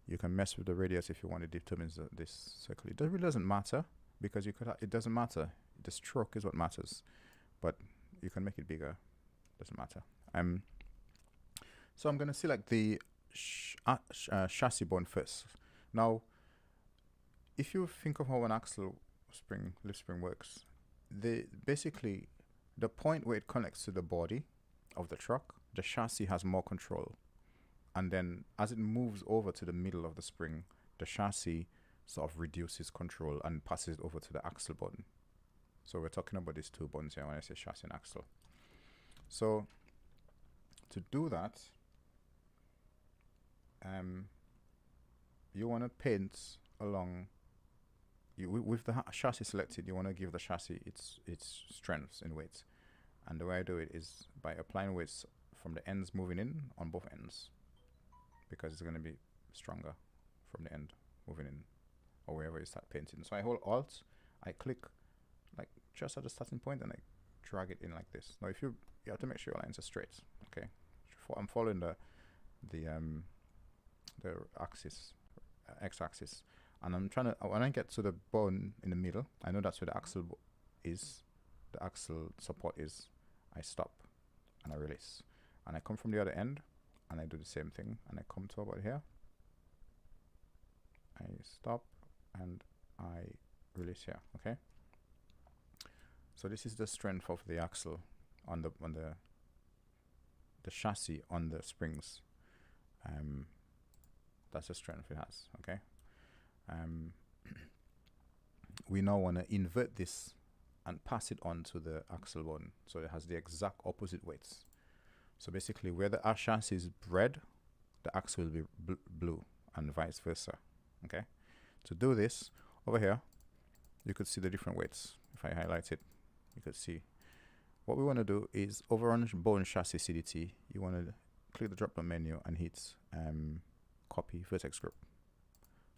You can mess with the radius if you want to determine this circle. It really doesn't matter because you could. It doesn't matter. The stroke is what matters, but you can make it bigger. Doesn't matter. So I'm gonna select the chassis bone first. Now, if you think of how an axle spring, lift spring works, basically the point where it connects to the body of the truck, the chassis has more control. And then as it moves over to the middle of the spring, the chassis sort of reduces control and passes it over to the axle bone. So we're talking about these two bones here when I say chassis and axle. So to do that, you want to paint along. With the chassis selected, you want to give the chassis its strengths and weights. And the way I do it is by applying weights from the ends moving in on both ends, because it's going to be stronger from the end moving in or wherever you start painting. So I hold Alt, I click like just at the starting point, and I drag it in like this. Now if you have to make sure your lines are straight. Okay, I'm following the axis, x-axis, and I'm trying to, when I get to the bone in the middle, I know that's where the axle is, the axle support is, I stop and I release, and I come from the other end and I do the same thing, and I come to about here, I stop and I release here. Okay, so this is the strength of the axle on the chassis on the springs. That's the strength it has. Okay, we now want to invert this and pass it on to the axle bone, so it has the exact opposite weights. So basically, where the chassis is red, the axle will be blue, and vice versa. Okay, to do this, over here you could see the different weights. If I highlight it, you could see what we want to do is over on bone chassis CDT, you want to click the drop down menu and hit copy vertex group,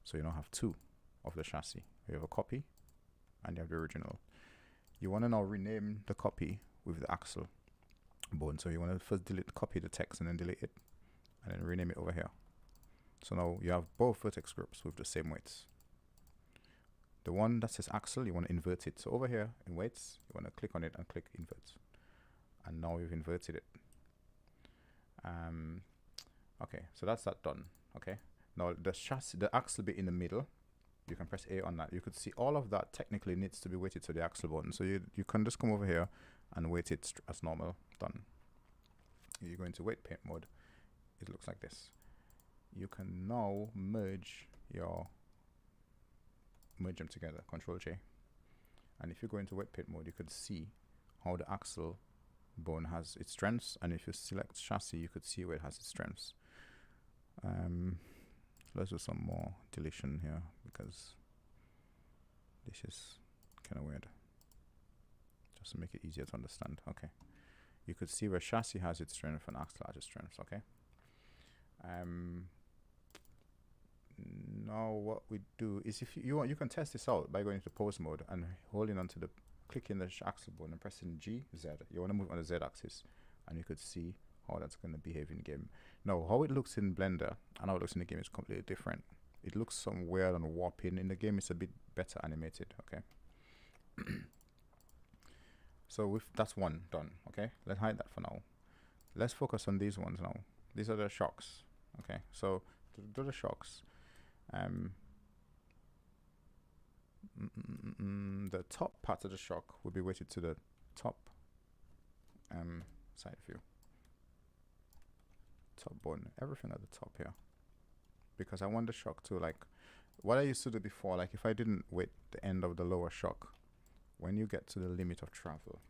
so you don't have two of the chassis. You have a copy and you have the original. You want to now rename the copy with the axle bone, so you want to first copy the text and then delete it, and then rename it over here. So now you have both vertex groups with the same weights. The one that says axle, you want to invert it. So over here in weights, you want to click on it and click invert, and now you've inverted it. Okay, so that's that done. Okay, now the chassis, the axle bit in the middle, you can press A on that. You could see all of that technically needs to be weighted to the axle button. So you can just come over here and weight it as normal. Done. You go into weight paint mode. It looks like this. You can now merge them together. Control J. And if you go into weight paint mode, you could see how the axle bone has its strengths, and if you select chassis, you could see where it has its strengths. Let's do some more deletion here, because this is kind of weird, just to make it easier to understand. Okay, you could see where chassis has its strength and axle has its strengths. Okay, now what we do is, if you want, you can test this out by going to pose mode and holding onto the, clicking the axle bone and pressing G, Z. You want to move on the Z axis, and you could see how that's going to behave in game. Now, how it looks in Blender and how it looks in the game is completely different. It looks some weird and warping. In the game, it's a bit better animated. Okay. So with that's one done. Okay, let's hide that for now. Let's focus on these ones now. These are the shocks. Okay, so to do the shocks, the top part of the shock will be weighted to the top side view, top bone, everything at the top here, because I want the shock to, like what I used to do before, like if I didn't weight the end of the lower shock, when you get to the limit of travel,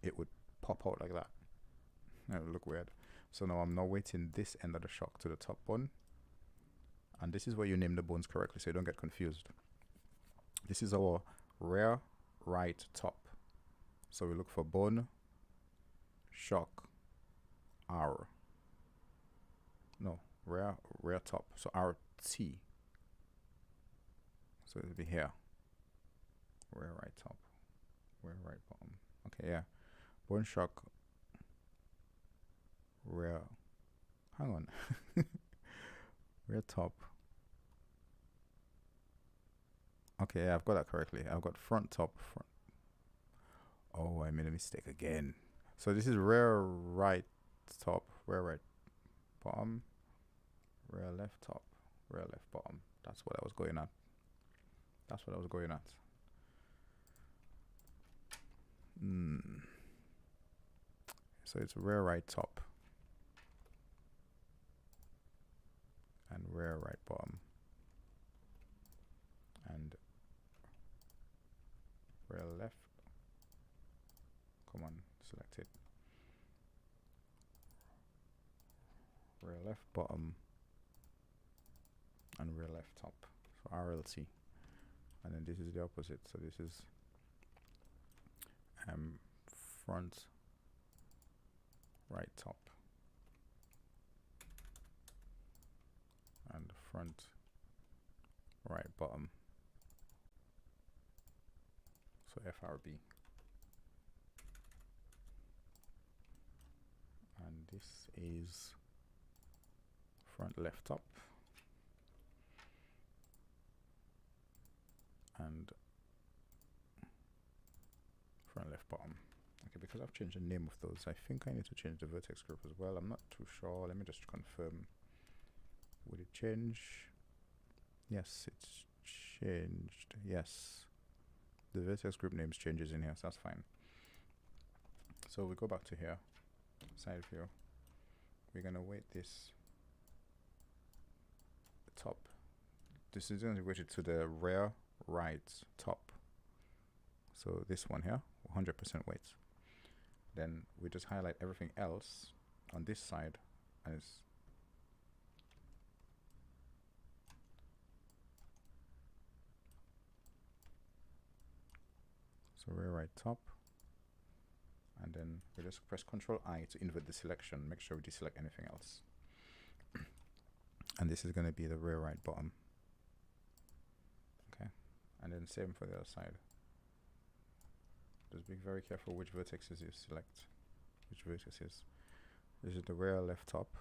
it would pop out like that. It would look weird. So now I'm weighting this end of the shock to the top bone, and this is where you name the bones correctly so you don't get confused. This is our rear right top. So we look for bone, shock, R. No, rear top. So RT. So it'll be here. Rear right top. Rear right bottom. Okay, yeah. Bone, shock, rear. Hang on. Rear top. Okay, yeah, I've got that correctly. I've got front top, front. Oh, I made a mistake again. So this is rear right top, rear right bottom, rear left top, rear left bottom. That's what I was going at. That's what I was going at. So it's rear right top and rear right bottom and rear left. Come on, select it. Rear left bottom and and rear left top, so RLT. And then this is the opposite, so this is front right top and front right bottom, so FRB. And this is front left top and front left bottom. Okay, because I've changed the name of those, I think I need to change the vertex group as well. I'm not too sure. Let me just confirm. Would it change? Yes, it's changed. Yes, the vertex group names changes in here, so that's fine. So we go back to here, side view. We're gonna weight this top. This is going to be weighted to the rear right top. So this one here, 100% weight. Then we just highlight everything else on this side, and it's so rear right top, and then we just press Ctrl I to invert the selection. Make sure we deselect anything else. And this is going to be the rear right bottom. Okay, and then same for the other side. Just be very careful which vertexes you select. Which vertices. This is the rear left top,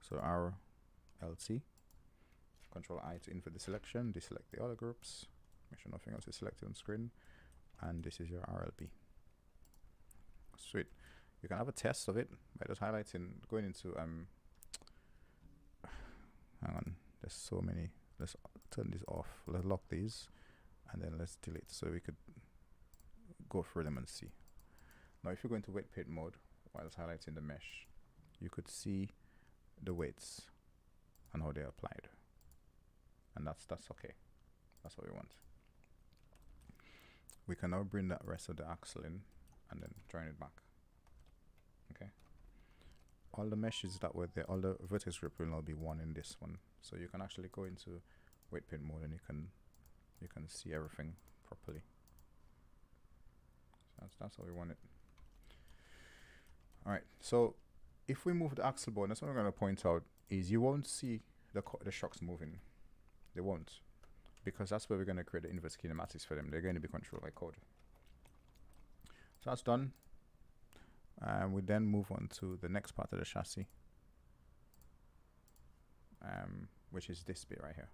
so RLT. Ctrl I to invert the selection. Deselect the other groups. Make sure nothing else is selected on screen. And this is your RLB. Sweet. You can have a test of it by just highlighting, going into hang on, there's so many. Let's turn this off. Let's lock these and then let's delete so we could go through them and see. Now if you go into weight paint mode whilst highlighting the mesh, you could see the weights and how they're applied. And that's okay. That's what we want. We can now bring that rest of the axle in and then join it back. Okay. All the meshes that were there, all the vertex group will now be one in this one. So you can actually go into weight paint mode and you can see everything properly. So that's how we want it. All right. So if we move the axle board, that's what I'm going to point out is you won't see the shocks moving. They won't, because that's where we're going to create the inverse kinematics for them. They're going to be controlled by code. So that's done. And we then move on to the next part of the chassis, which is this bit right here.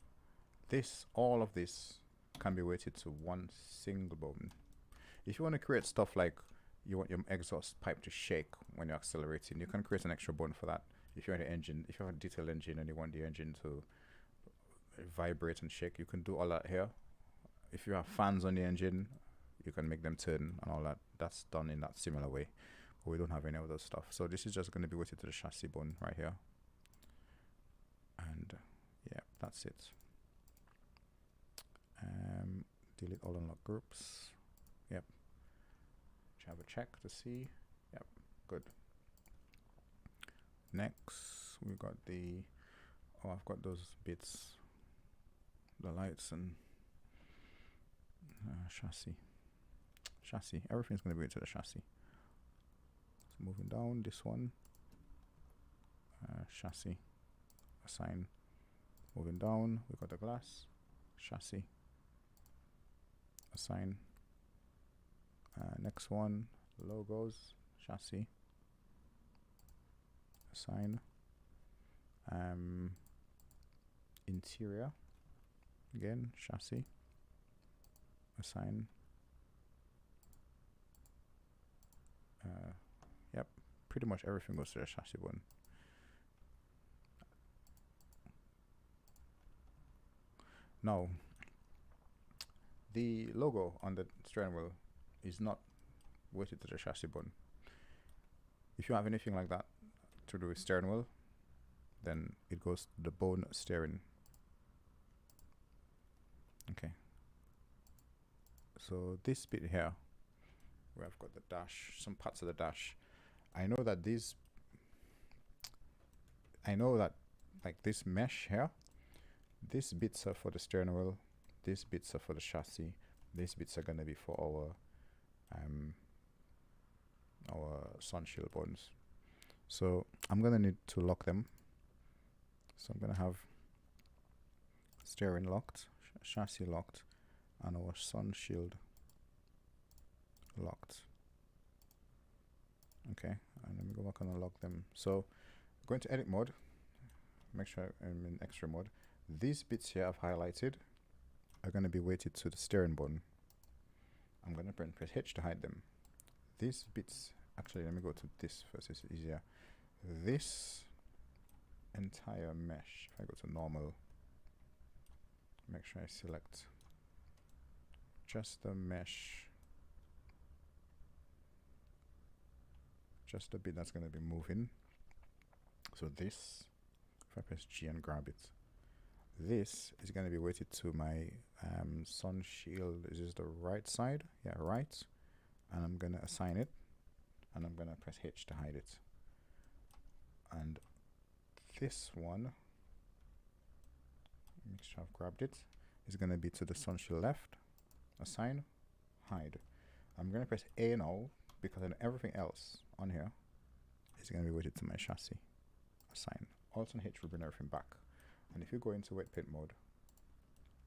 All of this can be weighted to one single bone. If you want to create stuff like you want your exhaust pipe to shake when you're accelerating, you can create an extra bone for that. If you want the engine, if you have a detailed engine and you want the engine to vibrate and shake, you can do all that here. If you have fans on the engine, you can make them turn and all that. That's done in that similar way. But we don't have any of those stuff. So this is just going to be weighted to the chassis bone right here. And yeah, that's it. Delete all unlock groups. Yep. Have a check to see. Yep, good. Next, we got I've got those bits, the lights and chassis. Everything's going to be to the chassis. So moving down, this one, chassis, assign. Moving down, we got the glass, chassis, assign. Next one, logos, chassis, assign. Interior, again, chassis, assign. Yep, pretty much everything goes to the chassis bone. Now, the logo on the steering wheel is not weighted to the chassis bone. If you have anything like that to do with steering wheel, then it goes to the bone steering. Okay. So this bit here, where I've got the dash, some parts of the dash, I know that like this mesh here, These bits are for the steering wheel, these bits are for the chassis, these bits are going to be for our sun shield buttons. So I'm going to need to lock them. So I'm going to have steering locked, chassis locked, and our sun shield locked. Okay, and let me go back and unlock them. So going to edit mode, make sure I'm in extra mode. These bits here I've highlighted are going to be weighted to the steering button. I'm going to press H to hide them. These bits, actually let me go to this first, it's easier. This entire mesh, if I go to normal, make sure I select just the mesh, just the bit that's going to be moving. So this, if I press G and grab it, this is going to be weighted to my sun shield. Is this the right side? Yeah, right. And I'm going to assign it, and I'm going to press H to hide it. And this one, make sure I've grabbed it, is going to be to the sun shield left, assign, hide. I'm going to press A now, because then everything else on here is going to be weighted to my chassis, assign. Alt and H will bring everything back. And if you go into wet paint mode,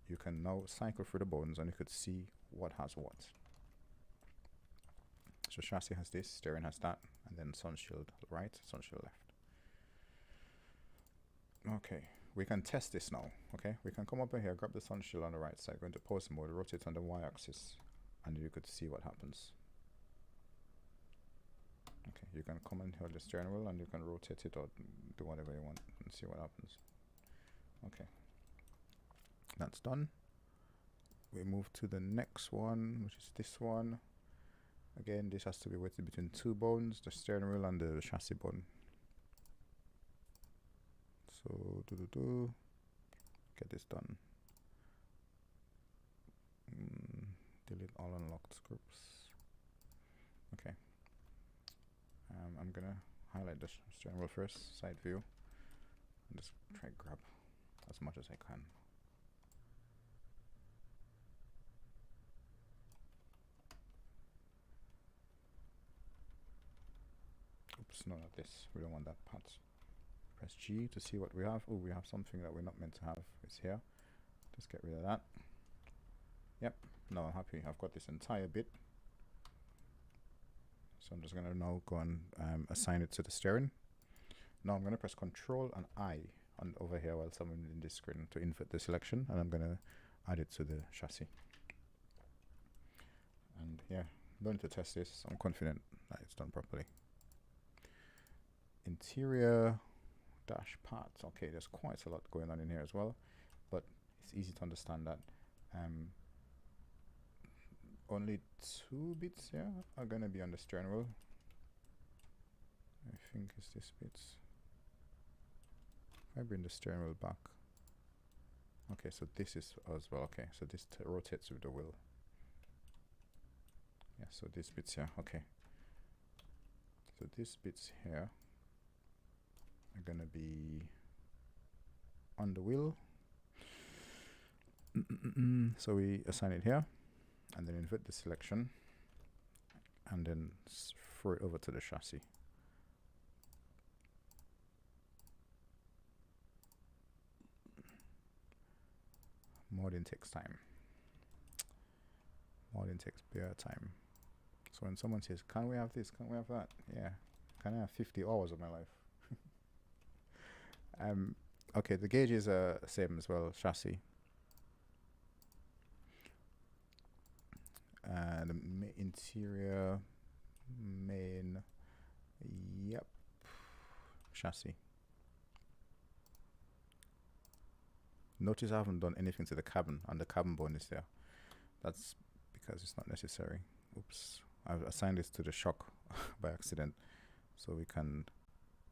you can now cycle through the bones and you could see what has what. So chassis has this, steering has that, and then sun shield right, sun shield left. Okay, we can test this now. Okay, we can come up in here, grab the sun shield on the right side, go into pose mode, rotate on the y-axis, and you could see what happens. Okay, you can come and hold the steering wheel and you can rotate it or do whatever you want and see what happens. Okay, that's done. We move to the next one, which is this one. Again, this has to be weighted between two bones, the steering wheel and the chassis bone. So get this done. Delete all unlocked groups. Okay. I'm gonna highlight the steering wheel first, side view, and just try to grab as much as I can. Oops, no, not this. We don't want that part. Press G to see what we have. Oh, we have something that we're not meant to have. It's here. Just get rid of that. Yep. No, I'm happy. I've got this entire bit. So I'm just going to now go and assign it to the steering. Now I'm going to press Control and I on over here while I'm in this screen to invert the selection, and I'm going to add it to the chassis. And yeah, I'm going to test this. I'm confident that it's done properly. Interior dash parts. Okay, there's quite a lot going on in here as well, but it's easy to understand that only 2 bits here are going to be on the steering wheel. I think it's this bit. If I bring the steering wheel back. Okay, so this is as well. Okay, so this rotates with the wheel. Yeah, so these bits here. Okay. So these bits here are going to be on the wheel. So we assign it here, and then invert the selection, and then throw it over to the chassis. Modding takes time. Modding takes bare time. So when someone says, can we have this, can we have that? Yeah, can I have 50 hours of my life? Okay, the gauges are same as well, chassis. The interior, main, yep, chassis. Notice I haven't done anything to the cabin, and the cabin bone is there. That's because it's not necessary. Oops, I've assigned this to the shock by accident. So we can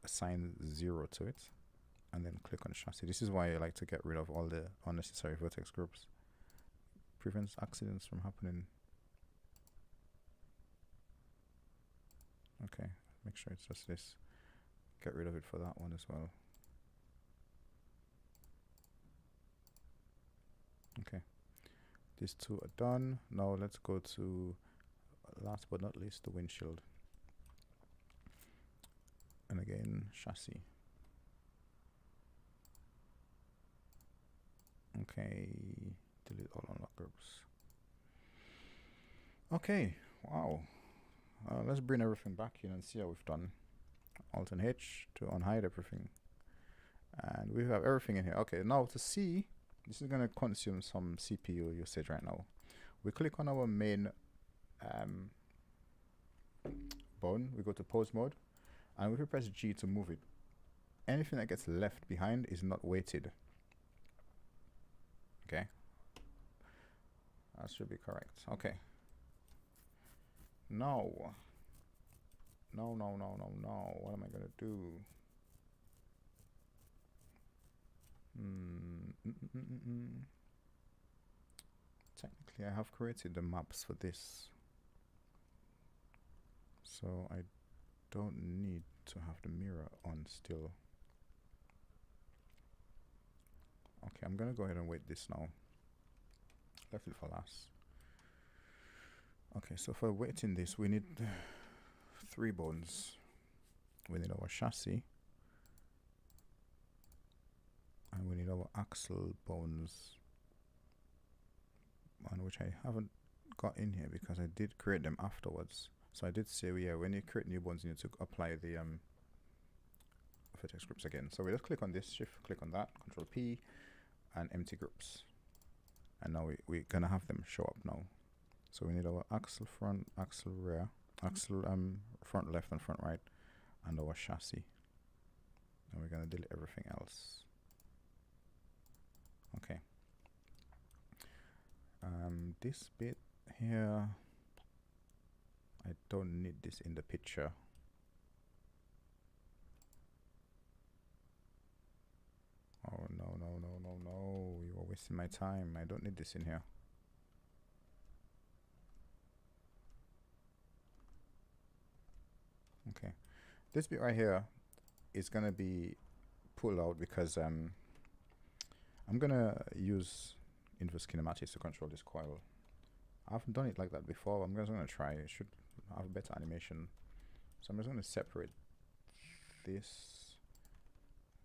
assign 0 to it, and then click on chassis. This is why I like to get rid of all the unnecessary vertex groups. Prevents accidents from happening. Okay, make sure it's just this. Get rid of it for that one as well. Okay, these two are done. Now let's go to last but not least the windshield, and again chassis. Okay, delete all unlock groups. Okay, wow. Let's bring everything back in and see how we've done. Alt and H to unhide everything. And we have everything in here. Okay, now to see, this is going to consume some CPU usage right now. We click on our main bone, we go to pose mode, and if we press G to move it, anything that gets left behind is not weighted. Okay, that should be correct. Okay, no, what am I gonna do? Technically I have created the maps for this, so I don't need to have the mirror on still. Okay, I'm gonna go ahead and weight this now. Left it for last. Okay, so for weighting this, we need 3 bones. We need our chassis, and we need our axle bones, and which I haven't got in here because I did create them afterwards. So I did say, yeah, when you create new bones, you need to apply the vertex groups again. So we just click on this, shift click on that, Control P, and empty groups. And now we're gonna have them show up now. So we need our axle front, axle rear, axle front left and front right, and our chassis. And we're gonna delete everything else. Okay. This bit here, I don't need this in the picture. Oh no, you are wasting my time. I don't need this in here. Okay, this bit right here is gonna be pulled out because I'm gonna use inverse kinematics to control this coil. I haven't done it like that before. I'm just gonna try. It should have better animation. So I'm just gonna separate this.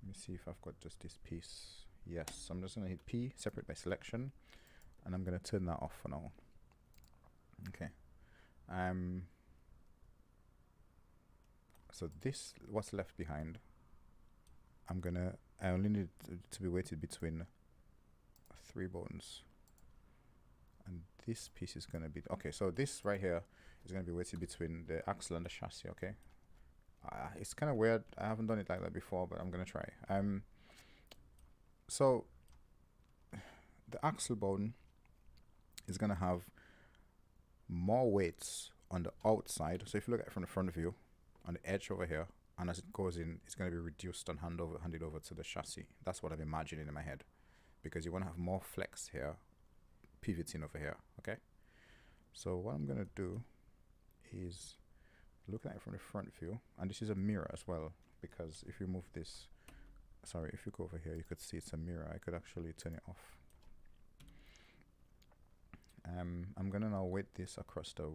Let me see if I've got just this piece. Yes, I'm just gonna hit P, separate by selection, and I'm gonna turn that off for now. Okay. So this, what's left behind, I only need to be weighted between 3 bones. And this piece is gonna be, okay, so this right here is gonna be weighted between the axle and the chassis, okay? It's kind of weird. I haven't done it like that before, but I'm gonna try. So the axle bone is gonna have more weights on the outside. So if you look at it from the front view, on the edge over here, and as it goes in, it's gonna be reduced and handed over to the chassis. That's what I'm imagining in my head, because you wanna have more flex here, pivoting over here. Okay. So what I'm gonna do is look at it from the front view, and this is a mirror as well, because if you move this, sorry, if you go over here, you could see it's a mirror. I could actually turn it off. I'm gonna now weight this across the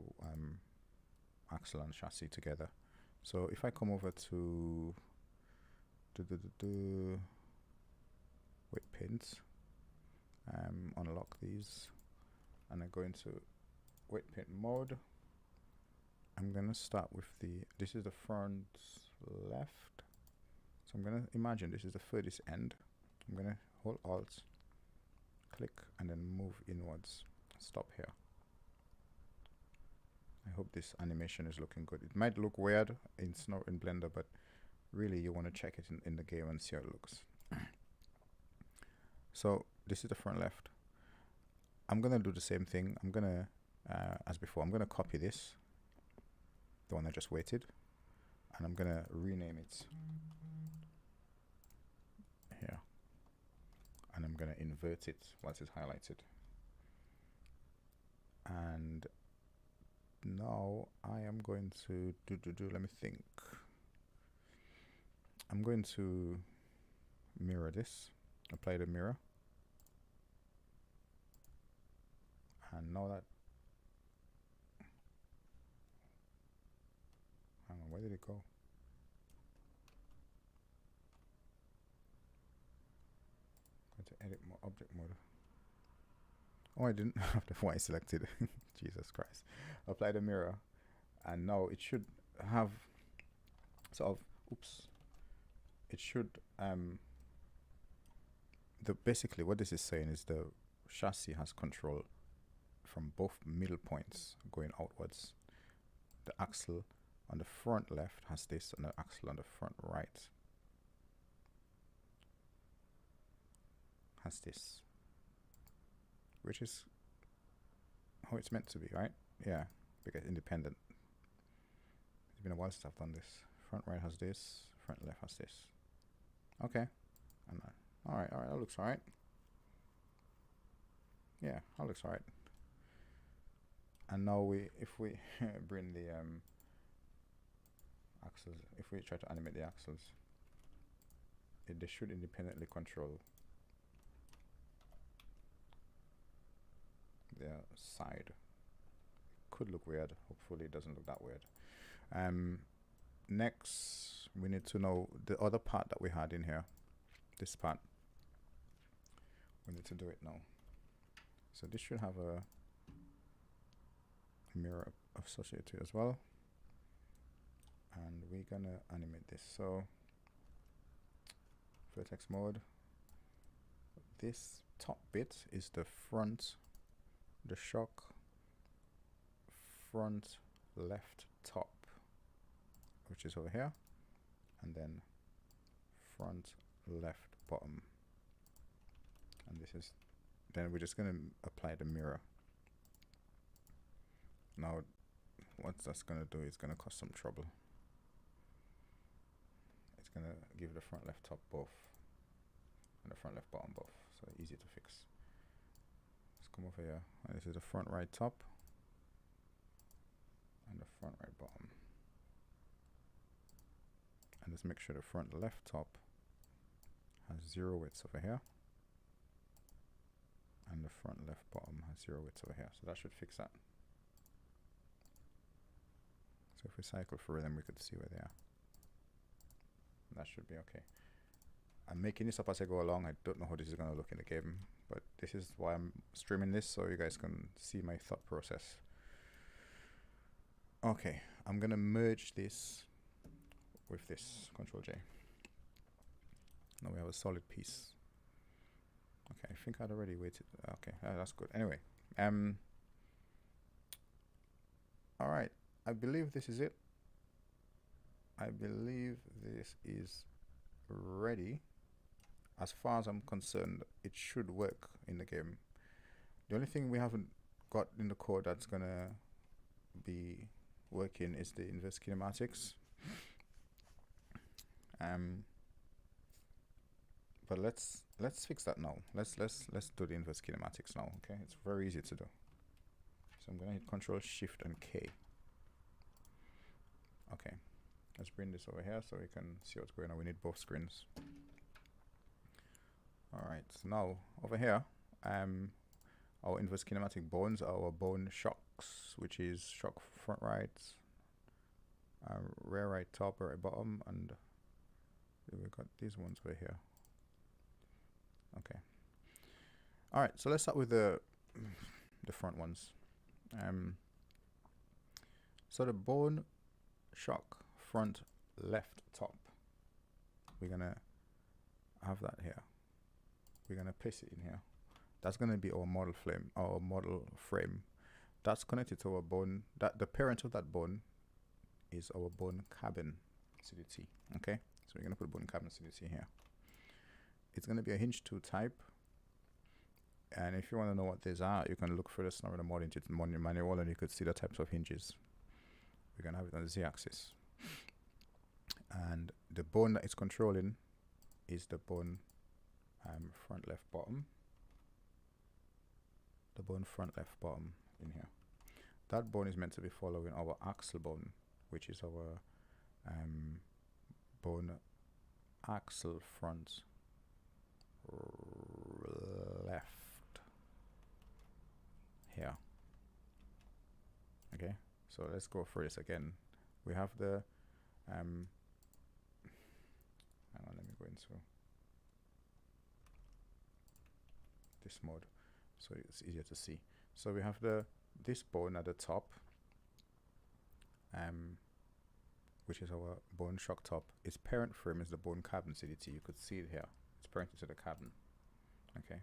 axle and chassis together. So if I come over to weight paint, unlock these, and I go into weight paint mode. I'm gonna start with this is the front left. So I'm gonna imagine this is the furthest end. I'm gonna hold Alt, click, and then move inwards. Stop here. I hope this animation is looking good. It might look weird in Blender, but really you want to check it in the game and see how it looks. So this is the front left. I'm gonna do the same thing. I'm gonna, as before, I'm gonna copy this, the one I just weighted, and I'm gonna rename it here, and I'm gonna invert it once it's highlighted. And now I am going to let me think. I'm going to mirror this, apply the mirror, And now that, hang on, where did it go? Go to edit object mode. Oh, I didn't have the white selected. Jesus Christ. Apply the mirror, and now it should have sort of, oops, it should basically what this is saying is the chassis has control from both middle points going outwards. The axle on the front left has this, and the axle on the front right has this, which is how it's meant to be, right? Yeah, because independent. It's been a while since I've done this. Front right has this, front left has this. Okay. And alright, that looks alright. Yeah, that looks alright. And now if we bring the axles, if we try to animate the axles, they should independently control their side. Could look weird. Hopefully it doesn't look that weird. Next we need to know the other part that we had in here. This part, we need to do it now. So this should have a mirror associated as well, and we're gonna animate this. So vertex mode, this top bit is the front, the shock front left top, which is over here, and then front left bottom, and this is, then we're just going to apply the mirror. Now what that's going to do is going to cause some trouble. It's going to give the front left top both and the front left bottom both, so easy to fix. Let's come over here, and this is the front right top and the front right bottom, and let's make sure the front left top has 0 widths over here, and the front left bottom has 0 widths over here. So that should fix that. So if we cycle through them, we could see where they are. That should be okay. I'm making this up as I go along. I don't know how this is going to look in the game, but this is why I'm streaming this, so you guys can see my thought process. Okay, I'm going to merge this with this, Control J. Now we have a solid piece. Okay, I think I'd already waited. Okay, that's good. Anyway, all right, I believe this is it. I believe this is ready. As far as I'm concerned, it should work in the game. The only thing we haven't got in the code that's gonna be working is the inverse kinematics. But let's fix that now. Let's do the inverse kinematics now. Okay, it's very easy to do. So I'm gonna hit Control Shift and K. Okay, let's bring this over here so we can see what's going on. We need both screens. All right, so now over here, our inverse kinematic bones are our bone shocks, which is shock front right, rear right top, rear right bottom, and we've got these ones over here. Okay. All right, so let's start with the front ones. So the bone shock front left top, we're gonna have that here. We're gonna place it in here. That's gonna be our model frame. That's connected to our bone. That the parent of that bone is our bone cabin CDT. Okay, so we're gonna put bone cabin CDT here. It's gonna be a hinge 2 type. And if you want to know what these are, you can look for the SnowRunner mod into the manual, and you could see the types of hinges. We're gonna have it on the Z-axis, and the bone that it's controlling is the bone front left bottom. The bone front left bottom in here. That bone is meant to be following our axle bone, which is our bone axle front left here. Okay, so let's go for this again. We have the hang on, let me go into this mode so it's easier to see. So we have this bone at the top, which is our bone shock top. Its parent frame is the bone cabin CDT. You could see it here. It's parented to the cabin. Okay.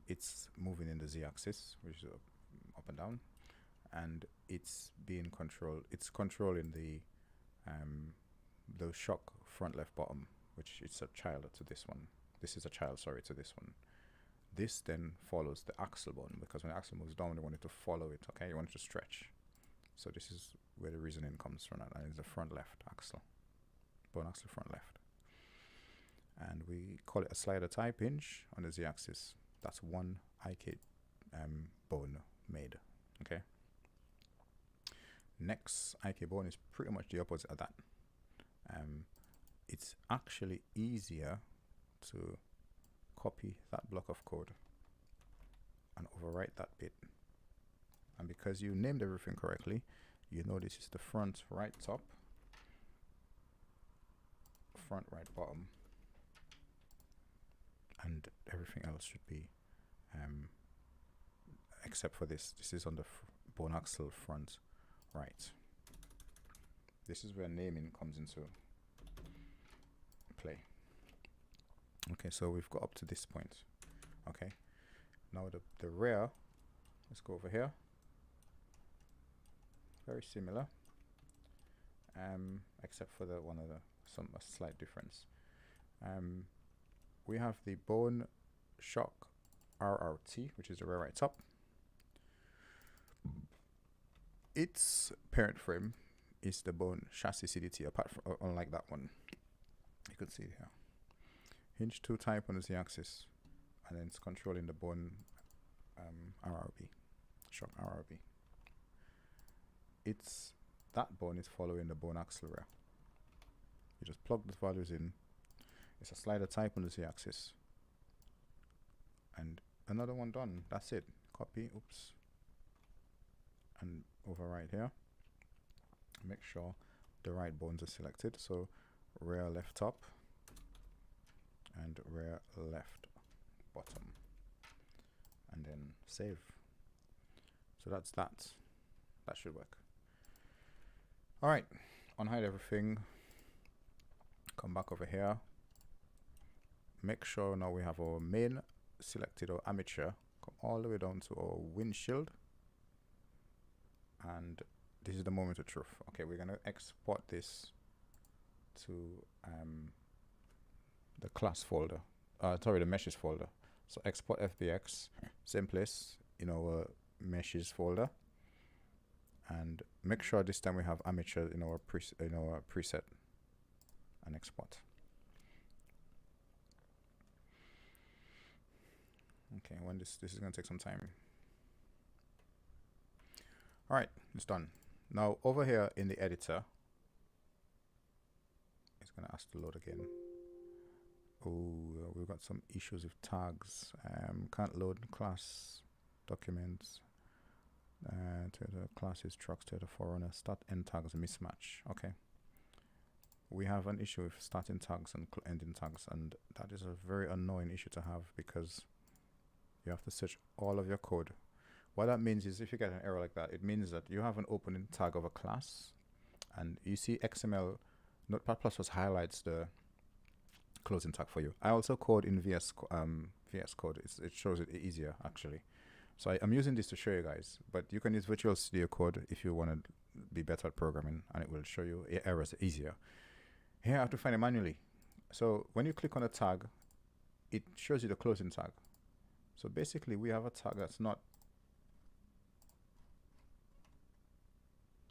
It's moving in the z-axis, which is up and down, and it's being controlled. It's controlling the shock front left bottom, which is a child to this one. This is a child, sorry, to this one. This then follows the axle bone, because when the axle moves down, you want it to follow it. Okay, you want it to stretch. So this is where the reasoning comes from, and it's the front left axle, bone axle front left. And we call it a slider type hinge on the z-axis. That's one IK bone made. Okay. Next IK bone is pretty much the opposite of that. It's actually easier to copy that block of code and overwrite that bit. And because you named everything correctly, you know this is the front right top, front right bottom, and everything else should be except for this. This is on the bone axle front right. This is where naming comes into play. Okay, so we've got up to this point. Okay, now the rear, let's go over here. Very similar, except for a slight difference. We have the bone shock RRT, which is the rear right top. Its parent frame is the bone chassis CDT, apart from unlike that one. You can see it here. Hinge 2 type on the z-axis, and then it's controlling the bone RRB, shock RRB. That bone is following the bone axle rear. You just plug the values in. It's a slider type on the z-axis, and another one done. That's it. Copy, oops, and overwrite here. Make sure the right bones are selected. So rear left top and rear left bottom, and then save. So that's that. That should work. All right, unhide everything. Come back over here. Make sure now we have our main selected, or amateur. Come all the way down to our windshield, and this is the moment of truth. Okay, we're gonna export this to the class folder. The meshes folder. So export FBX, same place in our meshes folder, and make sure this time we have amateur in our preset, and export. Okay, when this is going to take some time. All right, it's done. Now over here in the editor, it's going to ask to load again. Oh, we've got some issues with tags. Can't load class documents. To the classes, trucks, to the forerunner. Start end tags mismatch. Okay. We have an issue with starting tags and ending tags, and that is a very annoying issue to have, because you have to search all of your code. What that means is, if you get an error like that, it means that you have an opening tag of a class, and you see XML Notepad++ highlights the closing tag for you. I also code in VS Code. It shows it easier actually. So I'm using this to show you guys, but you can use Visual Studio Code if you want to be better at programming, and it will show you errors easier. Here I have to find it manually. So when you click on a tag, it shows you the closing tag. So basically we have a tag that's not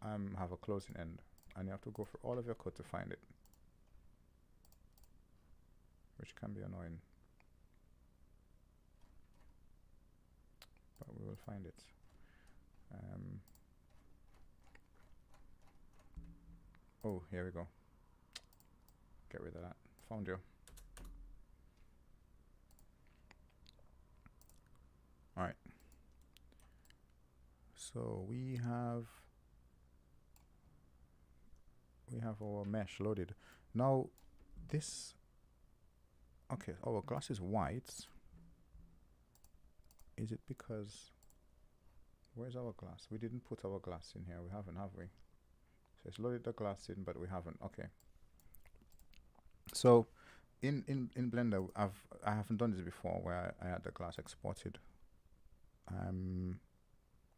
have a closing end, and you have to go through all of your code to find it, which can be annoying, but we will find it. Oh, here we go. Get rid of that. Found you. All right. So we have our mesh loaded. Now this, okay, our glass is white. Is it because, where's our glass? We didn't put our glass in here. We haven't, have we? So it's loaded the glass in, but we haven't. Okay. So in Blender, I haven't done this before where I had the glass exported.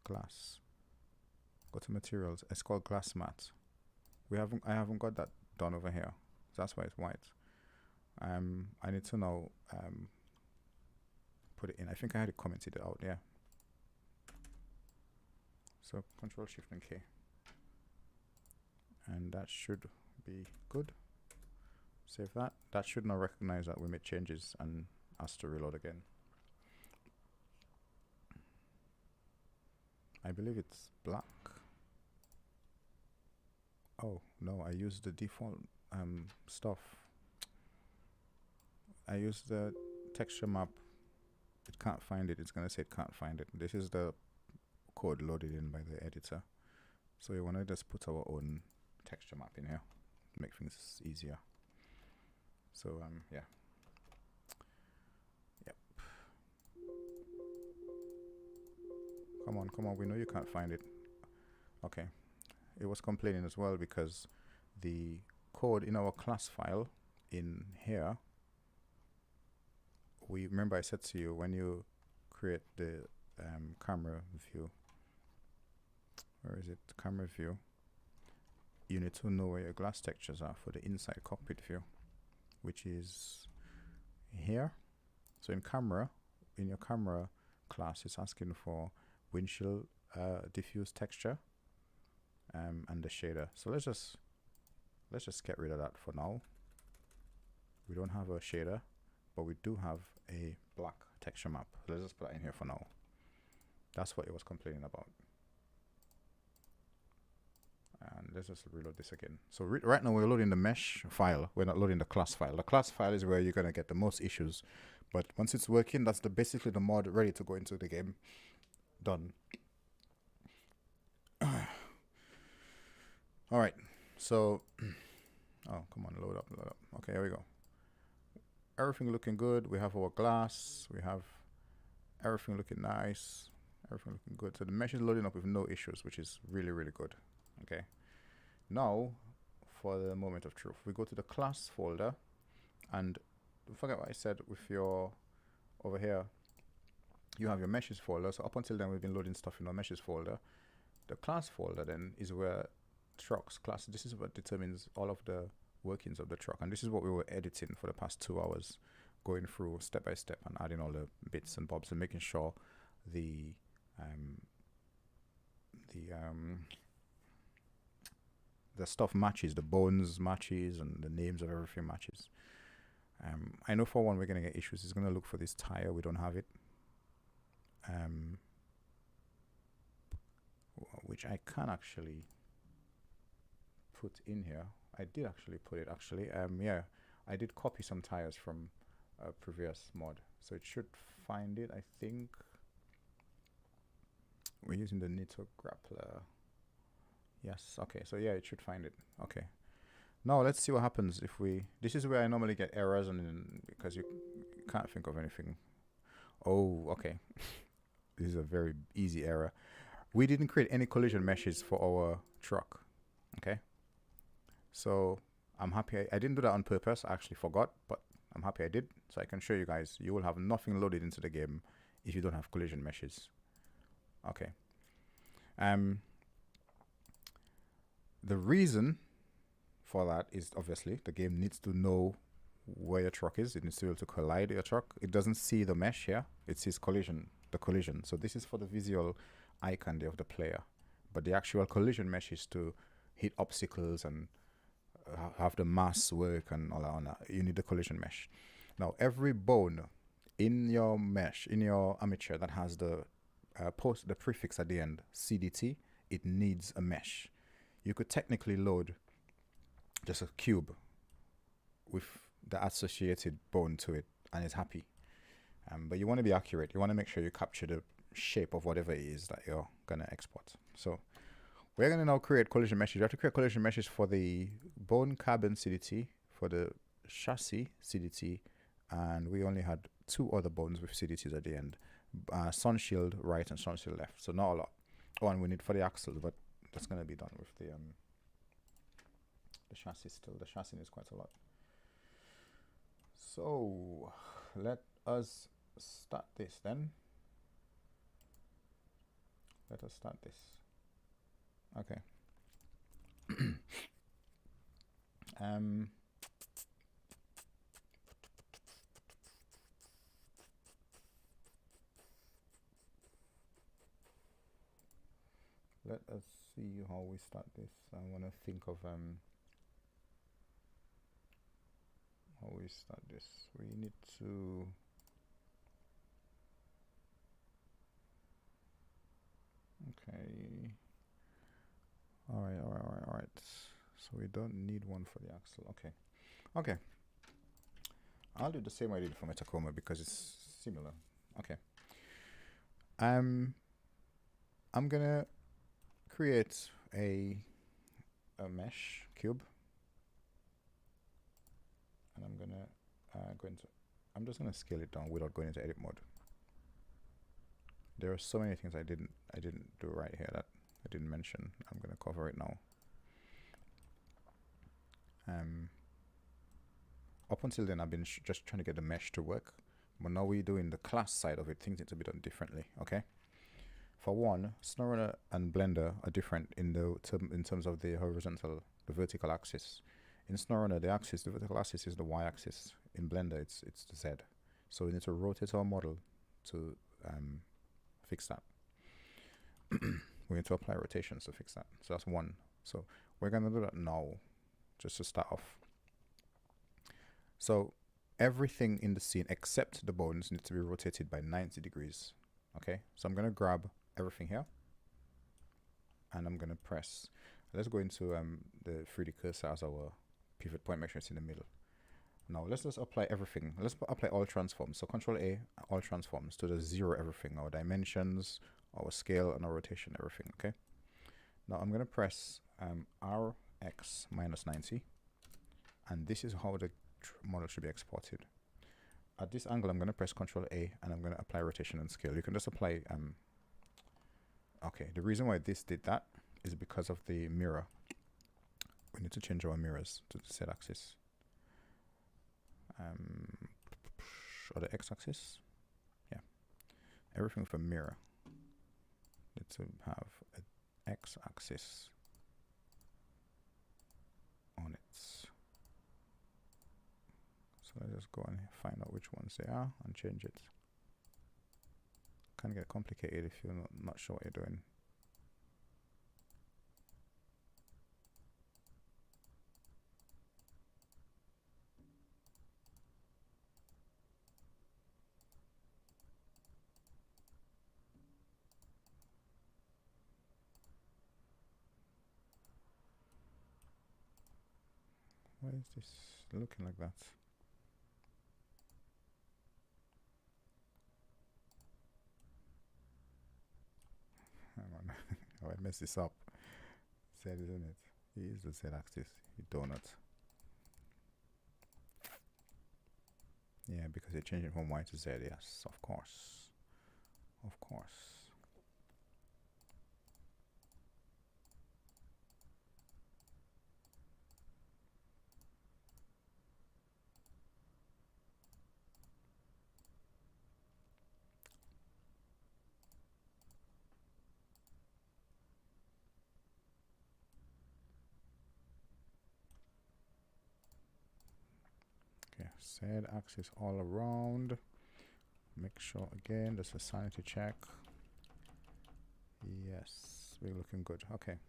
Glass. Go to materials. It's called glass mat. I haven't got that done over here. So that's why it's white. I need to now put it in. I think I had it commented out, yeah. So Control Shift and K. And that should be good. Save that. That should now recognize that we made changes and ask to reload again. I believe it's black. Oh no, I used the default stuff. I used the texture map. It can't find it. It's gonna say it can't find it. This is the code loaded in by the editor. So we wanna just put our own texture map in here, make things easier. So yeah. Yep. Come on, we know you can't find it. Okay. It was complaining as well because the code in our class file in here, we remember I said to you when you create the camera view, where is it, camera view, you need to know where your glass textures are for the inside cockpit view, which is here. So in camera, in your camera class, it's asking for windshield diffuse texture and the shader. So let's just get rid of that for now. We don't have a shader, but we do have a black texture map. Let's just put that in here for now. That's what it was complaining about. And let's just reload this again. So right now we're loading the mesh file. We're not loading the class file. The class file is where you're gonna get the most issues. But once it's working, that's basically the mod ready to go into the game. Done. All right. So, oh, come on, load up. Okay, here we go. Everything looking good. We have our glass. We have everything looking nice. Everything looking good. So the mesh is loading up with no issues, which is really, really good. Okay. Now, for the moment of truth, we go to the class folder, and don't forget what I said with your, over here, you have your meshes folder. So up until then, we've been loading stuff in our meshes folder. The class folder then is where trucks class. This is what determines all of the workings of the truck, and this is what we were editing for the past 2 hours, going through step by step and adding all the bits and bobs and making sure the stuff matches, the bones matches, and the names of everything matches. I know for one we're gonna get issues. It's gonna look for this tire. We don't have it, which I can actually put in here. I did actually put it actually. Yeah, I did copy some tires from a previous mod, so it should find it. I think we're using the Nito grappler. Yes. Okay. So yeah, it should find it. Okay. Now let's see what happens if we. This is where I normally get errors, and then because you can't think of anything. Oh, okay. This is a very easy error. We didn't create any collision meshes for our truck. Okay. So I'm happy I didn't do that on purpose. I actually forgot, but I'm happy I did. So I can show you guys. You will have nothing loaded into the game if you don't have collision meshes. Okay. The reason for that is obviously the game needs to know where your truck is. It needs to be able to collide your truck. It doesn't see the mesh here. It sees the collision. So this is for the visual eye candy of the player. But the actual collision mesh is to hit obstacles and have the mass work and all that. You need the collision mesh. Now, every bone in your mesh, in your armature that has the the prefix at the end, CDT, it needs a mesh. You could technically load just a cube with the associated bone to it, and it's happy. But you want to be accurate. You want to make sure you capture the shape of whatever it is that you're gonna export. So we're gonna now create collision meshes. You have to create collision meshes for the bone carbon CDT, for the chassis CDT, and we only had 2 other bones with CDTs at the end. Sun shield right and sun shield left. So not a lot. Oh, and we need for the axle, but that's gonna be done with the chassis still. The chassis is quite a lot. So let us start this then. Let us start this. Okay. Let us see how we start this. I want to think of how we start this. We need to okay. All right. So we don't need one for the axle. Okay. I'll do the same I did for my Tacoma because it's similar. Okay. I'm gonna create a mesh cube, and I'm just gonna scale it down without going into edit mode. There are so many things I didn't do right here that I didn't mention. I'm gonna cover it now. Up until then, I've been just trying to get the mesh to work, but now we're doing the class side of it. Things need to be done differently. Okay. For one, SnowRunner and Blender are different in terms of the vertical axis. In SnowRunner, the vertical axis is the y-axis. In Blender, it's the z. So we need to rotate our model to fix that. We need to apply rotations to fix that. So that's one. So we're gonna do that now, just to start off. So everything in the scene except the bones needs to be rotated by 90 degrees. Okay, so I'm gonna grab everything here, and I'm gonna press. Let's go into the 3D cursor as our pivot point. Make sure it's in the middle. Now let's just apply everything. Let's apply all transforms. So Control A, all transforms to the 0 everything, our dimensions, our scale, and our rotation, everything. Okay. Now I'm gonna press RX minus 90, and this is how the model should be exported. At this angle, I'm going to press Control A, and I'm going to apply rotation and scale. You can just apply okay, the reason why this did that is because of the mirror. We need to change our mirrors to the Z axis, or the X axis. Yeah, everything with a mirror needs to have an X axis on it. So let's just go and find out which ones they are and change it. Can get complicated if you're not sure what you're doing. Why is this looking like that? Hang on. Oh, I messed this up. Z, isn't it? He is the Z axis. You donut. Yeah, because you're changing from Y to Z. Yes, of course. Of course. Z axis all around. Make sure again there's a sanity check. Yes, we're looking good. Okay.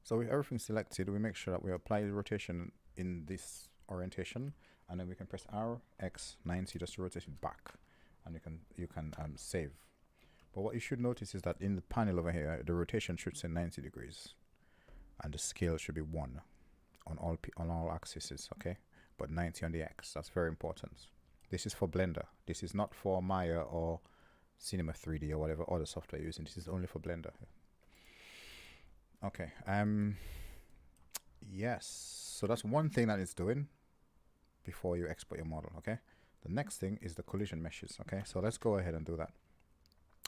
So with everything selected, we make sure that we apply the rotation in this orientation, and then we can press RX90 just to rotate it back, and you can save. But what you should notice is that in the panel over here, the rotation should say 90 degrees, and the scale should be 1 on all axes. Okay. But 90 on the X. That's very important. This is for Blender. This is not for Maya or Cinema 3D or whatever other software you're using. This is only for Blender. Okay. Yes. So that's one thing that it's doing before you export your model. Okay. The next thing is the collision meshes. Okay. So let's go ahead and do that.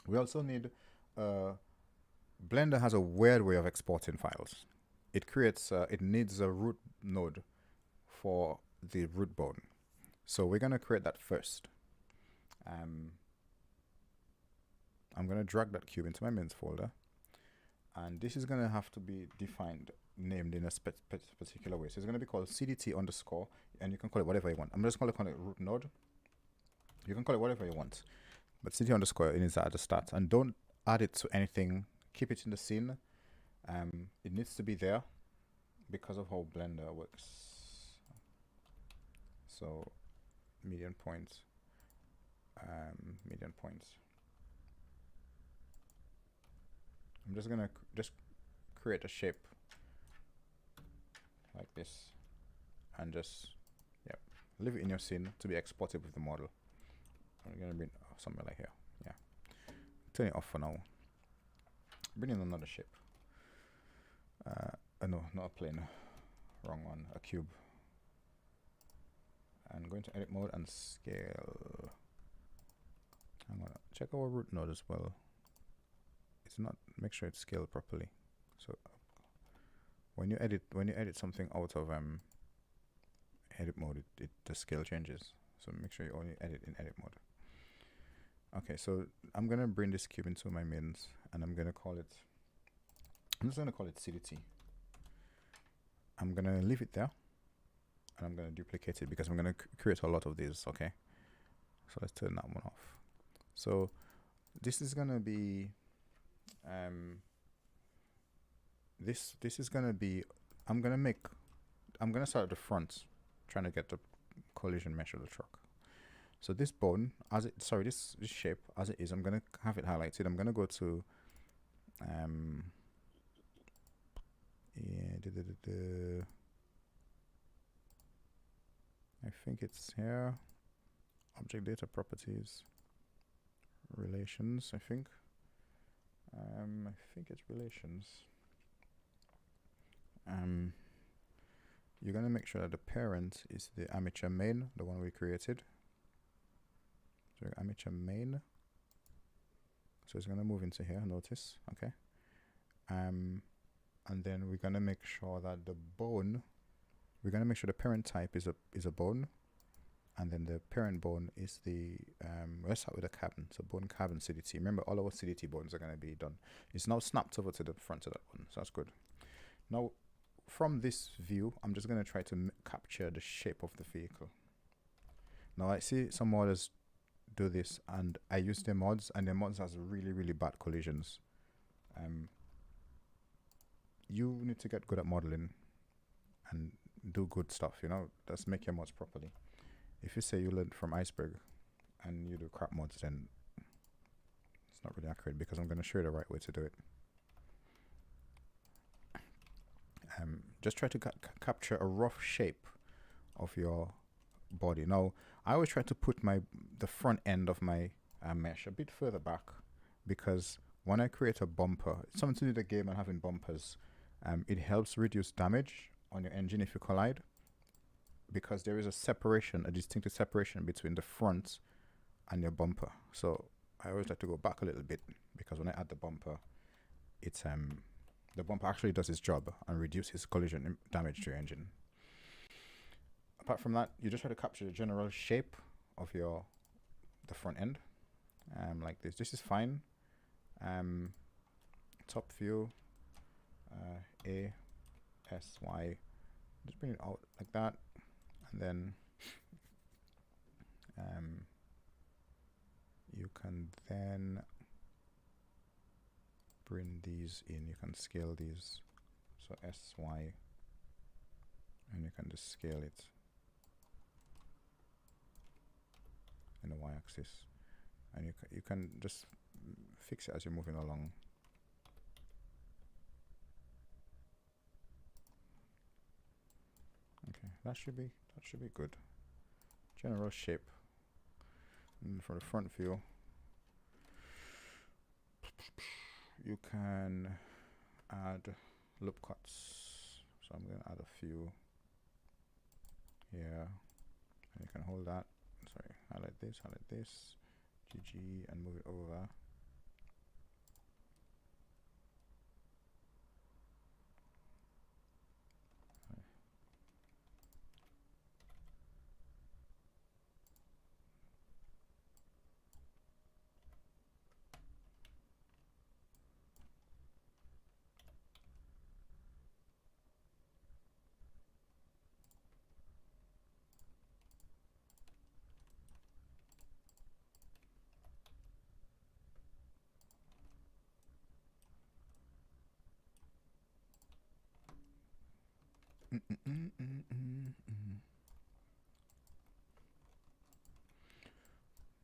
We also need Blender has a weird way of exporting files. It creates it needs a root node for the root bone. So we're gonna create that first. I'm gonna drag that cube into my mains folder, and this is gonna have to be defined, named in a particular way. So it's gonna be called CDT underscore, and you can call it whatever you want. I'm just gonna call it root node. You can call it whatever you want, but CDT underscore is at the start, and don't add it to anything. Keep it in the scene. It needs to be there because of how Blender works. So median points. Median points. I'm just gonna just create a shape like this, and just leave it in your scene to be exported with the model. I'm gonna bring somewhere like here. Yeah, turn it off for now. Bring in another shape. No, not a plane. Wrong one. A cube. And go into edit mode and scale. I'm gonna check our root node as well. It's not. Make sure it's scaled properly. So when you edit something out of edit mode, the scale changes. So make sure you only edit in edit mode. Okay, so I'm gonna bring this cube into my mains, and I'm just gonna call it CDT. I'm gonna leave it there, and I'm gonna duplicate it because I'm gonna create a lot of these. Okay, so let's turn that one off. So this is gonna be this is gonna be I'm gonna start at the front, trying to get the collision mesh of the truck. So this bone, this shape as it is, I'm gonna have it highlighted. I'm gonna go to I think it's here. Object data properties, relations. I think it's relations. You're gonna make sure that the parent is the amateur main, the one we created. So amateur main. So it's gonna move into here. Notice, okay. And then we're gonna make sure that the bone. We're gonna make sure the parent type is a bone, and then the parent bone is the let's start with a cabin. So bone cabin CDT. Remember, all our CDT bones are gonna be done. It's now snapped over to the front of that one, so that's good. Now, from this view, I'm just gonna try to capture the shape of the vehicle. Now I see some modders do this, and I use their mods, and their mods has really bad collisions. You need to get good at modeling and do good stuff, you know. Just make your mods properly. If you say you learned from ICEBERG and you do crap mods, then it's not really accurate, because I'm going to show you the right way to do it. Just try to capture a rough shape of your body. Now, I always try to put the front end of my mesh a bit further back, because when I create a bumper, it's something to do with the game and having bumpers. It helps reduce damage on your engine if you collide, because there is a distinctive separation between the front and your bumper. So I always like to go back a little bit, because when I add the bumper, it's the bumper actually does its job and reduces collision damage to your engine. Apart from that, you just try to capture the general shape of the front end, like this. This is fine. Top view, A, S, Y. Just bring it out like that, and then you can then bring these in. You can scale these, so S, Y, and you can just scale it in the y-axis, and you can just fix it as you're moving along. Okay, that should be good. General shape. And for the front view, you can add loop cuts. So I'm going to add a few here, and you can hold that. Sorry, highlight this, GG, and move it over.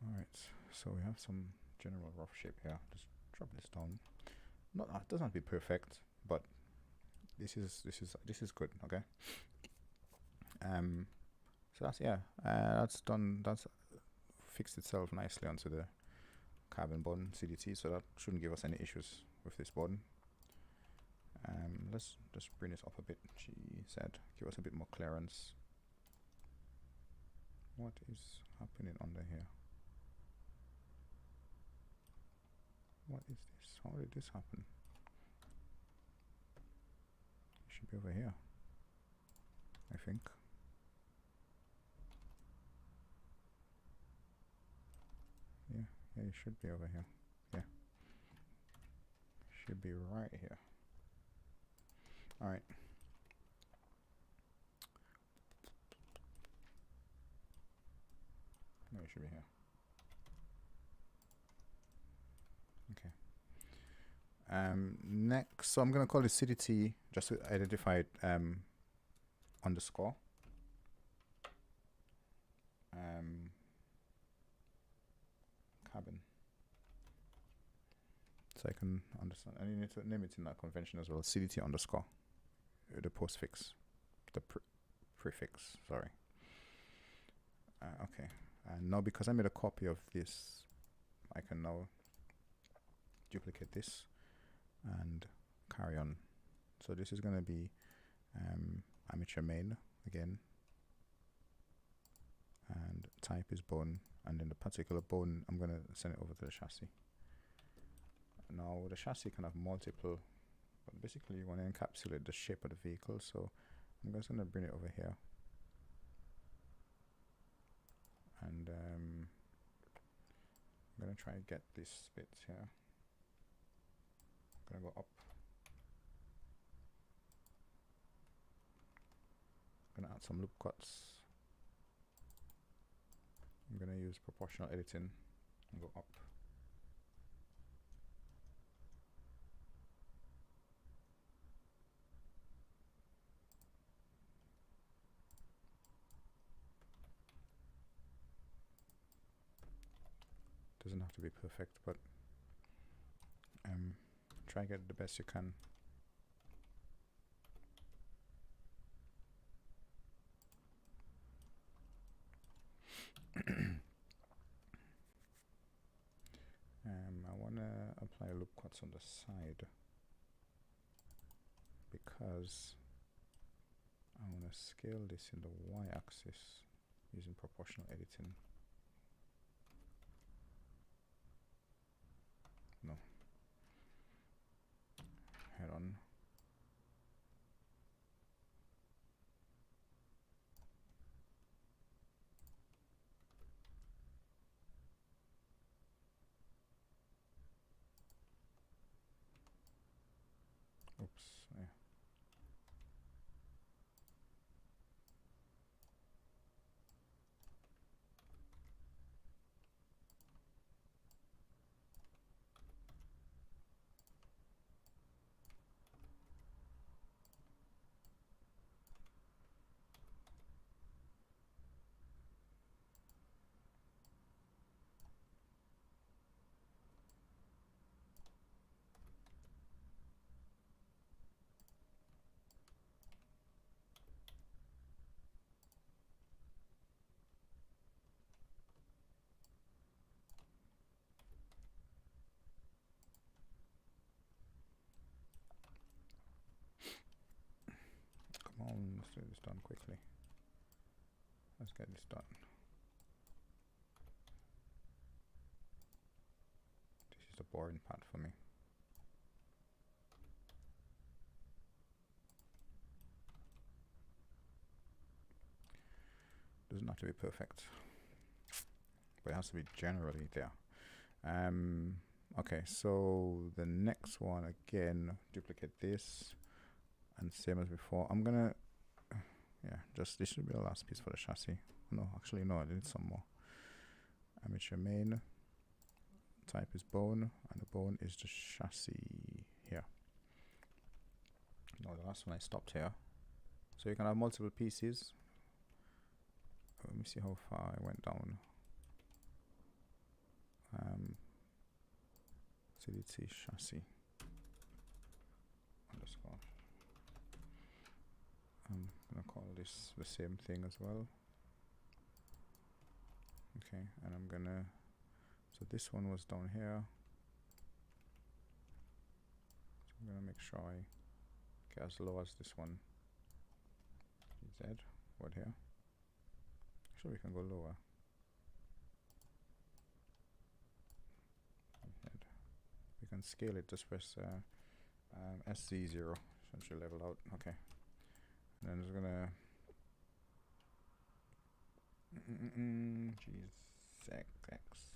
Alright, so we have some general rough shape here. Just drop this down. Not it doesn't have to be perfect, but this is good. Okay. So that's done. That's fixed itself nicely onto the carbon button CDT, so that shouldn't give us any issues with this button. Let's just bring this up a bit. GZ, give us a bit more clearance. What is happening under here? What is this? How did this happen? It should be over here, I think. Yeah, it should be over here. Yeah, should be right here. All right. No, it should be here. Okay. Next, so I'm gonna call it CDT just to identify it, underscore. Cabin. So I can understand. And you need to name it in that convention as well. CDT underscore. The postfix. The prefix. Sorry. Okay. And now because I made a copy of this, I can now duplicate this and carry on. So this is going to be amateur main again, and type is bone, and then the particular bone I'm going to send it over to the chassis. Now the chassis can have multiple, but basically you want to encapsulate the shape of the vehicle, so I'm just going to bring it over here, and I'm going to try and get this bit here. I'm going to go up. I'm going to add some loop cuts. I'm going to use proportional editing and go up. Doesn't have to be perfect, but try and get the best you can. I want to apply loop cuts on the side because I want to scale this in the y-axis using proportional editing. No. Head on. Oops. Yeah. done quickly. Let's get this done. This is the boring part for me. Doesn't have to be perfect, but it has to be generally there. Okay, so the next one again, duplicate this, and same as before. I'm gonna, yeah, just this should be the last piece for the chassis. No, actually no, I need some more. Amateur main, type is bone, and the bone is the chassis here. No, the last one I stopped here. So you can have multiple pieces. Let me see how far I went down. CDT chassis underscore. I'm gonna call this the same thing as well. Okay, and I'm gonna, so this one was down here. So I'm gonna make sure I get as low as this one. Z, what here? Actually, we can go lower. We can scale it, just press SC0, so it should level out. Okay, and then it's gonna X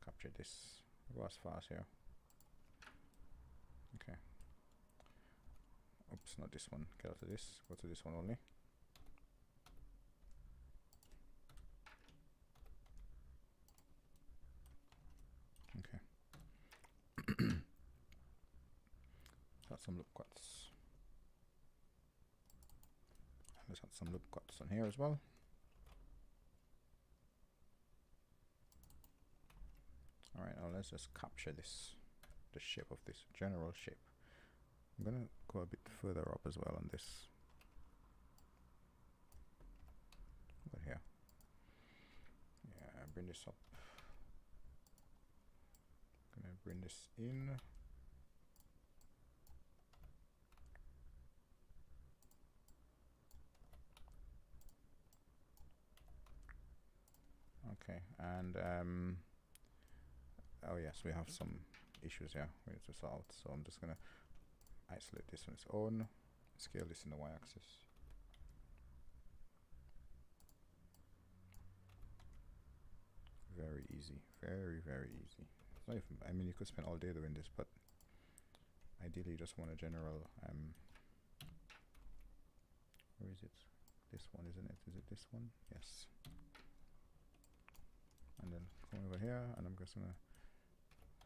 capture this. Go as far as here. Okay. Oops, not this one. Get out of this. Go to this one only. Got some loop cuts. Let's add some loop cuts on here as well. Alright, now let's just capture this, the shape of this general shape. I'm gonna go a bit further up as well on this. Right here. Yeah, bring this up. Gonna bring this in. Okay, and oh yes, we have some issues here we need to solve. So I'm just gonna isolate this on its own, scale this in the y-axis. Very easy, very easy. It's not even, I mean, you could spend all day doing this, but ideally you just want a general where is it? This one, isn't it? Is it this one? Yes. And then come over here, and I'm just gonna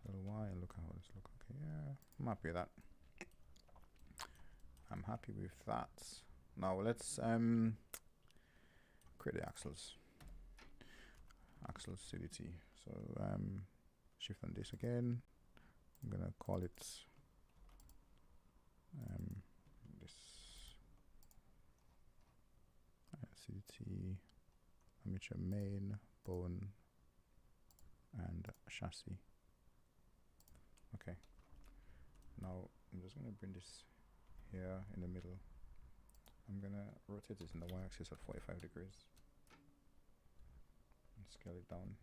little y and look how this look. Okay, yeah, I'm happy with that. I'm happy with that. Now let's create the axles. Axles CDT. So shift on this again. I'm gonna call it this CDT amateur main bone and chassis. Okay, now I'm just gonna bring this here in the middle. I'm gonna rotate this in the y-axis at 45 degrees and scale it down.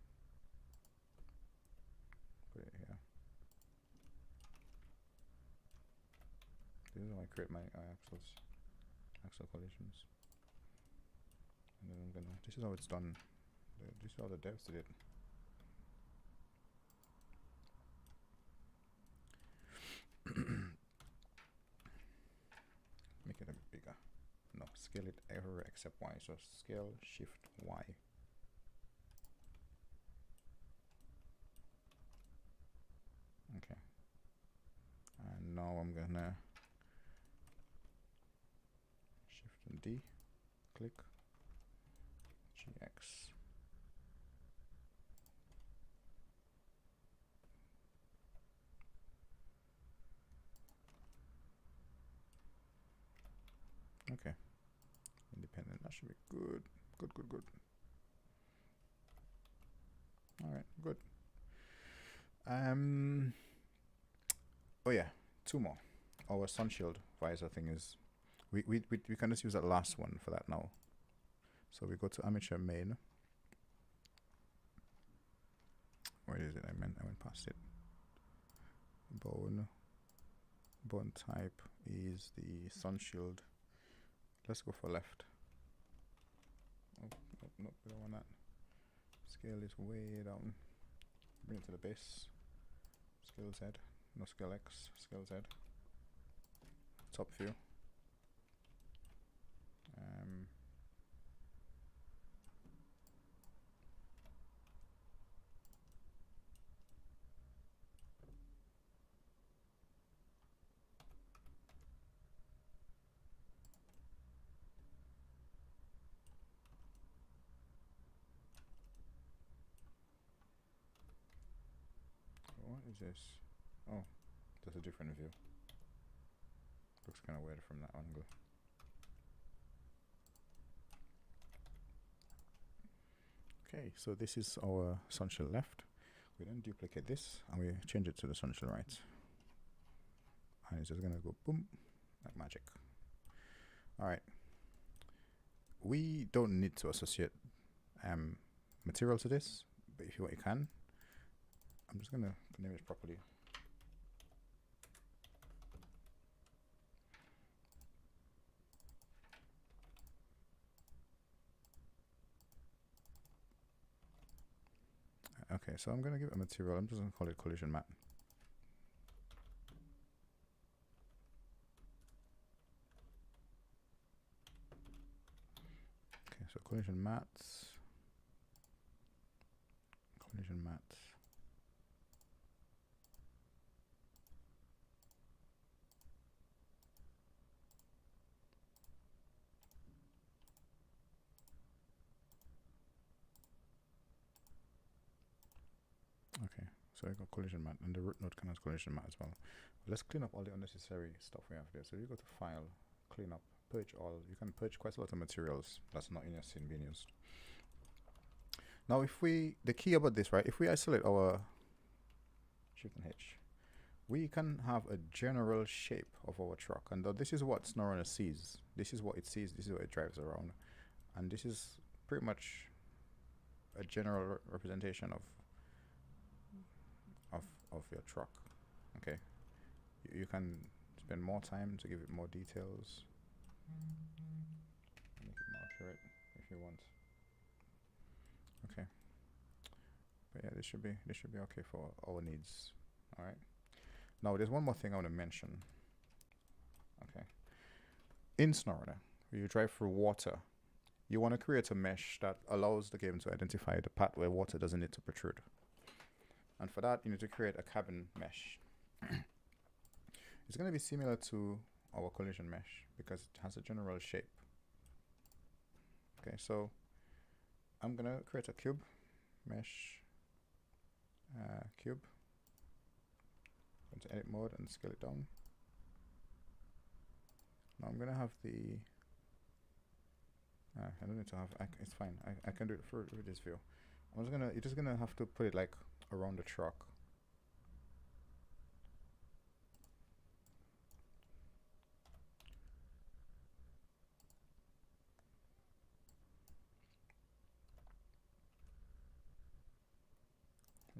Put it here. This is how I create my axle collisions. And then I'm gonna, this is how it's done. This is how the devs did it. Make it a bit bigger. No, scale it everywhere except Y. So scale shift Y. Okay. And now I'm gonna shift and D, click, GX. Okay, independent, that should be good. Good. All right, good. Oh yeah, two more. Our sun shield visor thing is, we can just use that last one for that now. So we go to amateur main. Where is it? I went past it. Bone type is the sun shield. Let's go for left. Oh, nope, we don't want that. Scale is way down. Bring it to the base. Scale Z. No scale X. Scale Z. Top view. What is this? Oh, that's a different view. Looks kind of weird from that angle. Okay, so this is our sun shield left. We then duplicate this and we change it to the sun shield right. And it's just gonna go boom, like magic. Alright. We don't need to associate material to this, but if you want, you can. I'm just gonna name it properly. Okay, so I'm gonna give it a material. I'm just gonna call it collision mat. Okay, so collision mats. Collision mats. Okay, so I got collision mat, and the root node can have collision mat as well. Let's clean up all the unnecessary stuff we have there. So you go to file, clean up, purge all. You can purge quite a lot of materials that's not in your scene being used. Now if we, the key about this, right, if we isolate our Shift and H, we can have a general shape of our truck, and this is what SnowRunner sees. This is what it sees, this is what it drives around, and this is pretty much a general representation of your truck. Okay, you can spend more time to give it more details, make it more accurate if you want. Okay, but yeah, this should be okay for our needs. All right. Now there's one more thing I want to mention. Okay, in SnowRunner, when you drive through water, you want to create a mesh that allows the game to identify the part where water doesn't need to protrude. And for that, you need to create a cabin mesh. It's going to be similar to our collision mesh because it has a general shape. Okay, so I'm going to create a cube, mesh, cube. Go into edit mode and scale it down. Now I'm going to have the, I don't need to have, it's fine. I can do it for this view. You're just gonna have to put it like around the truck.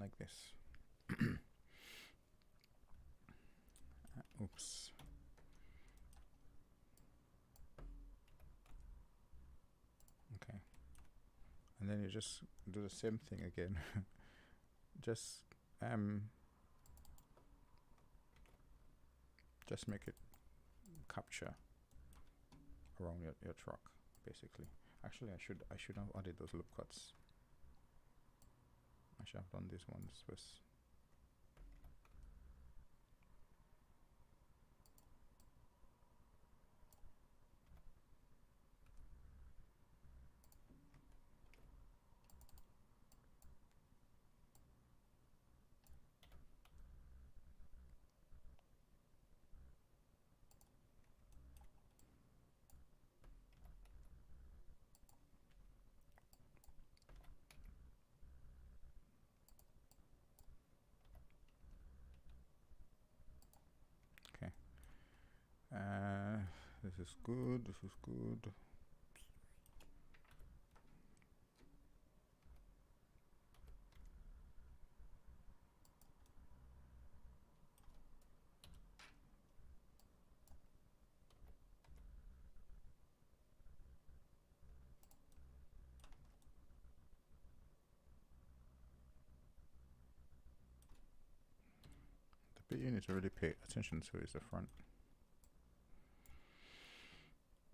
Like this. Oops. Okay. And then you just do the same thing again. just make it capture around your truck, basically. Actually, I should have added those loop cuts. I should have done these ones first. This is good. This is good. The bit you need to really pay attention to is the front.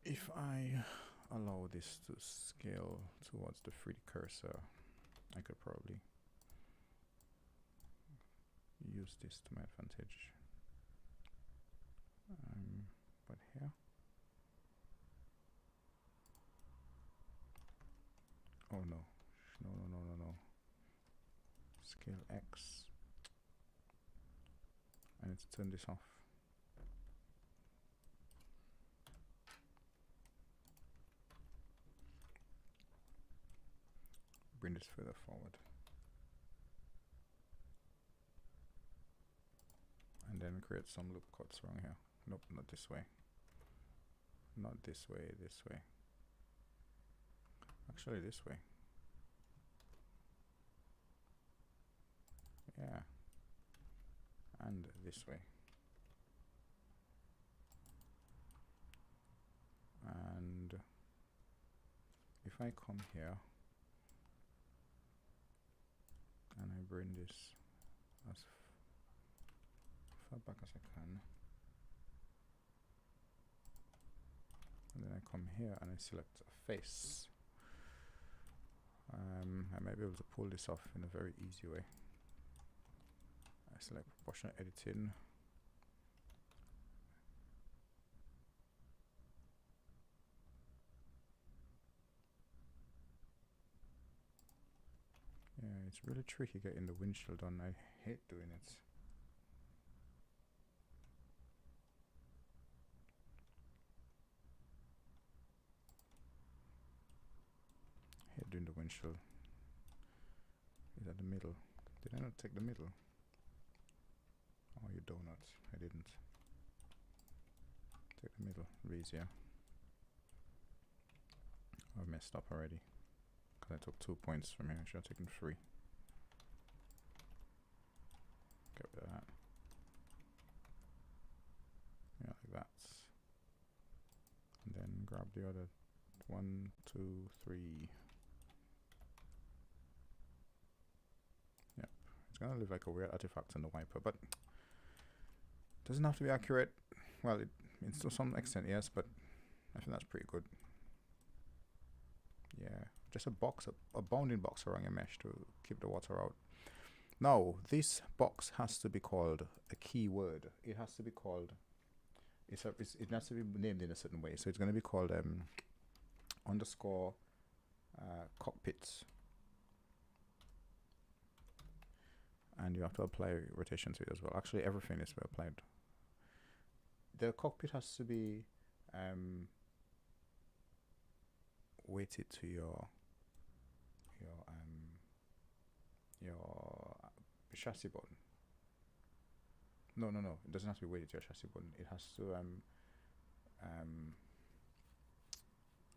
If I allow this to scale towards the 3D cursor, I could probably use this to my advantage. But here, oh no, no. Scale X. I need to turn this off. Bring this further forward. And then create some loop cuts around here. Nope, not this way. Not this way, this way. Actually, this way. Yeah. And this way. And if I come here and I bring this as far back as I can, and then I come here and I select a face, I might be able to pull this off in a very easy way. I select proportional editing, yeah, it's really tricky getting the windshield on. I hate doing it. Doing the windshield. Is that the middle? Did I not take the middle? Oh, you donut. I didn't. Take the middle. Easier. I've messed up already. Because I took 2 points from here. I should have taken 3. Get rid of that. Yeah, like that. And then grab the other 1, 2, 3. Gonna look like a weird artifact on the wiper, but doesn't have to be accurate. Well, to some extent, yes, but I think that's pretty good. Yeah, just a box, a bounding box around your mesh to keep the water out. Now, this box has to be called a keyword. It has to be called. It has to be named in a certain way. So it's going to be called underscore cockpit. And you have to apply rotation to it as well. Actually, everything is applied. The cockpit has to be weighted to your chassis button. No. It doesn't have to be weighted to your chassis button. It has to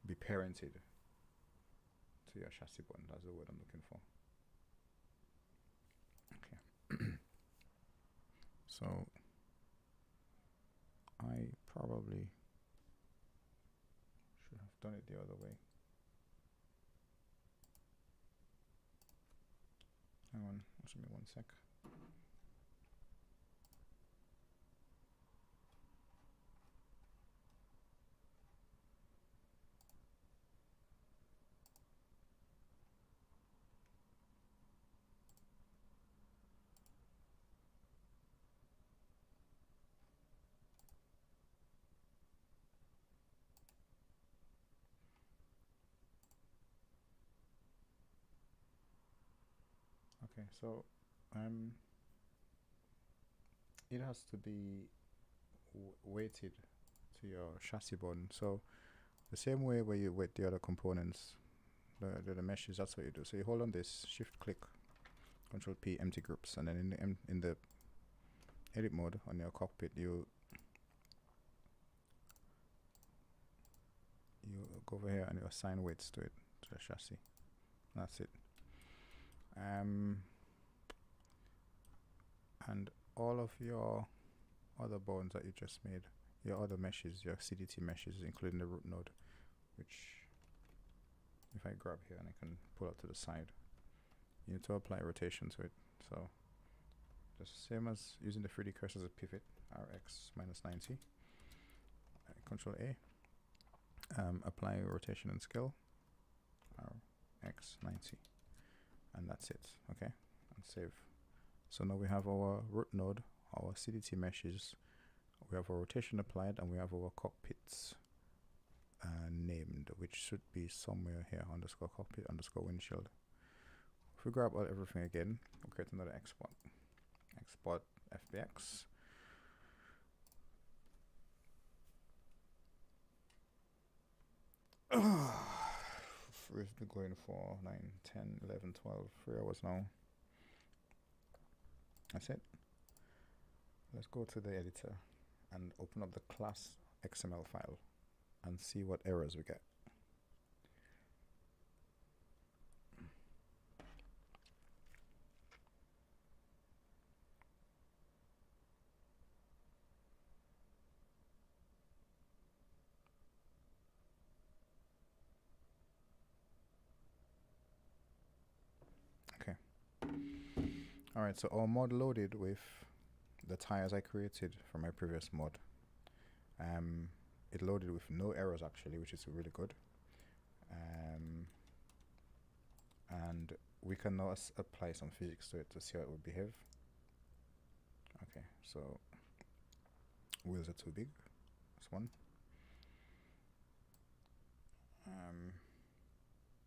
be parented to your chassis button. That's the word I'm looking for. So I probably should have done it the other way. Hang on, just give me 1 sec. Okay, so it has to be weighted to your chassis button. So the same way where you weight the other components, the meshes, that's what you do. So you hold on this, shift click, Control P, empty groups, and then in the edit mode on your cockpit, you you go over here and you assign weights to it, to the chassis. That's it. And all of your other bones that you just made, your other meshes, your CDT meshes, including the root node, which if I grab here and I can pull out to the side, you need to apply rotation to it. So just same as using the 3D cursor as a pivot, RX -90, Control A, apply rotation and scale, RX 90, and that's it. Okay, and save. So now we have our root node, our CDT meshes, we have our rotation applied, and we have our cockpits named, which should be somewhere here, underscore cockpit underscore windshield. If we grab everything again, we'll create another export. Export FBX. We've been going for 9, 10, 11, 12, 3 hours now. That's it. Let's go to the editor and open up the class XML file and see what errors we get. Alright, so our mod loaded with the tires I created from my previous mod. It loaded with no errors actually, which is really good. And we can now apply some physics to it to see how it would behave. Okay, so wheels are too big. That's one.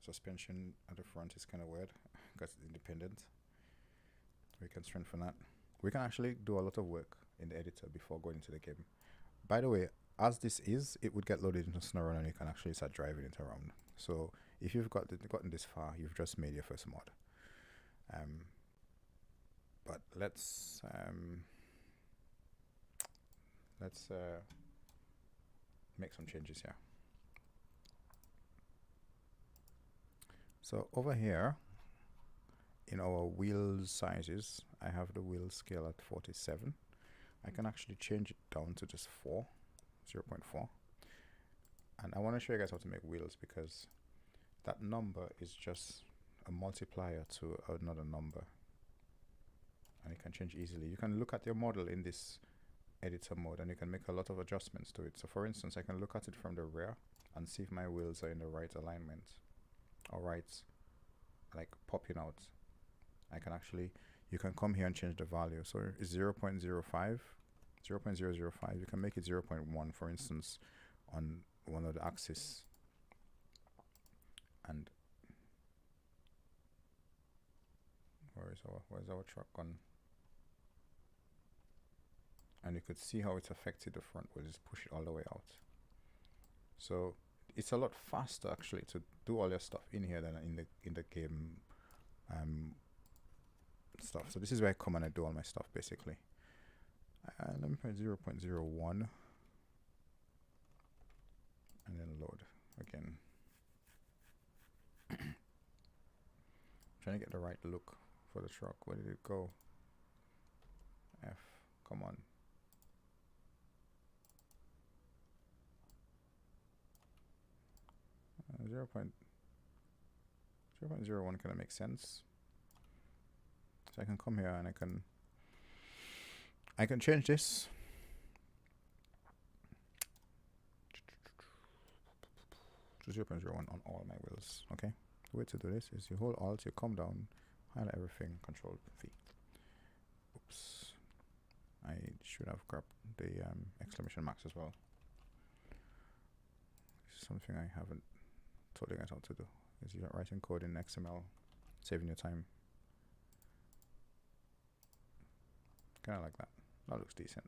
Suspension at the front is kind of weird because it's independent. We can strengthen that. We can actually do a lot of work in the editor before going into the game. By the way, as this is, it would get loaded into SnowRunner and you can actually start driving it around. So if you've gotten this far, you've just made your first mod. But let's make some changes here. So over here, in our wheels sizes, I have the wheel scale at 47. I can actually change it down to just 0.4. And I want to show you guys how to make wheels because that number is just a multiplier to another number. And you can change easily. You can look at your model in this editor mode and you can make a lot of adjustments to it. So for instance, I can look at it from the rear and see if my wheels are in the right alignment or right, like popping out. I can actually, you can come here and change the value. So it's 0.05, 0.005. You can make it 0.1, for instance, on one of the axes. And where's our truck gone? And you could see how it's affected the front wheel. Just push it all the way out. So it's a lot faster actually to do all your stuff in here than in the game stuff. So this is where I come and I do all my stuff basically. Let me put 0.01 and then load again. Trying to get the right look for the truck. Where did it go? F, come on. Uh, 0.01 kind of makes sense. So I can come here and I can change this. To 0.01 on all my wheels. Okay. The way to do this is you hold Alt, you come down, highlight everything, Control V. Oops. I should have grabbed the exclamation marks as well. This is something I haven't totally got how to do. Is you writing code in XML, saving your time. Kind of like that. That looks decent.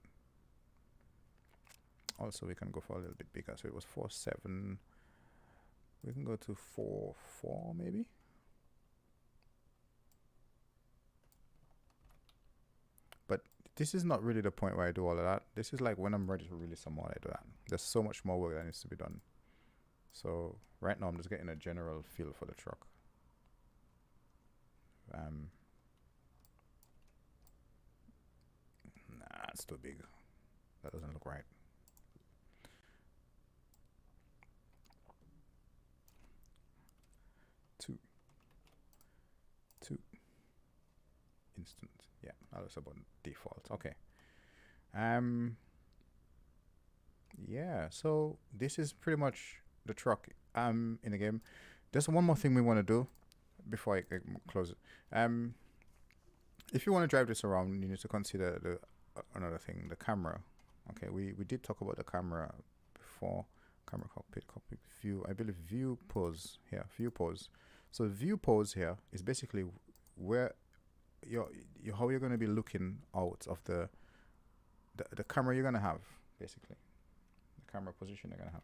Also, we can go for a little bit bigger. So it was 4.7. We can go to 4.4 maybe. But this is not really the point where I do all of that. This is like when I'm ready to release some more, I do that. There's so much more work that needs to be done. So right now I'm just getting a general feel for the truck. Nah, it's too big. That doesn't look right. Two instant. Yeah, that looks about default. Okay. Yeah, so this is pretty much the truck in the game. There's one more thing we want to do before I close it. If you want to drive this around, you need to consider the another thing, the camera. Okay, we did talk about the camera before. Camera, cockpit view. I believe view pose here. View pose. So view pose here is basically where how you're going to be looking out of the camera you're going to have, basically. The camera position you're going to have.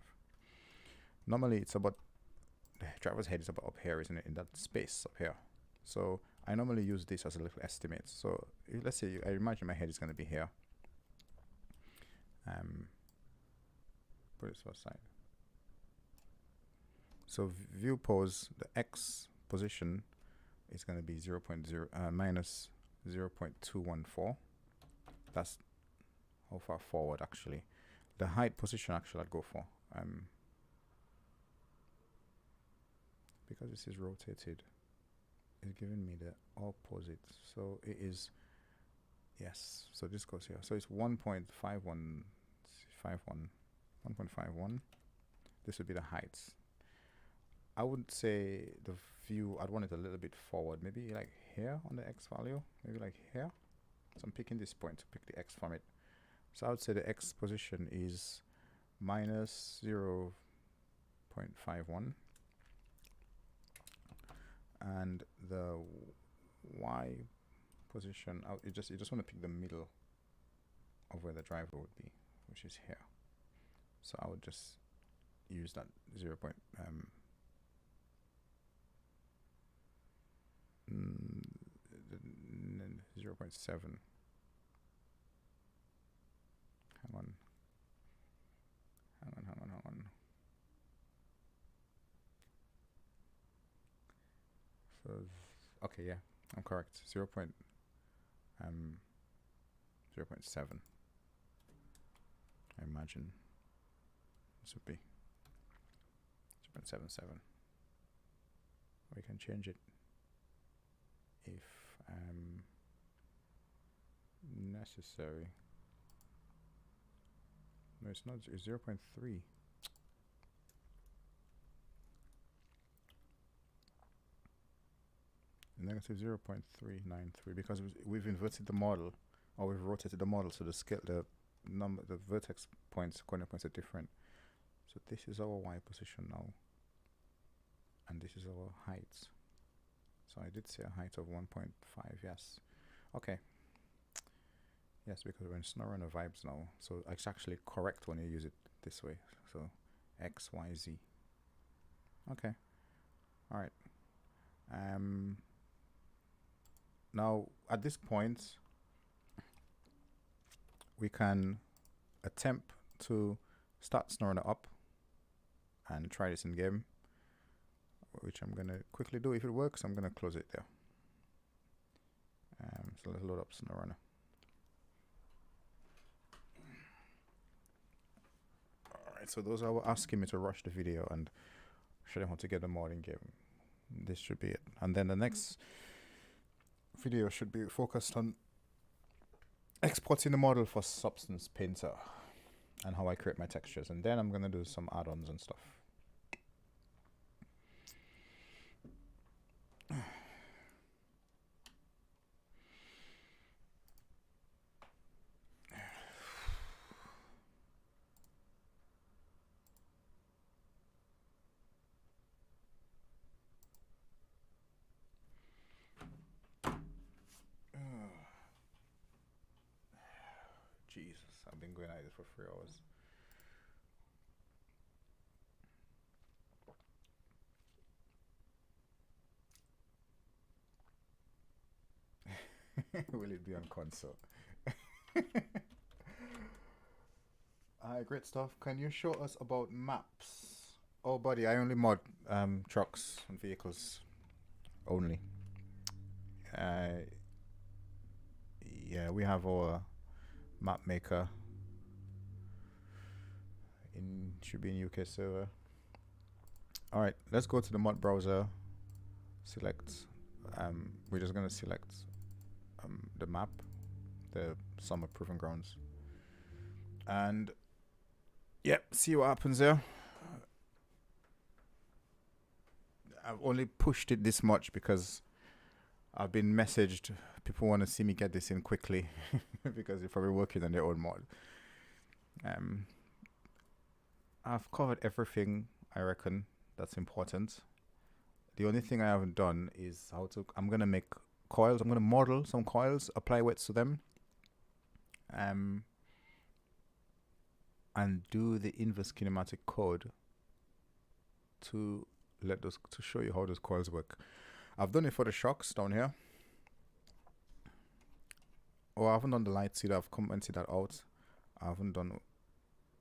Normally it's about, the driver's head is about up here, isn't it? In that space up here. So I normally use this as a little estimate. So let's say I imagine my head is going to be here. Put it to the side. So view pose, the X position is going to be minus 0.214. That's how far forward actually. The height position actually I'd go for. Because this is rotated, it's giving me the opposite. So it is, yes, so this goes here. So it's 1.51. This would be the heights. I would say the view, I'd want it a little bit forward, maybe like here on the X value, maybe like here. So I'm picking this point to pick the X from it. So I would say the X position is minus 0.51. And the Y position, you just want to pick the middle of where the driver would be, which is here. So I would just use that 0.7. Hang on. So okay, yeah, I'm correct. 0.7. I imagine this would be 0.77. We can change it if necessary. No, it's not. It's 0.3. Negative 0.393 because we've inverted the model, or we've rotated the model, so the scale, the vertex points, corner points are different. So this is our Y position now, and this is our height. So I did say a height of 1.5. Yes. Okay. Yes, because we're in SnowRunner vibes now, so it's actually correct when you use it this way. So X, Y, Z. Okay. All right. Now at this point, we can attempt to start SnowRunner up and try this in game, which I'm gonna quickly do. If it works, I'm gonna close it there. So let's load up SnowRunner. Alright, so those are asking me to rush the video and show them how to get the mod in game. This should be it. And then the next video should be focused on exporting the model for Substance Painter and how I create my textures. And then I'm gonna do some add-ons and stuff. Jesus, I've been going at it for 3 hours. Will it be on console? Alright, great stuff. Can you show us about maps? Oh, buddy, I only mod trucks and vehicles only. Uh, yeah, we have our map maker should be in UK server. All right, let's go to the mod browser. Select. We're just gonna select the map, the Summer Proving Grounds, and yep, see what happens there. I've only pushed it this much because I've been messaged. People want to see me get this in quickly because they're probably working on their own mod. I've covered everything, I reckon, that's important. The only thing I haven't done is I'm going to make coils. I'm going to model some coils, apply weights to them, and do the inverse kinematic code to show you how those coils work. I've done it for the shocks down here. Oh, I haven't done the lights either. I've commented that out. I haven't done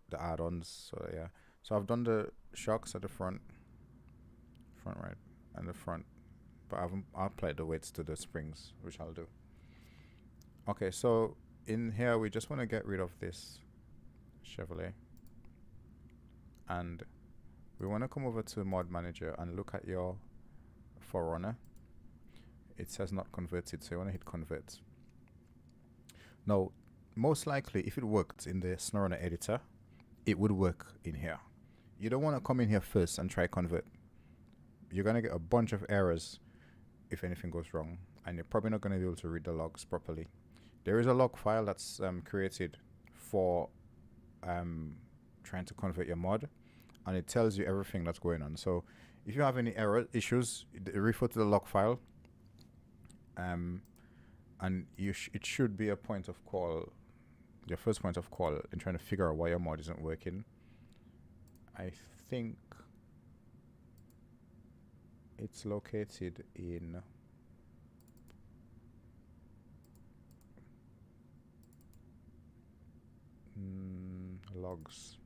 the add-ons. So yeah. So I've done the shocks at the front right, and the front. But I haven't applied the weights to the springs, which I'll do. Okay, so in here we just want to get rid of this Chevrolet. And we want to come over to Mod Manager and look at your 4Runner. It says not converted, so you want to hit convert. Now, most likely, if it worked in the SnowRunner editor, it would work in here. You don't want to come in here first and try convert. You're going to get a bunch of errors if anything goes wrong, and you're probably not going to be able to read the logs properly. There is a log file that's created for trying to convert your mod, and it tells you everything that's going on. So if you have any error issues, refer to the log file, and it should be a point of call, your first point of call in trying to figure out why your mod isn't working. I think it's located in logs.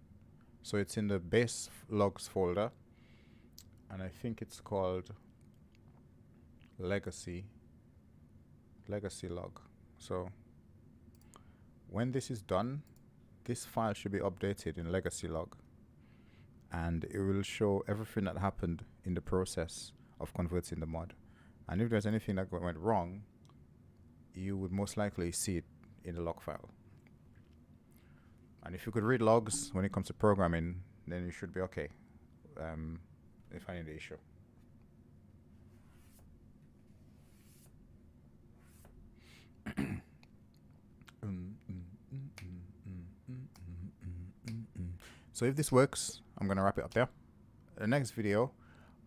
So it's in the base logs folder, and I think it's called legacy log. So when this is done, this file should be updated in legacy log, and it will show everything that happened in the process of converting the mod. And if there's anything that went wrong, you would most likely see it in the log file. And if you could read logs when it comes to programming, then you should be okay in finding the issue. So if this works, I'm going to wrap it up there. The next video,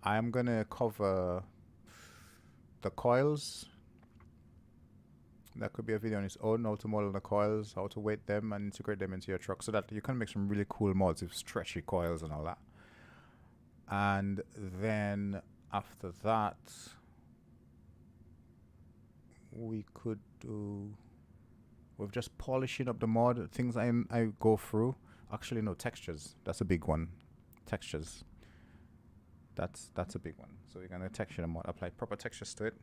I'm going to cover the coils. That could be a video on its own, how to model the coils, how to weight them and integrate them into your truck so that you can make some really cool mods with stretchy coils and all that. And then after that, we could do with just polishing up the mod, things I go through. Actually, no, textures. That's a big one. Textures. That's a big one. So you're going to texture the mod, apply proper textures to it.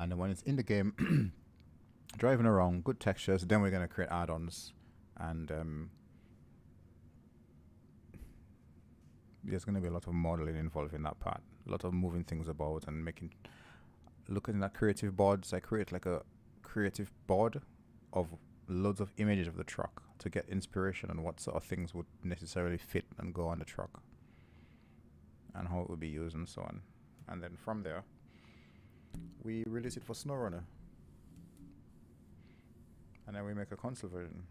And then when it's in the game, driving around, good textures, then we're going to create add-ons. And there's going to be a lot of modeling involved in that part. A lot of moving things about and looking at creative boards. I create like a creative board of loads of images of the truck to get inspiration on what sort of things would necessarily fit and go on the truck and how it would be used and so on. And then from there, we release it for SnowRunner, and then we make a console version,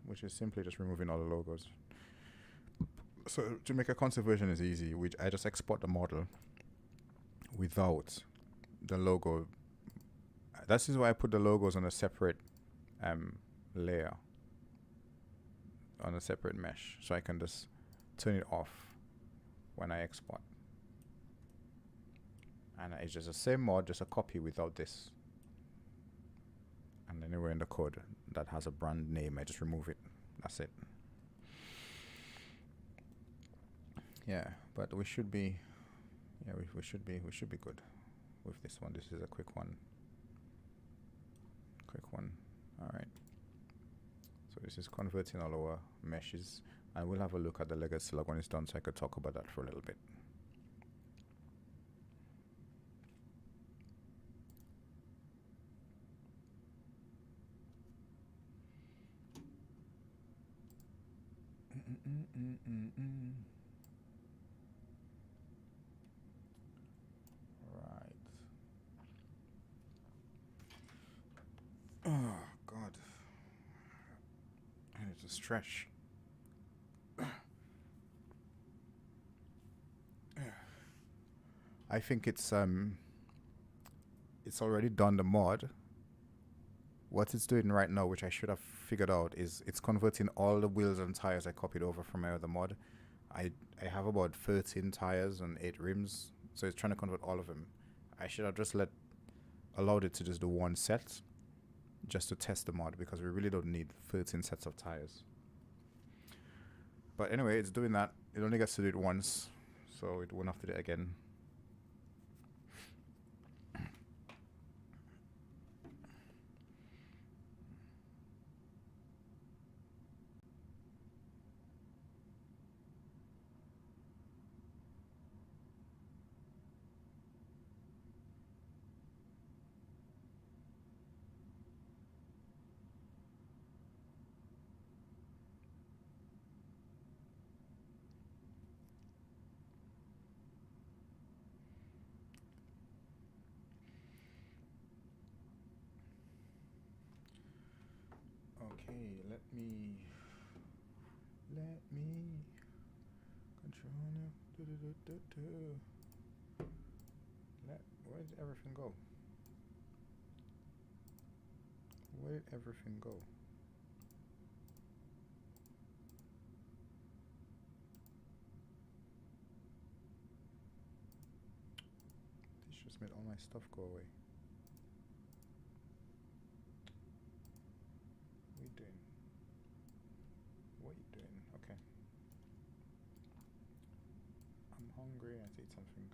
which is simply just removing all the logos. So to make a console version is easy. I just export the model without the logo. This is why I put the logos on a separate layer, on a separate mesh, so I can just turn it off when I export. And it's just the same mod, just a copy without this. And anywhere in the code that has a brand name, I just remove it That's it. Yeah, but we should be. Yeah, we should be good with this one. This is a quick one. All right. So this is converting all our meshes, and we'll have a look at the legacy log when it's done, so I could talk about that for a little bit. Right. Oh God. I need to stretch. I think it's already done the mod. What it's doing right now, which I should have figured out, is it's converting all the wheels and tires I copied over from my other mod. I have about 13 tires and 8 rims, so it's trying to convert all of them. I should have just allowed it to just do one set, just to test the mod, because we really don't need 13 sets of tires. But anyway, it's doing that. It only gets to do it once, so it won't have to do it again. Okay, let me controller. Where did everything go? Where did everything go? This just made all my stuff go away. What are you doing? What are you doing? Okay. I'm hungry. I have to eat something.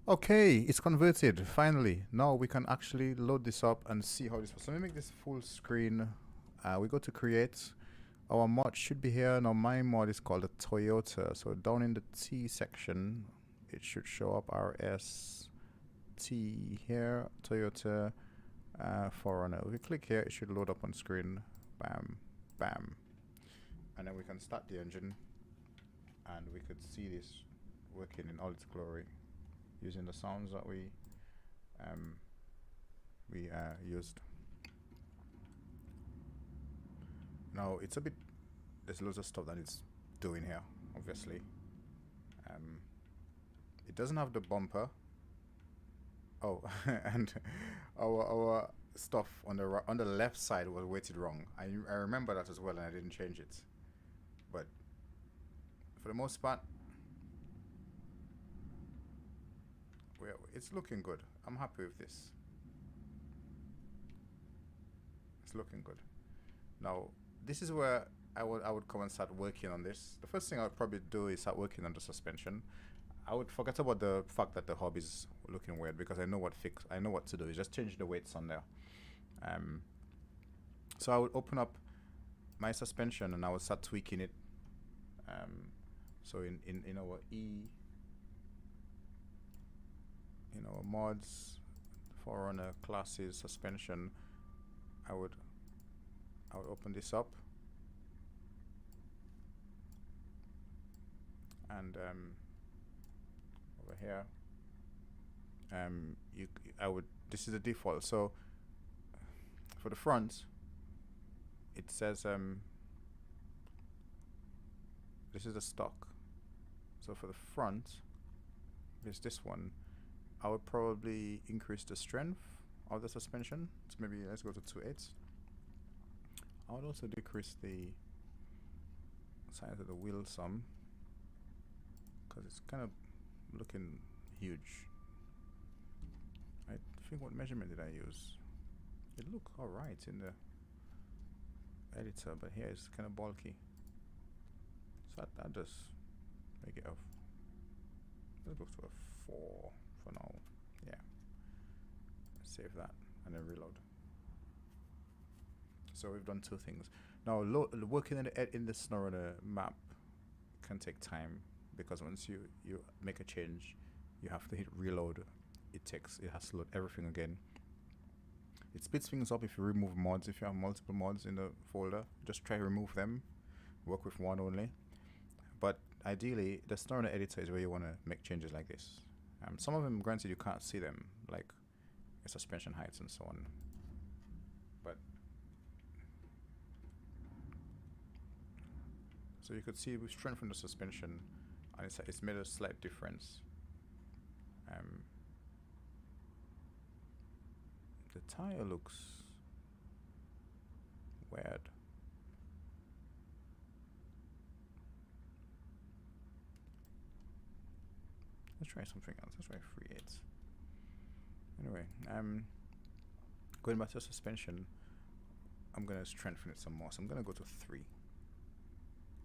Okay, it's converted finally. Now we can actually load this up and see how this works. So let me make this full screen. We go to create. Our mod should be here. Now my mod is called a Toyota. So down in the T section, it should show up RS T here, Toyota 4Runner. If we click here, it should load up on screen. Bam, bam. And then we can start the engine and we could see this working in all its glory using the sounds that we used. Now it's a bit, there's loads of stuff that it's doing here, obviously. It doesn't have the bumper. Oh, and our stuff on the left side was weighted wrong. I remember that as well, and I didn't change it. But for the most part, it's looking good. I'm happy with this. It's looking good. Now, this is where I would come and start working on this. The first thing I would probably do is start working on the suspension. I would forget about the fact that the hub is looking weird because I know what to do. Is just change the weights on there. So I would open up my suspension and I would start tweaking it. So in our in our mods, 4Runner classes suspension, I would open this up and over here this is the default. So for the front it says this is the stock. So for the front is this one. I would probably increase the strength of the suspension. So maybe let's go to 2/8. I would also decrease the size of the wheel some because it's kind of looking huge. I think, what measurement did I use? It looked alright in the editor, but here it's kind of bulky. So I'll just make it a, let's go to a 4 for now. Yeah. Save that and then reload. So we've done two things. Now working in the SnowRunner map can take time because once you make a change, you have to hit reload. It has to load everything again. It speeds things up if you remove mods. If you have multiple mods in the folder, just try to remove them. Work with one only. But ideally, the SnowRunner editor is where you want to make changes like this. Some of them, granted, you can't see them, like suspension heights and so on. But so you could see we've strengthened the suspension, and it's made a slight difference. The tire looks weird. Let's try something else. Let's try 3/8. Anyway, going back to suspension, I'm gonna strengthen it some more. So I'm gonna go to 3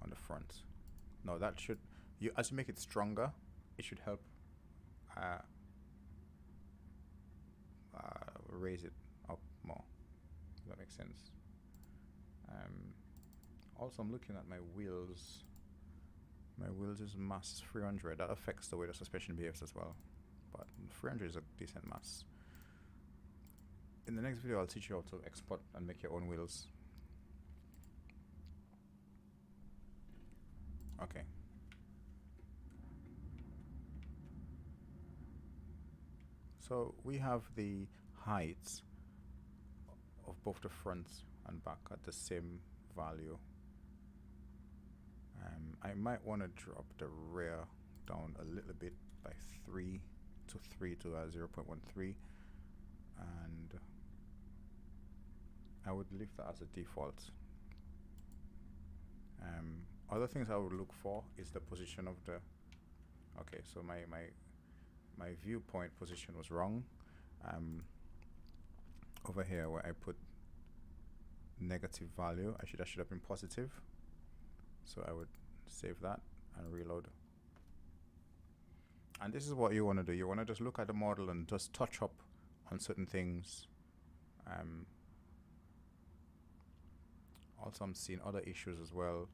on the front. Now that should, as you make it stronger, it should help raise it up more. Does that make sense? Also, I'm looking at my wheels. My wheels is mass 300. That affects the way the suspension behaves as well. But 300 is a decent mass. In the next video, I'll teach you how to export and make your own wheels. Okay. So we have the heights of both the front and back at the same value. I might want to drop the rear down a little bit by 3 to 0.13, and I would leave that as a default. Other things I would look for is the position of the, okay, so my viewpoint position was wrong. Over here where I put negative value, that should have been positive. So I would save that and reload. And this is what you want to do. You want to just look at the model and just touch up on certain things. Also, I'm seeing other issues as well.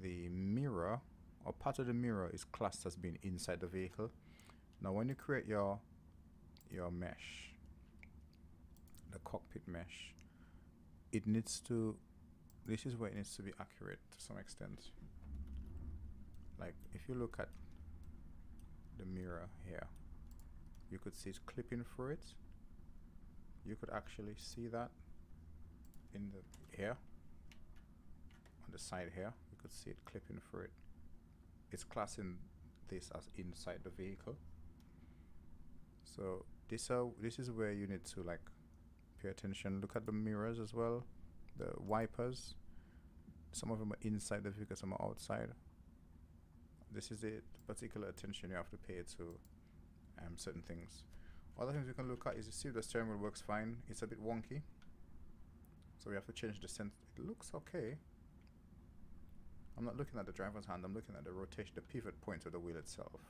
The mirror, or part of the mirror, is classed as being inside the vehicle. Now, when you create your mesh, the cockpit mesh, it needs to, this is where it needs to be accurate to some extent. Like, if you look at the mirror here, you could see it clipping through it. You could actually see that in the here, on the side here, you could see it clipping through it. It's classing this as inside the vehicle. So this is where you need to like pay attention. Look at the mirrors as well, the wipers. Some of them are inside the vehicle, some are outside. This is the particular attention you have to pay to certain things. Other things we can look at is, you see the steering wheel works fine. It's a bit wonky, so we have to change the sense. It looks okay. I'm not looking at the driver's hand, I'm looking at the rotation, the pivot point of the wheel itself.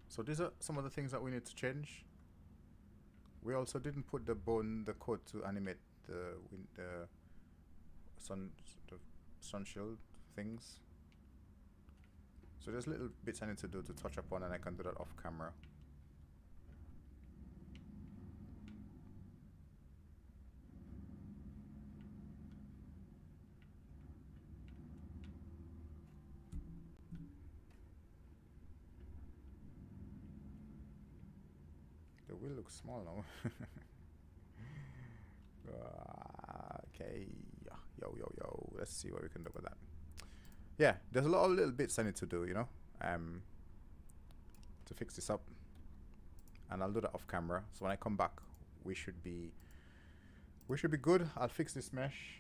So these are some of the things that we need to change. We also didn't put the code to animate the sun shield things. So there's little bits I need to do to touch upon, and I can do that off camera. The wheel looks small now. Okay, yo. Let's see what we can do with that. Yeah, there's a lot of little bits I need to do, you know, to fix this up, and I'll do that off camera. So when I come back, we should be good. I'll fix this mesh.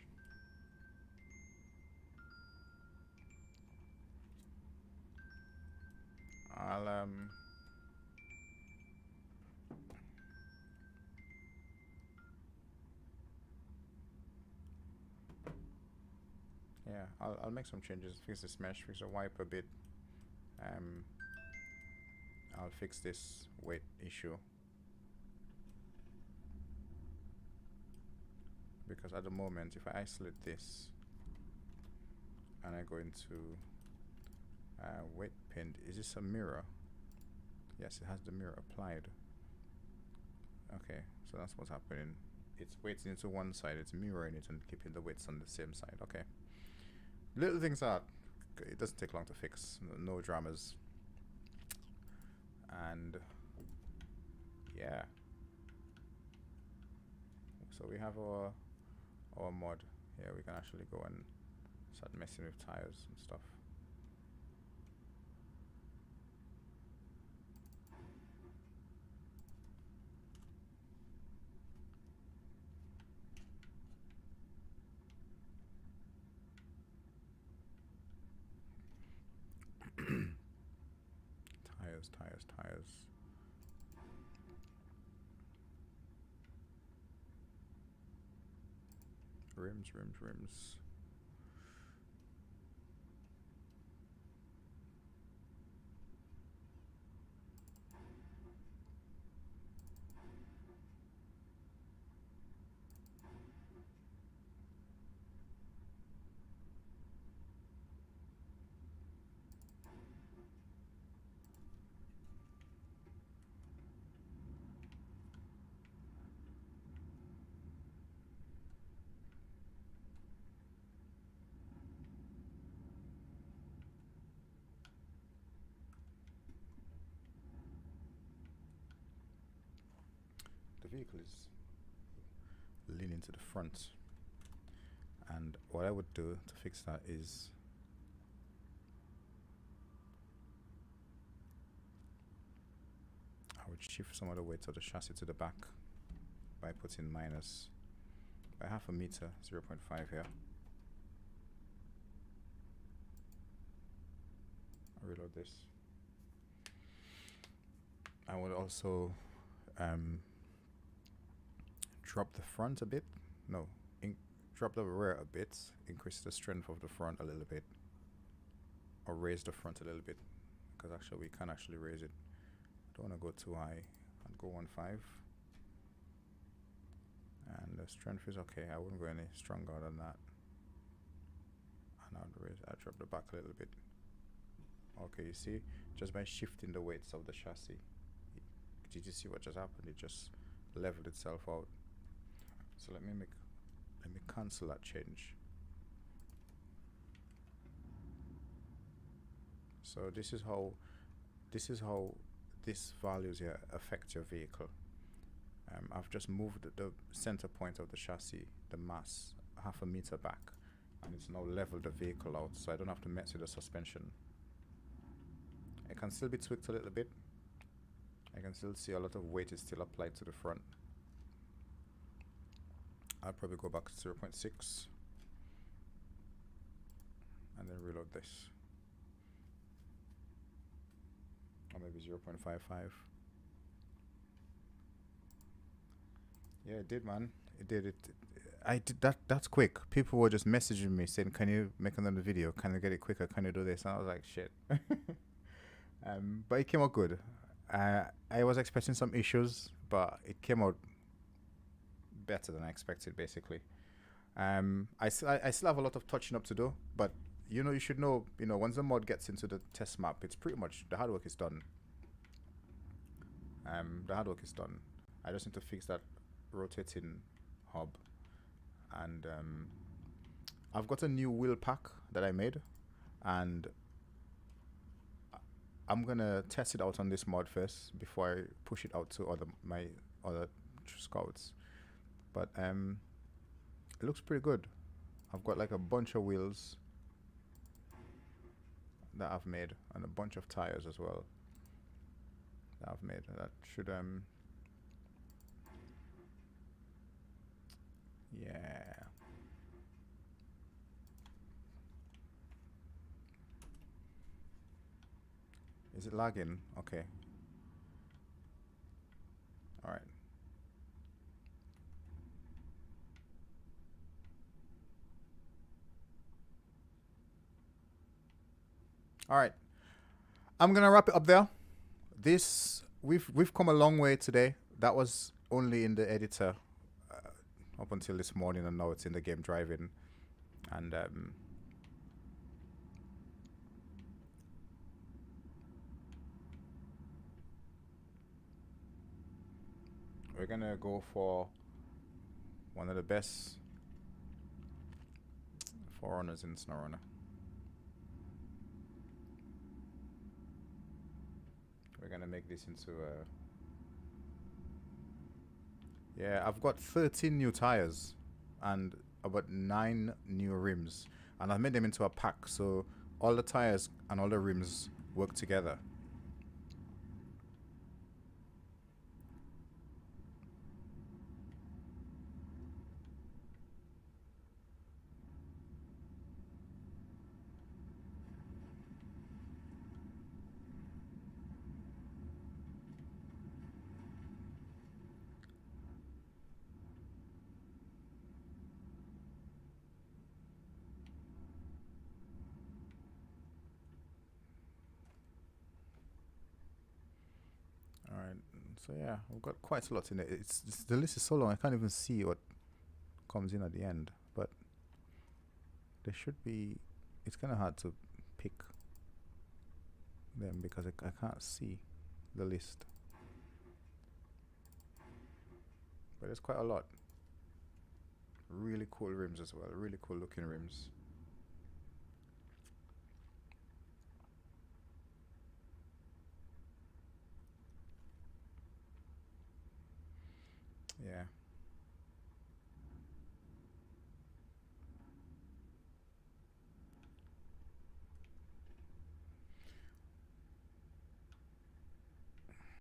I'll make some changes. Fix this mesh, fix the wiper bit. I'll fix this weight issue, because at the moment, if I isolate this and I go into weight pinned, is this a mirror? Yes, it has the mirror applied. Okay, so that's what's happening. It's weighting into one side, it's mirroring it and keeping the weights on the same side. Okay. Little things are, it doesn't take long to fix, no dramas. And yeah, so we have our mod here. We can actually go and start messing with tires and stuff. Tires. Rims. The vehicle is leaning to the front, and what I would do to fix that is I would shift some of the weight of the chassis to the back by putting minus by half a meter, 0.5 here. I'll reload this. I would also drop the front a bit. No, drop the rear a bit, increase the strength of the front a little bit, or raise the front a little bit. because actually we can actually raise it. Don't want to go too high. I'd go 1.5. And the strength is okay. I wouldn't go any stronger than that. And I'd drop the back a little bit. Okay, you see, just by shifting the weights of the chassis, did you see what just happened? It just leveled itself out. So let me cancel that change. So this is how these values here affect your vehicle. I've just moved the center point of the chassis, the mass, 0.5 meter back, and it's now leveled the vehicle out, so I don't have to mess with the suspension. It can still be tweaked a little bit. I can still see a lot of weight is still applied to the front. I'll probably go back to 0.6 and then reload this. Or maybe 0.55. Yeah, it did, man. It did. I did that. That's quick. People were just messaging me saying, "Can you make another video? Can you get it quicker? Can you do this?" And I was like, "Shit." But it came out good. I was expecting some issues, but it came out better than I expected, basically. I still have a lot of touching up to do, but you should know, once the mod gets into the test map, it's pretty much the hard work is done. The hard work is done. I just need to fix that rotating hub, and I've got a new wheel pack that I made, and I'm gonna test it out on this mod first before I push it out to my other scouts. But it looks pretty good. I've got like a bunch of wheels that I've made and a bunch of tires as well that I've made. That should yeah. Is it lagging? Okay. All right. All right. I'm gonna wrap it up there. We've come a long way today. That was only in the editor up until this morning, and now it's in the game driving. And we're gonna go for one of the best forerunners in SnowRunner. We're gonna make this into a... Yeah, I've got 13 new tires and about 9 new rims, and I've made them into a pack, so all the tires and all the rims work together. Alright, so yeah, I've got quite a lot in it. The list is so long I can't even see what comes in at the end, but there should be... It's kind of hard to pick them because I can't see the list, but there's quite a lot. Really cool rims as well, really cool looking rims.